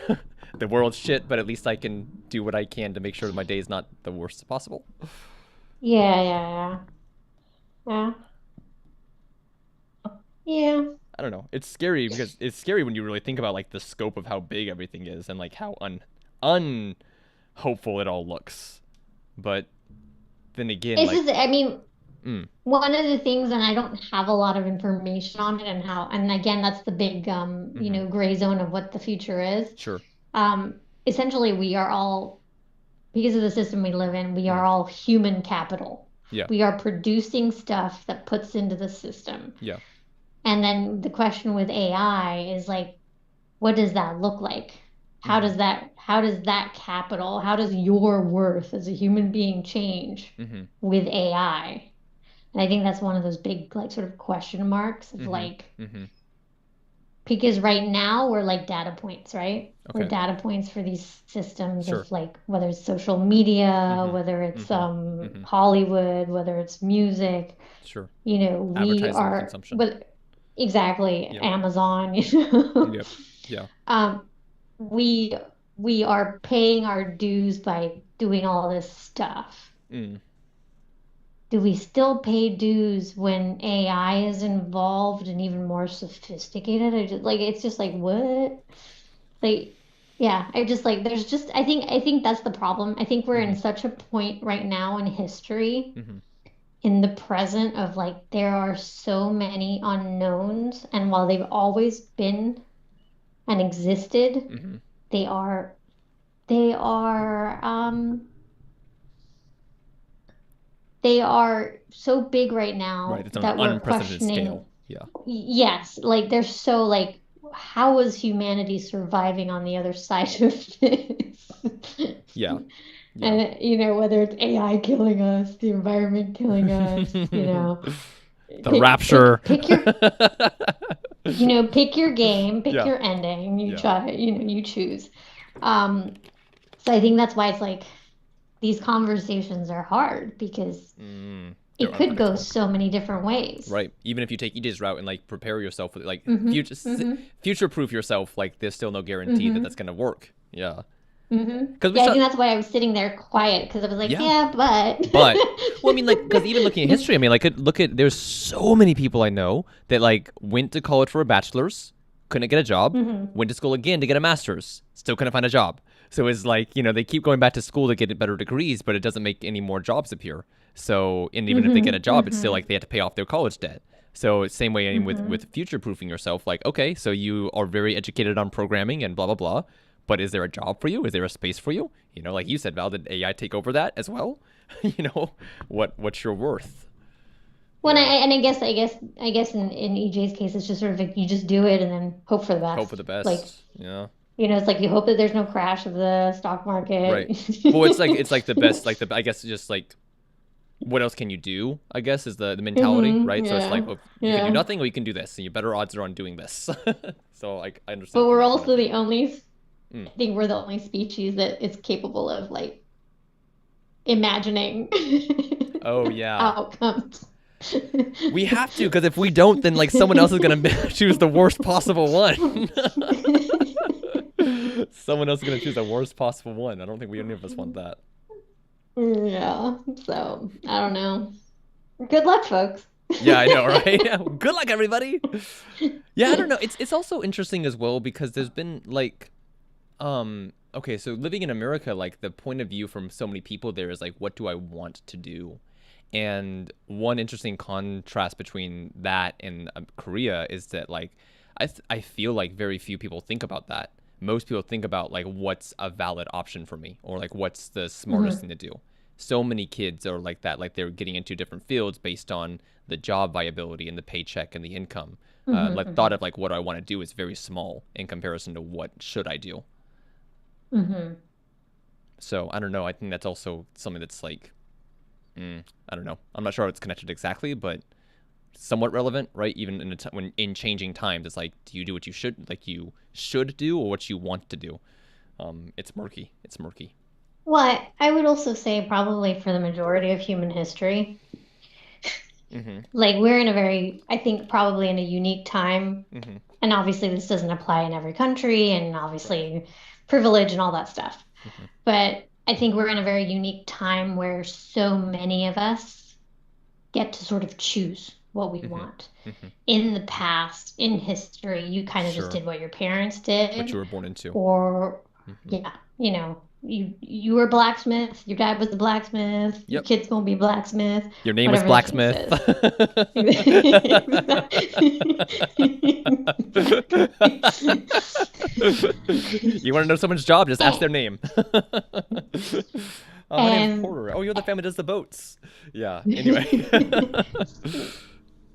the world's shit, but at least I can do what I can to make sure that my day is not the worst possible. Yeah. I don't know. It's scary because it's scary when you really think about like the scope of how big everything is and like how unhopeful it all looks. But then again, It's like, just, I mean, one of the things, and I don't have a lot of information on it and again, that's the big, gray zone of what the future is. Sure. Essentially, we are all, because of the system we live in, we are all human capital. Yeah. We are producing stuff that puts into the system. Yeah. And then the question with AI is like, what does that look like? How does that capital, how does your worth as a human being change with AI? And I think that's one of those big, like, sort of question marks of like, because right now we're like data points, right? Okay. We're data points for these systems Sure. of like, whether it's social media, whether it's Hollywood, whether it's music. Sure. We Advertising are, consumption. but exactly, Yep. Amazon, Yep. Yeah. We are paying our dues by doing all this stuff. Do we still pay dues when AI is involved and even more sophisticated? It's just like, what? Like, yeah, I just like, there's just, I think that's the problem. I think we're in such a point right now in history, in the present of like, there are so many unknowns. And while they've always been and existed, they are so big right now Right. It's on that an we're unprecedented questioning. scale. Yeah. Yes, like they're so like, how is humanity surviving on the other side of this? Yeah. And whether it's AI killing us, the environment killing us, The rapture. pick your pick your game, pick Yeah. your ending, you Yeah. try, you choose. So I think that's why it's like these conversations are hard because it could go unpredictable. so many different ways. Right. Even if you take EJ's route and like prepare yourself with like future proof yourself, like there's still no guarantee that that's gonna work. Yeah. Because Yeah, I think that's why I was sitting there quiet because I was like, yeah, but. But well, I mean, like, because even looking at history, I mean, like, look at there's so many people I know that like went to college for a bachelor's, couldn't get a job, went to school again to get a master's, still couldn't find a job. So it's like, you know, they keep going back to school to get better degrees, but it doesn't make any more jobs appear. So, and even if they get a job, it's still like they have to pay off their college debt. So same way with future proofing yourself, like, okay, so you are very educated on programming and blah blah blah, but is there a job for you? Is there a space for you? You know, like you said, Val, did AI take over that as well? You know, what's your worth? Well, I guess in EJ's case, it's just sort of like you just do it and then hope for the best. Hope for the best. Like, yeah. You know, it's like you hope that there's no crash of the stock market. Right. Well, it's like the best, like I guess just like what else can you do? I guess is the mentality, right? Yeah. So it's like, well, you can do nothing, or you can do this, and your better odds are on doing this. So I understand. But we're also the only. I think we're the only species that is capable of like imagining. Oh yeah. Outcomes. We have to, because if we don't, then like someone else is gonna choose the worst possible one. Someone else is gonna choose the worst possible one. I don't think any of us want that. Yeah. So I don't know. Good luck, folks. Yeah, I know, right? Good luck, everybody. Yeah, I don't know. It's also interesting as well because there's been like, okay, so living in America, like the point of view from so many people there is like, what do I want to do? And one interesting contrast between that and Korea is that like, I feel like very few people think about that. Most people think about like what's a valid option for me, or like what's the smartest thing to do. So many kids are like that, like they're getting into different fields based on the job viability and the paycheck and the income. Like thought of like what I want to do is very small in comparison to what should I do. So I don't know. I think that's also something that's like, I don't know. I'm not sure how it's connected exactly, but somewhat relevant, right? Even in when in changing times, it's like, do you do what you should do, or what you want to do? It's murky. It's murky. Well, I would also say probably for the majority of human history, like we're in a very, I think probably in a unique time, and obviously this doesn't apply in every country, and obviously privilege and all that stuff. But I think we're in a very unique time where so many of us get to sort of choose what we want. In the past, in history, you kind of just did what your parents did. What you were born into. Or, yeah, you know, you were a blacksmith, your dad was a blacksmith, your kid's gonna be a blacksmith. Your name was Blacksmith. You want to know someone's job? Just ask their name. My name's Porter. Oh, you're the family that does the boats. Yeah. Anyway.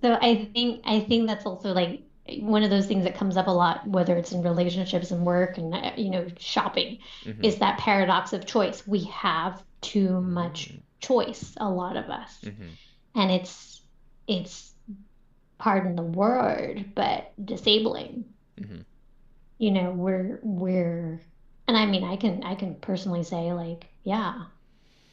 So I think that's also like one of those things that comes up a lot, whether it's in relationships and work and you know, shopping, is that paradox of choice. We have too much choice, a lot of us, and it's pardon the word, but disabling. You know, we're, and I mean, I can personally say like, yeah.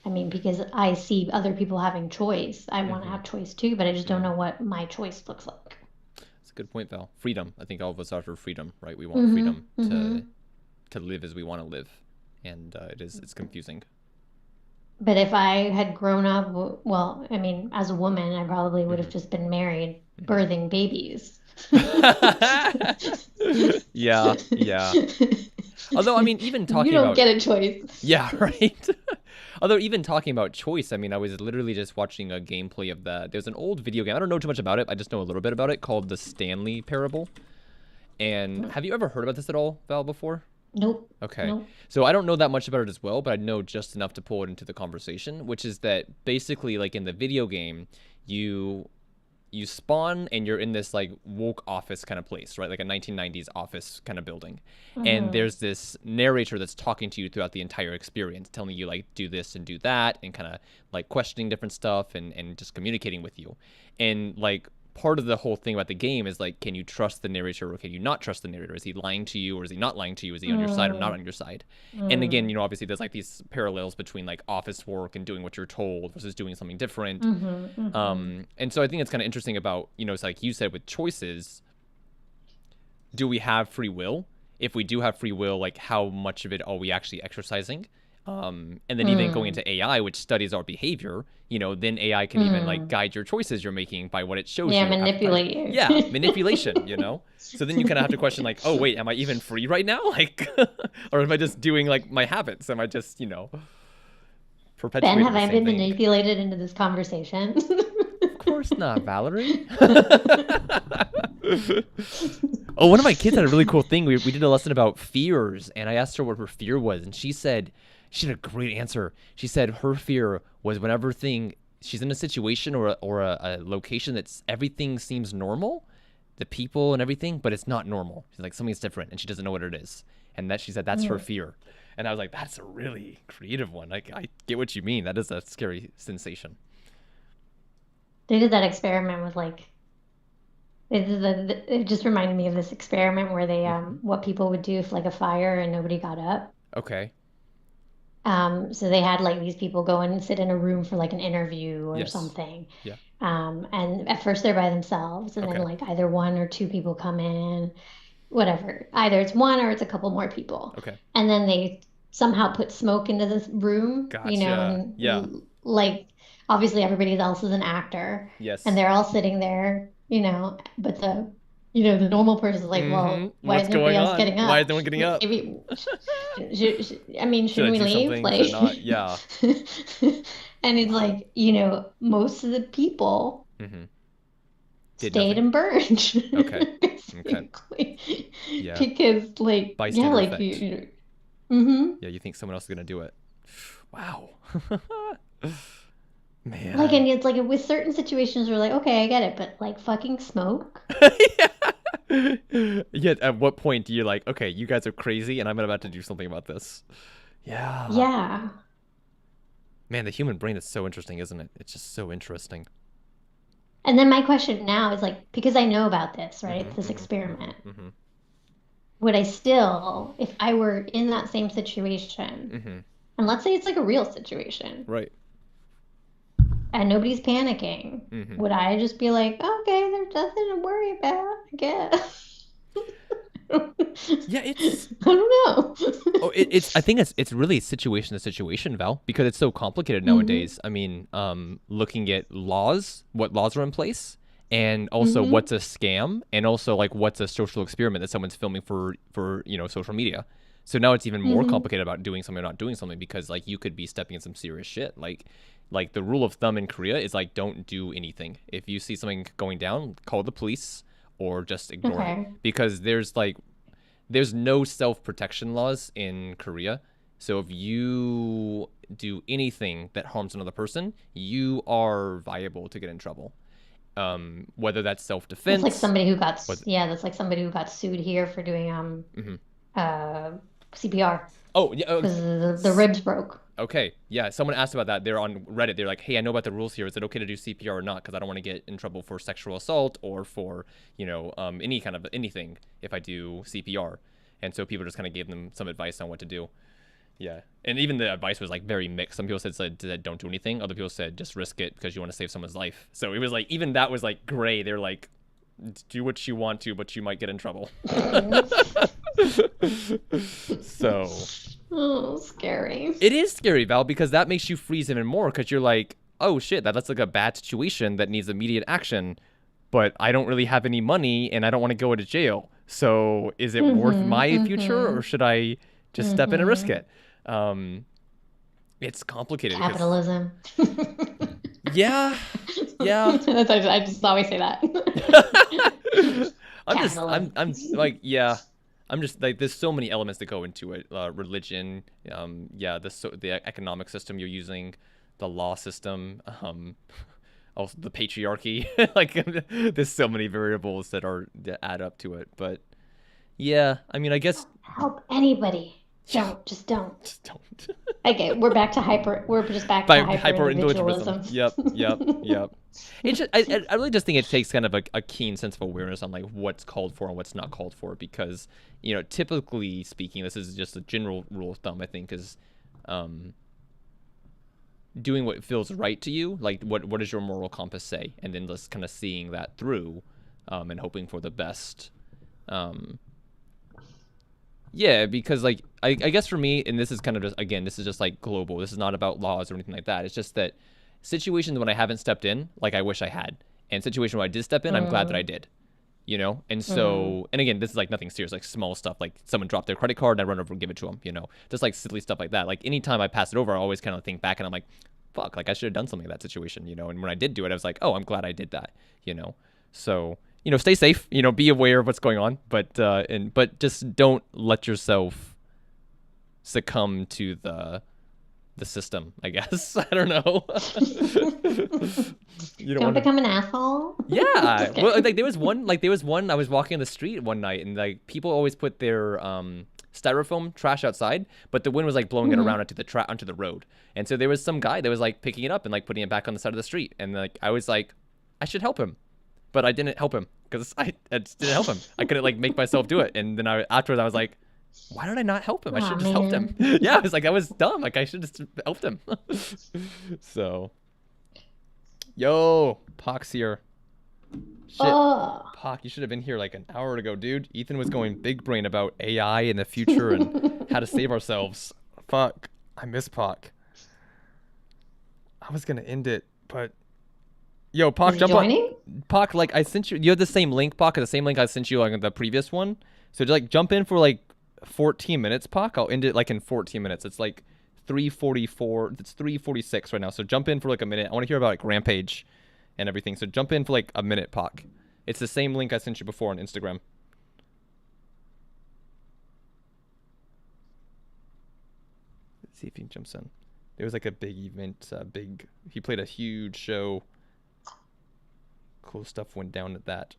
I mean, because I see other people having choice. I want to have choice too, but I just don't know what my choice looks like. That's a good point, Val. Freedom. I think all of us are for freedom, right? We want freedom to live as we want to live, and it's confusing. But if I had grown up, well, I mean, as a woman, I probably would have just been married, birthing babies. Yeah. Although, I mean, even talking about... You don't get a choice. Yeah, right? Although, even talking about choice, I mean, I was literally just watching a gameplay of that. There's an old video game. I don't know too much about it. I just know a little bit about it, called The Stanley Parable. And have you ever heard about this at all, Val, before? Nope. Okay. Nope. So I don't know that much about it as well, but I know just enough to pull it into the conversation, which is that basically, like in the video game, you spawn and you're in this like woke office kind of place, right? Like a 1990s office kind of building. And there's this narrator that's talking to you throughout the entire experience, telling you like, do this and do that, and kind of like questioning different stuff and just communicating with you. And like part of the whole thing about the game is like, can you trust the narrator or can you not trust the narrator? Is he lying to you or is he not lying to you? Is he on your side or not on your side? And again, you know, obviously there's like these parallels between like office work and doing what you're told versus doing something different. And so I think it's kind of interesting about, you know, it's like you said with choices, do we have free will? if we do have free will, like how much of it are we actually exercising? And then even going into AI, which studies our behavior, you know, then AI can even like guide your choices you're making by what it shows you. Yeah, manipulate you. Yeah, manipulation, you know? So then you kind of have to question like, oh, wait, am I even free right now? Like, or am I just doing like my habits? Am I just, you know, perpetuating Ben, have the I same been thing? manipulated into this conversation? Of course not, Valerie. Oh, one of my kids had a really cool thing. We did a lesson about fears, and I asked her what her fear was, and she said, she had a great answer. She said her fear was whenever she's in a situation or a location that's everything seems normal, the people and everything, but it's not normal. She's like, something's different, and she doesn't know what it is. And that she said that's her fear. And I was like, that's a really creative one. Like, I get what you mean. That is a scary sensation. They did that experiment with like, it just reminded me of this experiment where they what people would do if like a fire and nobody got up. Okay. So they had like these people go and sit in a room for like an interview or Yes. something. Yeah. And at first they're by themselves, and then Okay. like either one or two people come in, whatever. Either it's one or it's a couple more people. Okay. And then they somehow put smoke into this room, you know, Gotcha. and Yeah. like obviously everybody else is an actor, Yes. and they're all sitting there, you know, but the normal person is like, well, why What's is nobody going else on? getting up? Why is no one getting up? Maybe, shouldn't I we do leave? something? Like, Should I not? Yeah. and it's like, you know, most of the people Did stayed nothing. and burned. Okay. Basically. Yeah. Because like, Bystander yeah, like effect. mm-hmm. Yeah, you think someone else is gonna do it. Wow. Man. Like, and it's like with certain situations, we're like, okay, I get it, but like fucking smoke. Yeah. At what point do you like, okay, you guys are crazy, and I'm about to do something about this? Yeah. Yeah. Man, the human brain is so interesting, isn't it? It's just so interesting. And then my question now is like, because I know about this, right? This experiment. Would I still, if I were in that same situation, and let's say it's like a real situation, Right. and nobody's panicking, would I just be like, okay, there's nothing to worry about, I guess? Yeah, it's. I don't know. Oh, I think it's really situation to situation, Val, because it's so complicated nowadays. I mean, looking at laws, what laws are in place, and also what's a scam, and also like what's a social experiment that someone's filming for you know, social media. So now it's even more complicated about doing something or not doing something, because like you could be stepping in some serious shit. Like the rule of thumb in Korea is like, don't do anything. If you see something going down, call the police or just ignore it, because there's no self-protection laws in Korea. So if you do anything that harms another person, you are liable to get in trouble. Whether that's self-defense. That's like somebody who got that's like somebody who got sued here for doing CPR. Oh, yeah. Because the ribs broke. Okay, yeah. Someone asked about that. They're on Reddit. They're like, "Hey, I know about the rules here. Is it okay to do CPR or not? Because I don't want to get in trouble for sexual assault or for, you know, any kind of anything if I do CPR." And so people just kind of gave them some advice on what to do. Yeah, and even the advice was like very mixed. Some people said don't do anything. Other people said just risk it because you want to save someone's life. So it was like, even that was like gray. They're like, do what you want to, but you might get in trouble. So. Oh, scary. It is scary, Val, because that makes you freeze even more, because you're like, oh shit, that's like a bad situation that needs immediate action, but I don't really have any money and I don't want to go to jail. So is it worth my future, or should I just step in and risk it? It's complicated. Capitalism. Yeah. I just always say that. I'm like, yeah. I'm just like, there's so many elements that go into it. Religion, the economic system you're using, the law system, also the patriarchy. Like, there's so many variables that add up to it. But yeah, I mean, I guess help anybody. Don't. Just don't. Okay, we're just back to hyper individualism. Yep. It's just, I really just think it takes kind of a keen sense of awareness on like what's called for and what's not called for, because, you know, typically speaking, this is just a general rule of thumb, I think, is doing what feels right to you. Like, what does your moral compass say, and then just kind of seeing that through, and hoping for the best. Yeah, because like I guess for me, and this is kind of just again, this is just like global. This is not about laws or anything like that. It's just that situations when I haven't stepped in, like I wish I had, and situations where I did step in, I'm glad that I did. And so, and again, this is like nothing serious, like small stuff, like someone dropped their credit card and I run over and give it to them, just like silly stuff like that. Like anytime I pass it over, I always kind of think back and I'm like, fuck, like I should have done something in that situation, and when I did do it, I was like, oh, I'm glad I did that, so, stay safe, be aware of what's going on, but just don't let yourself succumb to the system, I guess. I don't know. Don't become an asshole. Yeah. Well, like there was one I was walking on the street one night and like people always put their styrofoam trash outside, but the wind was like blowing it around onto the road. And so there was some guy that was like picking it up and like putting it back on the side of the street. And like I was like, I should help him. But I didn't help him because I just didn't help him. I couldn't like make myself do it. And then afterwards I was like, why did I not help him? I should have just helped him. Yeah, I was like, I was dumb. Like, I should have just helped him. So, yo, Poc's here. Shit, Poc, you should have been here like an hour ago, dude. Ethan was going big brain about AI in the future and how to save ourselves. Fuck, I miss Poc. I was gonna end it, but yo, Poc, jump on. Poc, like I sent you. You have the same link, Poc, the same link I sent you like the previous one. So just like jump in for like 14 minutes, Poc. I'll end it like in 14 minutes. It's like 3:44. It's 3:46 right now. So jump in for like a minute. I want to hear about like Rampage and everything. So jump in for like a minute, Poc. It's the same link I sent you before on Instagram. Let's see if he jumps in. There was like a big event, he played a huge show. Cool stuff went down at that.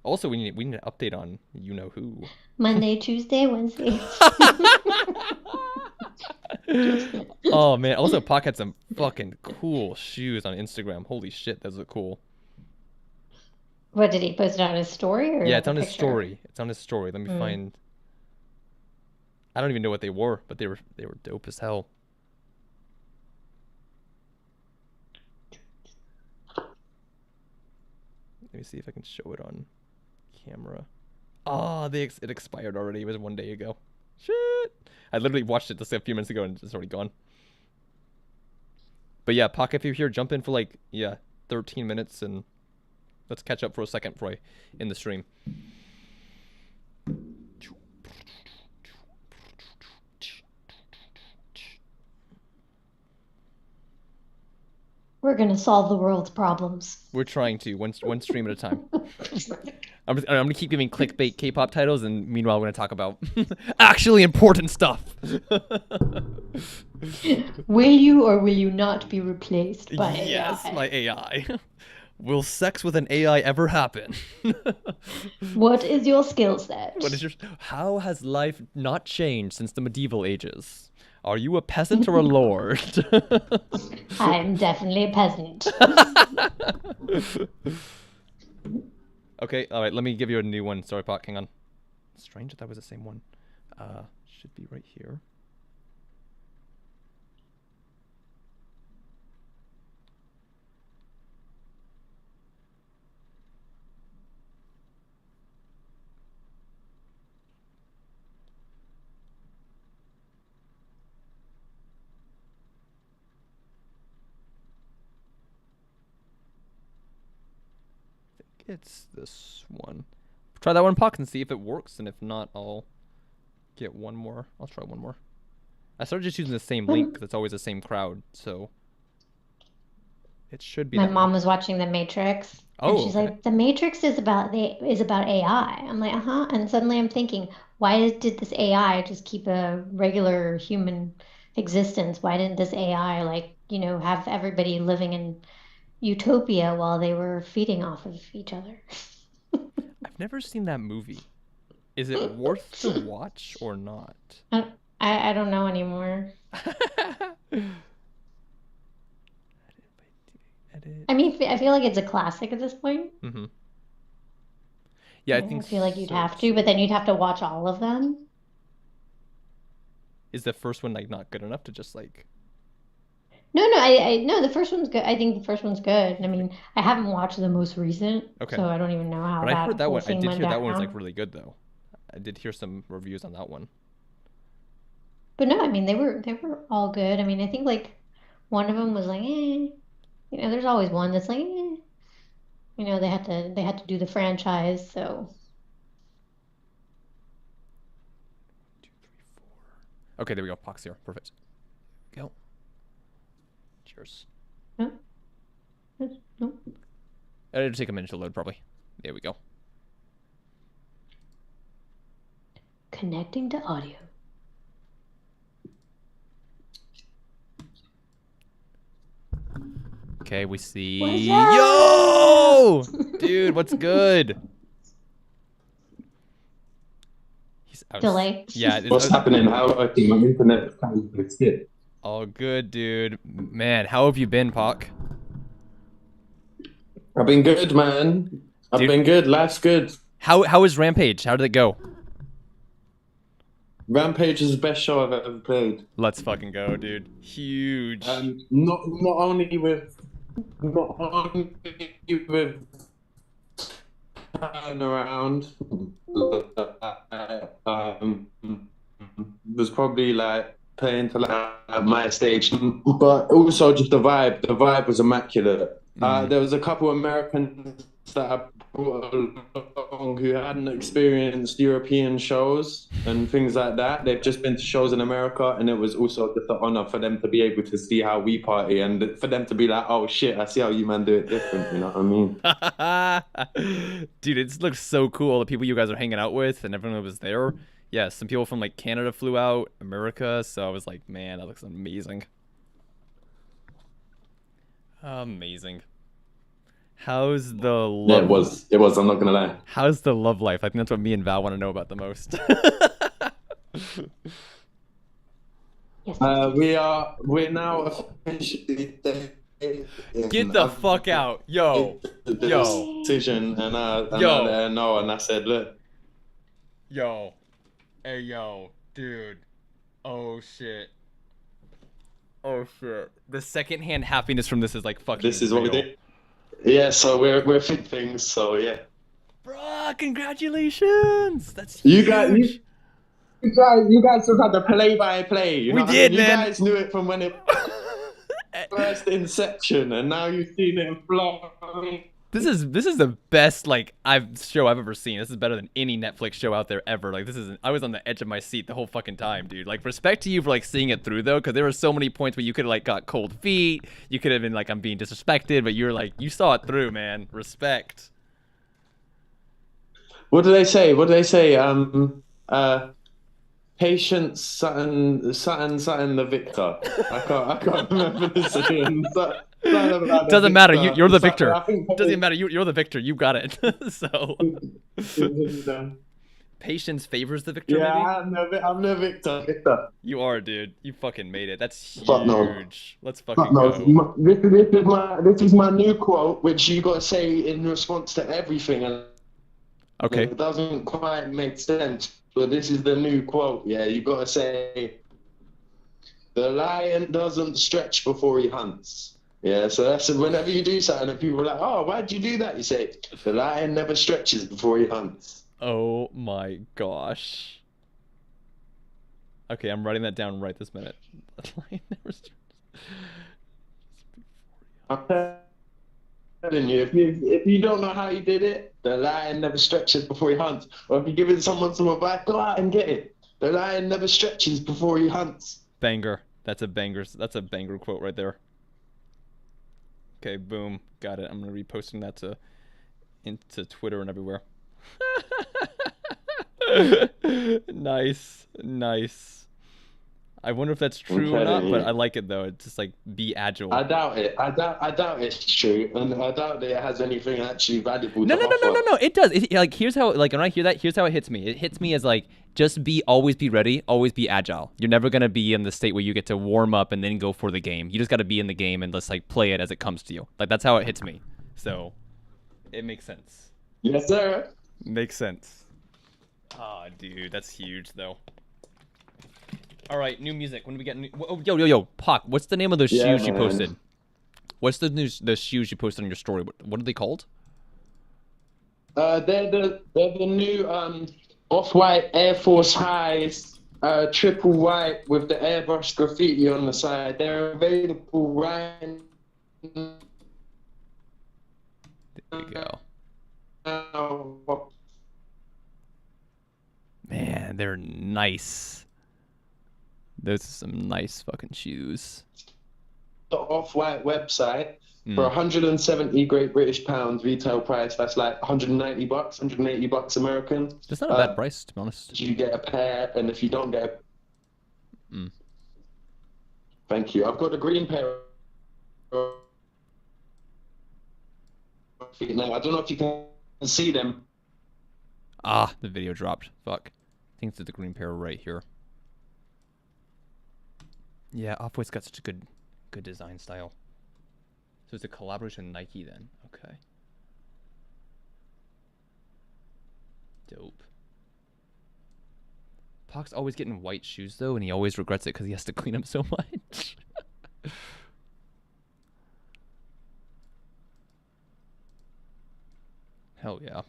Also, we need an update on who. Monday, Tuesday, Wednesday. Oh man! Also, Poc had some fucking cool shoes on Instagram. Holy shit, those look cool. What did he post it on his story or? Yeah, it's on his story. It's on his story. Let me find. I don't even know what they were, but they were dope as hell. Let me see if I can show it on camera. Oh, it expired already. It was 1 day ago. Shit. I literally watched it just a few minutes ago and it's already gone. But yeah, Poc, if you're here, jump in for like 13 minutes and let's catch up for a second before I end the stream. We're gonna solve the world's problems. We're trying to, one stream at a time. I'm gonna keep giving clickbait K-pop titles, and meanwhile we're gonna talk about actually important stuff. Will you or will you not be replaced by AI? Yes, my AI. Will sex with an AI ever happen? What is your skill set? How has life not changed since the medieval ages? Are you a peasant or a lord? I'm definitely a peasant. Okay, all right, let me give you a new one. Sorry, Poc, hang on. Strange that was the same one. Should be right here. It's this one. Try that one, Poc, and see if it works, and if not, I'll get one more. I'll try one more. I started just using the same link because it's always the same crowd, so it should be. My mom was watching The Matrix, and she's like, "The Matrix is about AI." I'm like, "Uh-huh," and suddenly I'm thinking, why did this AI just keep a regular human existence? Why didn't this AI have everybody living in utopia while they were feeding off of each other? I've never seen that movie. Is it worth to watch or not? I don't know anymore. I mean, I feel like it's a classic at this point. Mm-hmm. Yeah, I feel like you'd have to, but then you'd have to watch all of them. Is the first one like not good enough to just like? No, no, the first one's good. I think the first one's good. I mean, I haven't watched the most recent, so I don't even know how but that I heard that whole one. I thing did went hear that one was down. like really good though. I did hear some reviews on that one. But no, I mean they were all good. I mean, I think like one of them was like, eh. You know, there's always one that's like, eh. You know, they had to do the franchise, so. Okay, there we go. Pox here. Perfect. Go. Cheers. No, no. It'll take a minute to load, probably. There we go. Connecting to audio. Okay, we see. What's Yo! Dude, what's good? He's out. Delay. Yeah. What's happening? How I think my internet's kind of skip. All good, dude. Man, how have you been, Pock? I've been good, man. I've Dude. been good. Life's good. How was Rampage? How did it go? Rampage is the best show I've ever played. Let's fucking go, dude. Huge. Not only with turnaround. Was probably like playing to like my stage, but also just the vibe. The vibe was immaculate. There was a couple Americans that I brought along who hadn't experienced European shows and things like that. They've just been to shows in America, and it was also just an honor for them to be able to see how we party and for them to be like, oh shit, I see how you man do it different. You know what I mean? Dude, it looks so cool. The people you guys are hanging out with and everyone that was there. Yeah, some people from like Canada flew out, America. So I was like, man, that looks amazing. Amazing. How's the love? Yeah, it was. I'm not gonna lie. How's the love life? I think that's what me and Val want to know about the most. Yes. We're now officially Get the fuck out, yo. Decision, and I let her know, and I said, look. Yo. Hey, yo, dude. Oh shit. Oh shit. The secondhand happiness from this is like fucking. This is what we real. did. Yeah, so we're fit things. So yeah. Bruh, congratulations! That's huge. You guys just had the play-by-play. We did, You man. guys knew it from when it first inception, and now you've seen it flow. This is the best show I've ever seen. This is better than any Netflix show out there ever. Like I was on the edge of my seat the whole fucking time, dude. Like respect to you for like seeing it through though, because there were so many points where you could have like got cold feet. You could have been like, I'm being disrespected, but you were like, you saw it through, man. Respect. What do they say? Patience, something the victor. I can't remember the saying. Doesn't matter. You're the victor. Doesn't matter. You're the victor. You got it. So patience favors the victor. Yeah, maybe? I'm the victor. You are, dude. You fucking made it. That's huge. Fuck no. Let's fucking No. go. This is my new quote, which you got to say in response to everything. And Okay. it doesn't quite make sense, but this is the new quote. Yeah, you got to say, "The lion doesn't stretch before he hunts." Yeah, so that's whenever you do something and people are like, "Oh, why'd you do that?" You say, "The lion never stretches before he hunts." Oh my gosh. Okay, I'm writing that down right this minute. The lion never stretches. I'm telling you, if you don't know how he did it, the lion never stretches before he hunts. Or if you're giving someone some advice, go out and get it. The lion never stretches before he hunts. Banger. That's a banger quote right there. Okay, boom. Got it. I'm gonna be posting that into Twitter and everywhere. Nice. I wonder if that's true or not, but I like it though. It's just like be agile. I doubt it. I doubt it's true, and I doubt that it has anything actually valuable. No. to offer. It does. Like here's how. Like when I hear that, here's how it hits me. It hits me as like just always be ready, always be agile. You're never gonna be in the state where you get to warm up and then go for the game. You just got to be in the game and just like play it as it comes to you. Like that's how it hits me. So it makes sense. Yes, sir. Makes sense. Ah, dude, that's huge though. All right, new music. When do we get new? Oh, yo, Pac. What's the name of those shoes you posted? What's the shoes you posted on your story? What are they called? They're the new Off-white Air Force Highs, triple white with the airbrush graffiti on the side. They're available right There you go. now. Man, they're nice. Those are some nice fucking shoes. The Off-White website for 170 Great British pounds retail price. That's like 190 bucks, 180 bucks American. That's not a bad price, to be honest. You get a pair, and if you don't get a... Thank you. I've got a green pair of feet now. I don't know if you can see them. Ah, the video dropped. Fuck. I think it's the green pair right here. Yeah, Off-White's got such a good design style. So it's a collaboration with Nike then. Okay. Dope. Pac's always getting white shoes though, and he always regrets it because he has to clean them so much. Hell yeah.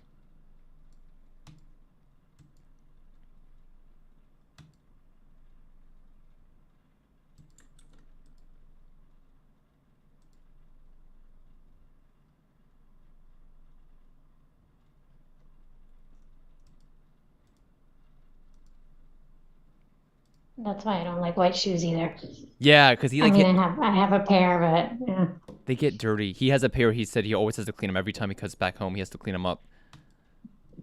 That's why I don't like white shoes either. Yeah, because he I like mean, I have a pair, but yeah. they get dirty. He has a pair. He said he always has to clean them every time he comes back home. He has to clean them up.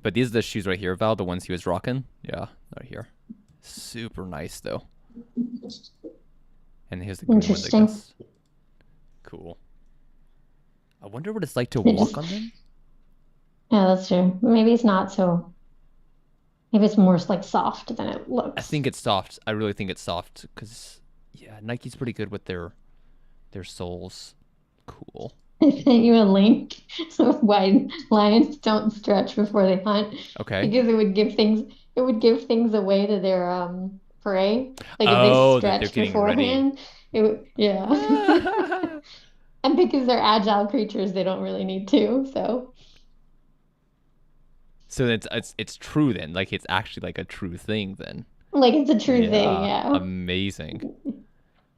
But these are the shoes right here, Val. The ones he was rocking. Yeah, right here. Super nice though. And here's the green ones, I Interesting. guess. Cool. I wonder what it's like to walk on them. Yeah, that's true. Maybe it's not so. Maybe it's more like soft than it I looks. think it's soft. I really think it's soft because, yeah, Nike's pretty good with their soles. Cool. I sent you a link of why lions don't stretch before they hunt. Okay. Because it would give things away to their prey. Like if Oh, they that they're stretch getting ready. beforehand, it would, yeah. And because they're agile creatures, they don't really need to. So it's true then. Like it's actually like a true thing then. Like it's a true thing, yeah. Amazing. They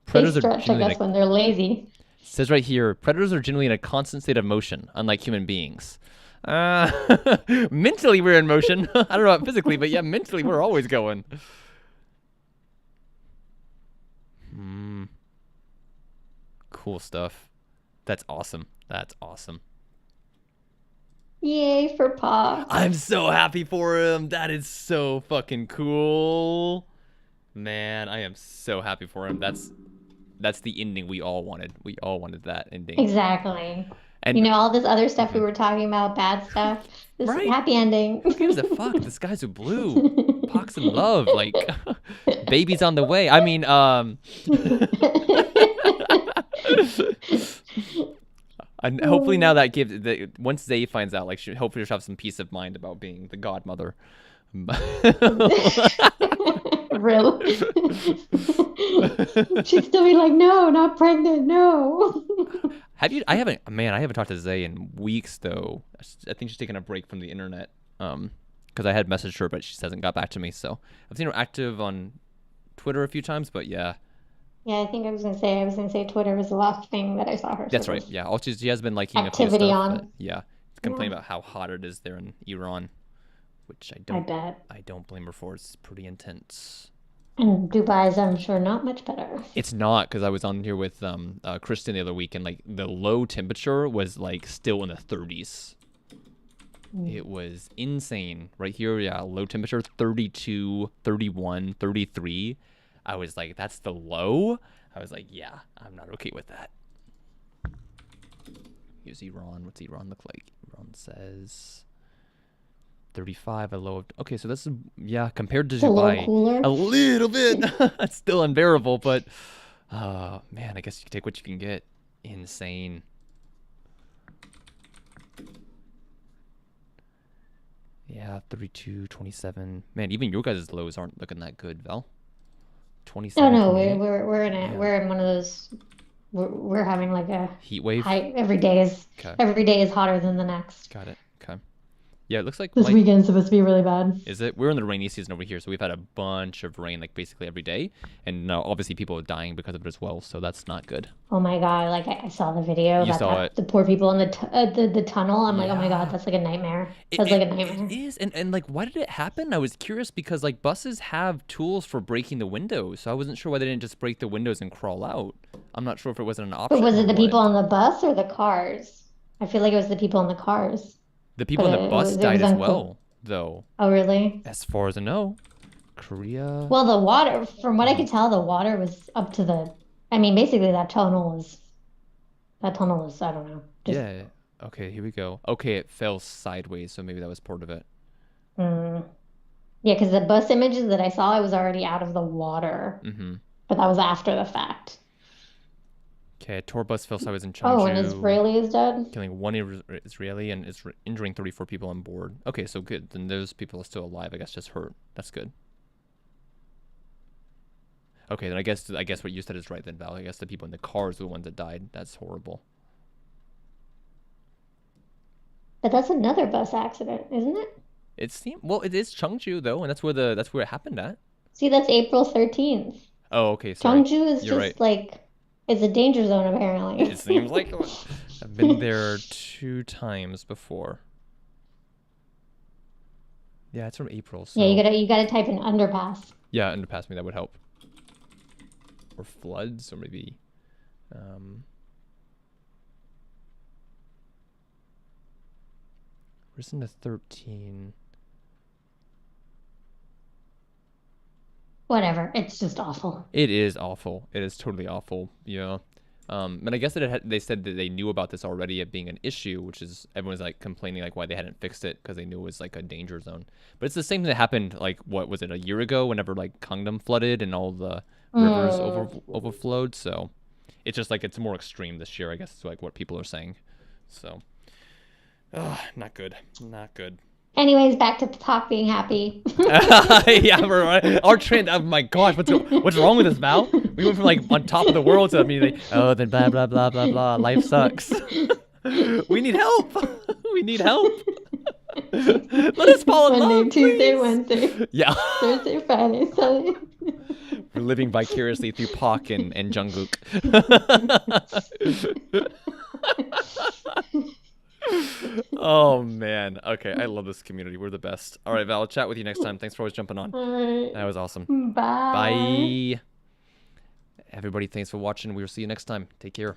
Predators are stretch, I generally guess, when they're lazy. says right here, predators are generally in a constant state of motion, unlike human beings. Mentally we're in motion. I don't know about physically, but yeah, mentally we're always going. Cool stuff. That's awesome. That's awesome. Yay for Pop. I'm so happy for him. That is so fucking cool. Man, I am so happy for him. That's the ending we all wanted. We all wanted that ending. Exactly. And You know, all this other stuff we were talking about, bad stuff. This Right. happy ending. who gives a fuck? The skies are blue. Pox and love. Like baby's on the way. I mean, and hopefully now that gives once Zaye finds out, like, hopefully she'll have some peace of mind about being the godmother. Really? She'd still be like, no, not pregnant, no. I haven't talked to Zaye in weeks though. I think she's taking a break from the internet. Because I had messaged her, but she hasn't got back to me. So I've seen her active on Twitter a few times, but yeah. Yeah, I think I was gonna say Twitter was the last thing that I saw her. That's sort right. of Yeah. Also, she has been liking activity a few stuff. on. But yeah. Complaining about how hot it is there in Iran, which I bet. I don't blame her for. It's pretty intense. And Dubai's, I'm sure, not much better. It's not, because I was on here with Kristen the other week, and like the low temperature was like still in the 30s. It was insane. Right here, yeah, low temperature 32, 31, 33. I was like, that's the low? I was like, yeah, I'm not okay with that. Here's Iran. What's Iran look like? Iran says 35, a low of... Okay, so this is, yeah, compared to It's a little Dubai, cooler. a little bit. It's still unbearable, but man, I guess you can take what you can get. Insane. Yeah, 32, 27. Man, even your guys' lows aren't looking that good, Val. 27, No, 28. we're in Yeah. we're in one of those. We're having like a Heat wave. high. Every day is Okay. every day is hotter than the next. Got it. Okay. Yeah, it looks like This weekend's supposed to be really bad. Is it? We're in the rainy season over here, so we've had a bunch of rain, like basically every day, and now obviously people are dying because of it as well. So that's not good. Oh my God, like I saw the video You about saw it. the poor people in the tunnel. I'm like, oh my God, Yeah. that's like a nightmare. That's like a nightmare. It is, and like, why did it happen? I was curious because like buses have tools for breaking the windows, so I wasn't sure why they didn't just break the windows and crawl out. I'm not sure if it wasn't an option. But was or it the what. people on the bus or the cars? I feel like it was the people in the cars. The people But on the bus it died was as unclear. well, though. Oh, really? As far as I know, Korea. Well, the water, from what I could tell, the water was up to I mean, basically that tunnel was, I don't know. Just, Yeah. Okay, here we go. Okay, it fell sideways, so maybe that was part of it. yeah, because the bus images that I saw, it was already out of the water, Mm-hmm. but that was after the fact. Okay, a tour bus fell sideways in Cheongju. Oh, an Israeli is dead? Killing one Israeli and injuring 34 people on board. Okay, so good. Then those people are still alive. I guess just hurt. That's good. Okay, then I guess what you said is right then, Val. I guess the people in the cars are the ones that died. That's horrible. But that's another bus accident, isn't it? It seems it is Cheongju though, and that's where it happened at. See, that's April 13th. Oh, okay. Sorry. Cheongju is You're just right. like, it's a danger zone apparently. It seems like I've been there 2 times before. Yeah, it's from April. So. Yeah, you gotta type in underpass. Yeah, underpass me. That would help. Or floods, or maybe. Where's in the 13? Whatever. It's just awful. It is awful. It is totally awful. Yeah. And I guess that they said that they knew about this already, it being an issue, which is everyone's like complaining like why they hadn't fixed it because they knew it was like a danger zone. But it's the same thing that happened like what was it, a year ago, whenever like Gangnam flooded and all the rivers overflowed. So it's just like it's more extreme this year, I guess. Is like what people are saying. So, not good. Not good. Anyways, back to Talk being happy. Yeah, our trend. Oh my gosh, what's wrong with us, Val? We went from like on top of the world to immediately, then blah blah blah blah blah. Life sucks. We need help. We need help. Let us fall in Monday, love, Tuesday, please. Wednesday. Yeah. Thursday, Friday, Sunday. We're living vicariously through Pak and Jungkook. Oh man. Okay, I love this community. We're the best. All right, Val, I'll chat with you next time. Thanks for always jumping on. All right. That was awesome. Bye. Bye. Everybody, thanks for watching. We will see you next time. Take care.